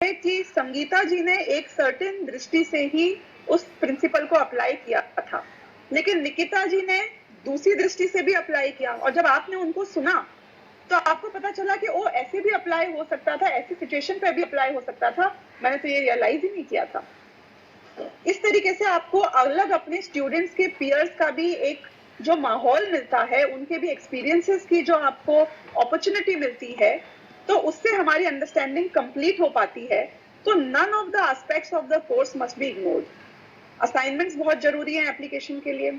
Speaker 10: कि संगीता जी ने एक सर्टेन दृष्टि से ही उस प्रिंसिपल को अप्लाई किया था, लेकिन निकिता जी ने दूसरी दृष्टि से भी अप्लाई किया, और जब आपने उनको सुना तो आपको पता चला कि वो ऐसे भी अप्लाई हो सकता था, ऐसी सिचुएशन पे भी अप्लाई हो सकता था, मैंने तो ये रियलाइज ही नहीं किया था। इस तरीके से आपको अलग अपने स्टूडेंट्स के पीयर्स का भी एक जो माहौल मिलता है, उनके भी एक्सपीरियंसेस की जो आपको अपॉर्चुनिटी मिलती है, तो उससे हमारी अंडरस्टैंडिंग कंप्लीट हो पाती है। तो none of the aspects of the course must be ignored. Assignments बहुत जरूरी है एप्लीकेशन के लिए,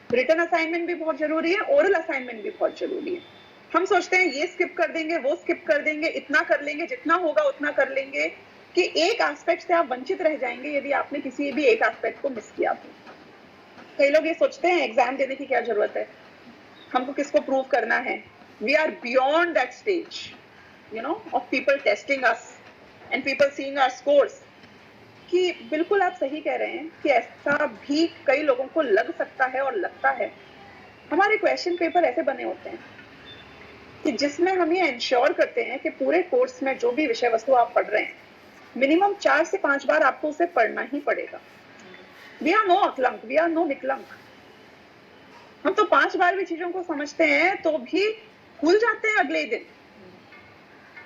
Speaker 10: रिटन असाइनमेंट भी बहुत जरूरी है, ओरल असाइनमेंट भी बहुत जरूरी है। हम सोचते हैं ये स्किप कर देंगे, वो स्किप कर देंगे, इतना कर लेंगे, जितना होगा उतना कर लेंगे, कि एक एस्पेक्ट से आप वंचित रह जाएंगे यदि आपने किसी भी एक एस्पेक्ट को मिस किया तो। कई लोग ये सोचते हैं एग्जाम देने की क्या जरूरत है, हमको किसको प्रूव करना है। We are beyond that stage of people testing us and people seeing our scores, कि बिल्कुल आप सही कह रहे हैं कि ऐसा भी कई लोगों को लग सकता है और लगता है। हमारे क्वेश्चन पेपर ऐसे बने होते हैं कि जिसमें हम ये इंश्योर करते हैं कि पूरे कोर्स में जो भी विषय वस्तु आप पढ़ रहे हैं, मिनिमम 4 से 5 बार आपको उसे पढ़ना ही पड़ेगा। We are no Akalank, we are no Vikalank. हम तो 5 बार भी चीजों को समझते हैं तो भी भूल जाते हैं अगले दिन।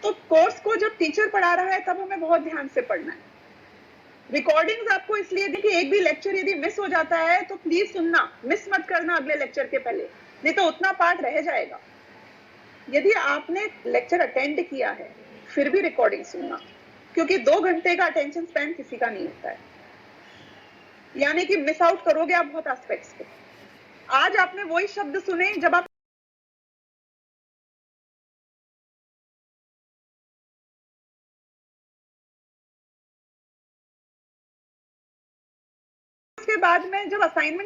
Speaker 10: तो कोर्स को जब टीचर पढ़ा रहा है तब हमें बहुत ध्यान से पढ़ना है। रिकॉर्डिंग्स आपको इसलिए दी कि एक भी लेक्चर यदि मिस हो जाता है तो प्लीज सुनना, मिस मत करना अगले लेक्चर के पहले, नहीं तो उतना पार्ट रह जाएगा। यदि आपने लेक्चर अटेंड किया है फिर भी रिकॉर्डिंग सुनना, क्योंकि 2 घंटे का अटेंशन स्पैन किसी का नहीं होता है, यानी कि मिस आउट करोगे आप बहुत एस्पेक्ट्स को। आज आपने वही शब्द सुने जब आप के बाद में जब असाइनमेंट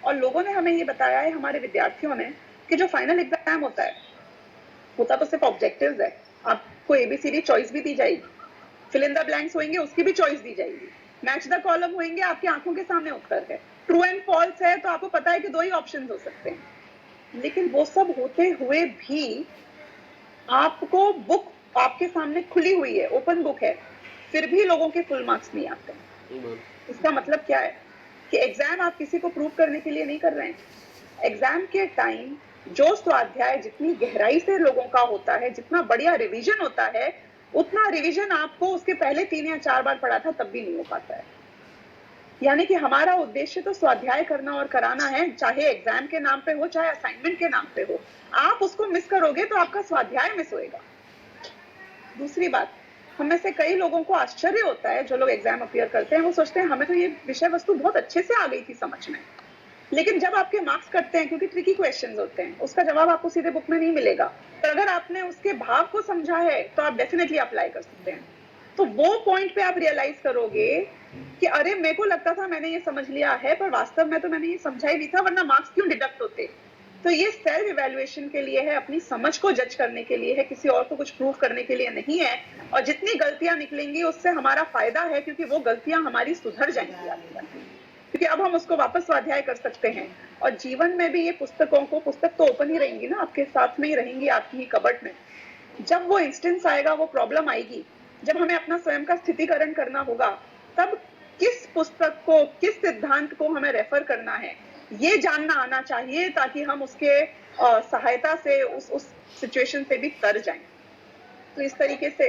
Speaker 10: और लोगों ने हमें ये बताया है, हमारे विद्यार्थियों ने, कि जो फाइनल एग्जाम होता है होता तो सिर्फ ऑब्जेक्टिव्स है, आपको एबीसीडी चॉइस भी दी जाएगी, फिल इन द ब्लैंक्स होंगे उसकी भी चॉइस दी जाएगी, मैच द कॉलम होंगे, आपकी आंखों के सामने उत्तर है, ट्रू एंड फॉल्स है तो आपको पता है कि 2 ही ऑप्शंस हो सकते हैं। लेकिन वो सब होते हुए भी आपको बुक आपके सामने खुली हुई है, ओपन बुक है, फिर भी लोगों के फुल मार्क्स नहीं आते। इसका मतलब क्या है कि एग्जाम आप किसी को प्रूव करने के लिए नहीं कर रहे हैं। एग्जाम के टाइम जो स्वाध्याय जितनी गहराई से लोगों का होता है, जितना बढ़िया रिवीजन होता है, उतना रिवीजन आपको उसके पहले 3 या 4 बार पढ़ा था तब भी नहीं हो पाता है। यानी कि हमारा उद्देश्य तो स्वाध्याय करना और कराना है, चाहे एग्जाम के नाम पे हो चाहे असाइनमेंट के नाम पे हो। आप उसको मिस करोगे तो आपका स्वाध्याय मिस होएगा। दूसरी बात, हम में से कई लोगों को आश्चर्य होता है, जो लोग एग्जाम अपीयर करते हैं वो सोचते हैं हमें तो ये विषय वस्तु बहुत अच्छे से आ गई थी समझ में, लेकिन जब आपके मार्क्स कटते हैं, क्योंकि ट्रिकी क्वेश्चंस होते हैं, उसका जवाब आपको सीधे बुक में नहीं मिलेगा, पर अगर आपने उसके भाव को समझा है तो आप डेफिनेटली अप्लाई कर सकते हैं। तो वो पॉइंट पे आप रियलाइज करोगे कि अरे मेरे को लगता था मैंने ये समझ लिया है, पर वास्तव में तो मैंने ये समझा ही नहीं था, वरना मार्क्स क्यों डिडक्ट होते। तो ये सेल्फ इवैल्यूएशन के लिए है, अपनी समझ को जज करने के लिए है, किसी और को कुछ प्रूव करने के लिए नहीं है। और जितनी गलतियां निकलेंगी उससे हमारा फायदा है, क्योंकि वो गलतियां हमारी सुधर जाएंगी आगे जाके, क्योंकि अब हम उसको वापस स्वाध्याय कर सकते हैं। और जीवन में भी ये पुस्तकों को, पुस्तक तो ओपन ही रहेंगी ना, आपके साथ में ही रहेंगी, आपकी ही कबर्ड में। जब वो इंस्टेंस आएगा, वो प्रॉब्लम आएगी, जब हमें अपना स्वयं का स्थितिकरण करना होगा, तब किस पुस्तक को, किस सिद्धांत को हमें रेफर करना है, ये जानना आना चाहिए, ताकि हम उसके सहायता से उस सिचुएशन से भी तर जाएं। तो इस तरीके से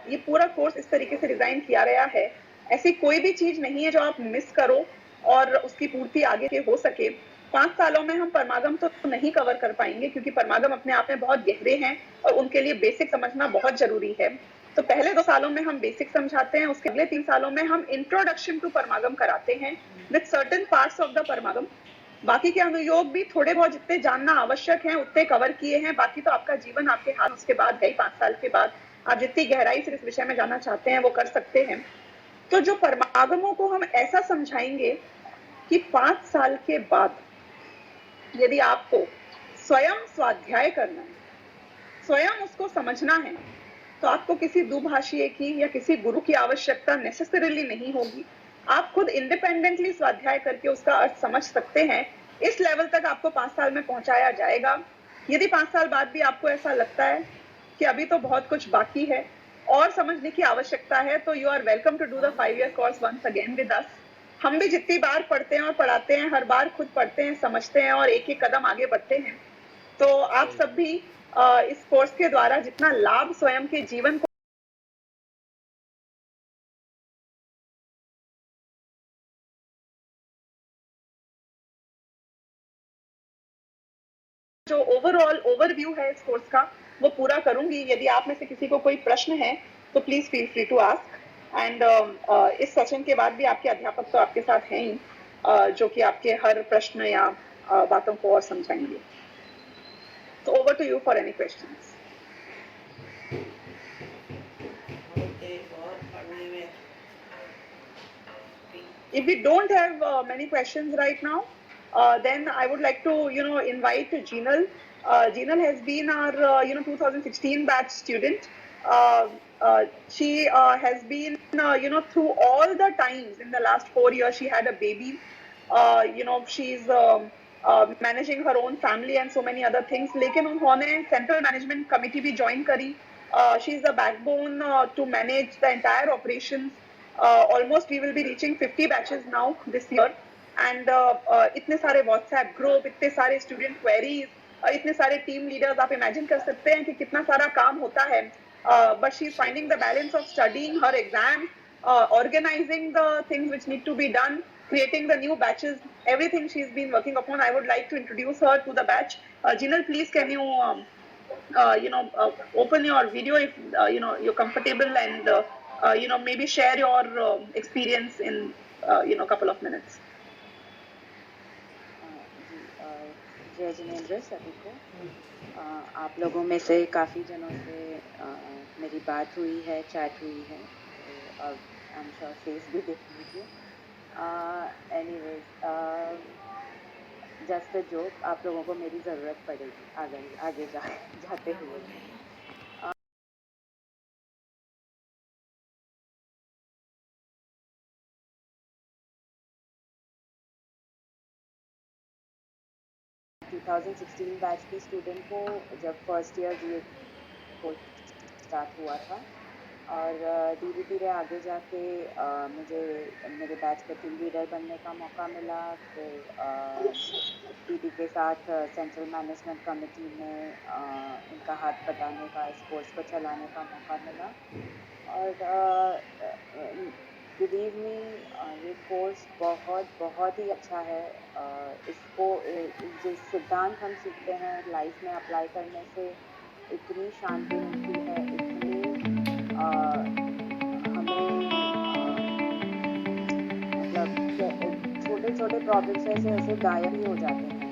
Speaker 10: ये पूरा कोर्स इस तरीके से डिजाइन किया गया है। ऐसी कोई भी चीज नहीं है जो आप मिस करो और उसकी पूर्ति आगे के हो सके। 5 सालों में हम परमागम तो नहीं कवर कर पाएंगे, क्योंकि परमागम अपने आप में बहुत गहरे हैं और उनके लिए बेसिक समझना बहुत जरूरी है। तो पहले 2 सालों में हम बेसिक समझाते हैं, उसके अगले 3 सालों में हम इंट्रोडक्शन टू परमागम कराते हैं with certain parts of the Paramagam. बाकी के अनुयोग भी थोड़े बहुत जितने जानना आवश्यक है उतने कवर किए हैं। बाकी तो आपका जीवन आपके हाथ, उसके बाद गई 5 साल के बाद आप जितनी गहराई से इस विषय में जानना चाहते हैं वो कर सकते हैं। तो जो परमागमों को हम ऐसा समझाएंगे कि 5 साल के बाद यदि आपको स्वयं स्वाध्याय करना है, स्वयं उसको समझना है, तो आपको किसी दुभाषीय की या किसी गुरु की आवश्यकता नेसेसरीली नहीं होगी। आप खुद इंडिपेंडेंटली स्वाध्याय करके उसका अर्थ समझ सकते हैं। इस लेवल तक आपको 5 साल में पहुंचाया जाएगा। यदि 5 साल बाद भी आपको ऐसा लगता है कि अभी तो बहुत कुछ बाकी है और समझने की आवश्यकता है, तो you are welcome to do the 5 year course once again with us. हम भी जितनी बार पढ़ते हैं और पढ़ाते हैं, हर बार खुद पढ़ते हैं, समझते हैं और एक एक कदम आगे बढ़ते हैं। तो आप सब भी इस कोर्स के द्वारा जितना लाभ स्वयं के जीवन को जो ओवरऑल ओवरव्यू है इस कोर्स का वो पूरा करूंगी। यदि आप में से किसी को कोई प्रश्न है तो please feel free to ask. And इस सेशन के बाद भी आपके अध्यापक तो आपके साथ हैं ही, जो कि आपके हर प्रश्न या बातों को और समझाएंगे। तो over to you for any questions. If we don't have many questions right now, then I would like to, invite Jinal. Jinal has been our, 2016 batch student. She has been, through all the times in the last 4 years. She had a baby. She's managing her own family and so many other things. लेकिन उन्होंने central management committee भी join करी. She's the backbone to manage the entire operations. Almost we will be reaching 50 batches now this year. And इतने सारे WhatsApp group, इतने सारे student queries, इतने सारे team leaders, आप imagine कर सकते हैं कि कितना सारा काम होता है. But she's finding the balance of studying her exams, organizing the things which need to be done, creating the new batches, everything she's been working upon. I would like to introduce her to the batch. Jinal, please can you, open your video if you're comfortable, and maybe share your experience in a couple of minutes.
Speaker 9: जय जिनेंद्र सभी को। आप लोगों में से काफ़ी जनों से मेरी बात हुई है, चैट हुई है, तो अब आई एम श्योर फेस भी देख लीजिए। एनीवेज, जस्ट अ जोक, आप लोगों को मेरी ज़रूरत पड़ेगी आगे जाते हुए। uh, 2016 बैच के स्टूडेंट को जब first year BA course start हुआ था, और धीरे धीरे आगे जाके मुझे मेरे बैच का टीम लीडर बनने का मौका मिला। फिर दीदी के साथ सेंट्रल मैनेजमेंट कमेटी में उनका हाथ बटाने का, इस कोर्स को चलाने का मौका मिला। और बिलीव मी, ये कोर्स बहुत ही अच्छा है। इसको जो सिद्धांत हम सीखते हैं लाइफ में अप्लाई करने से इतनी शांति मिलती है, इतनी हमें मतलब छोटे छोटे प्रॉब्लम्स ऐसे गायब ही हो जाते हैं।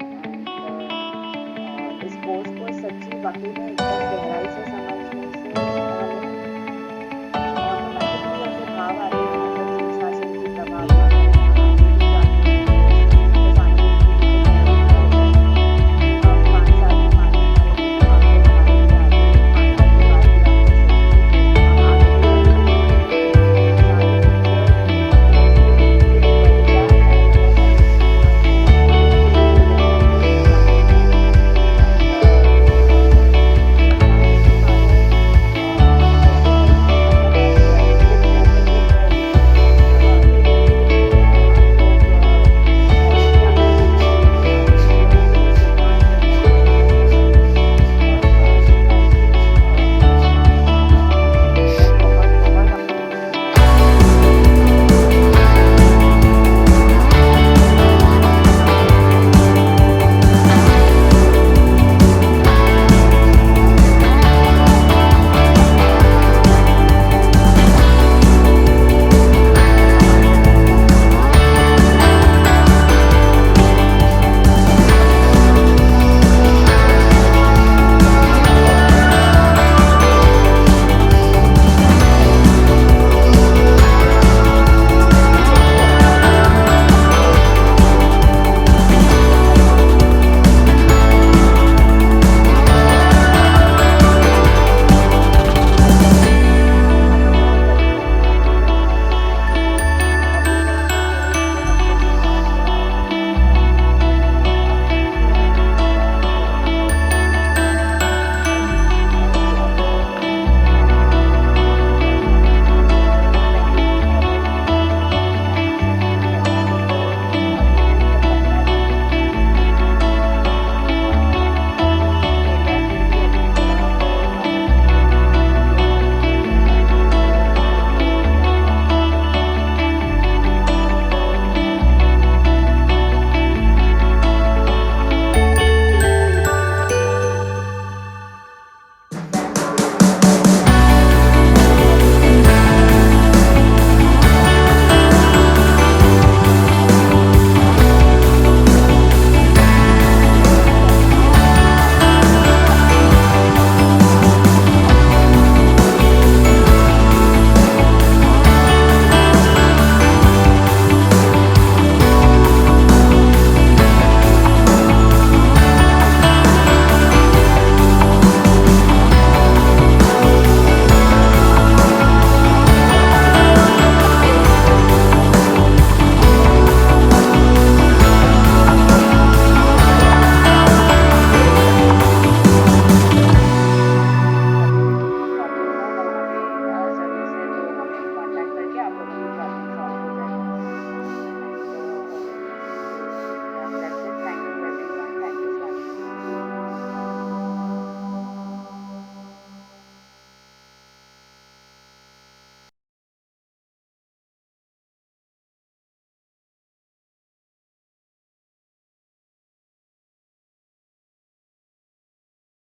Speaker 9: एंड इस कोर्स को सच्ची वाकई में एकदम गहराई से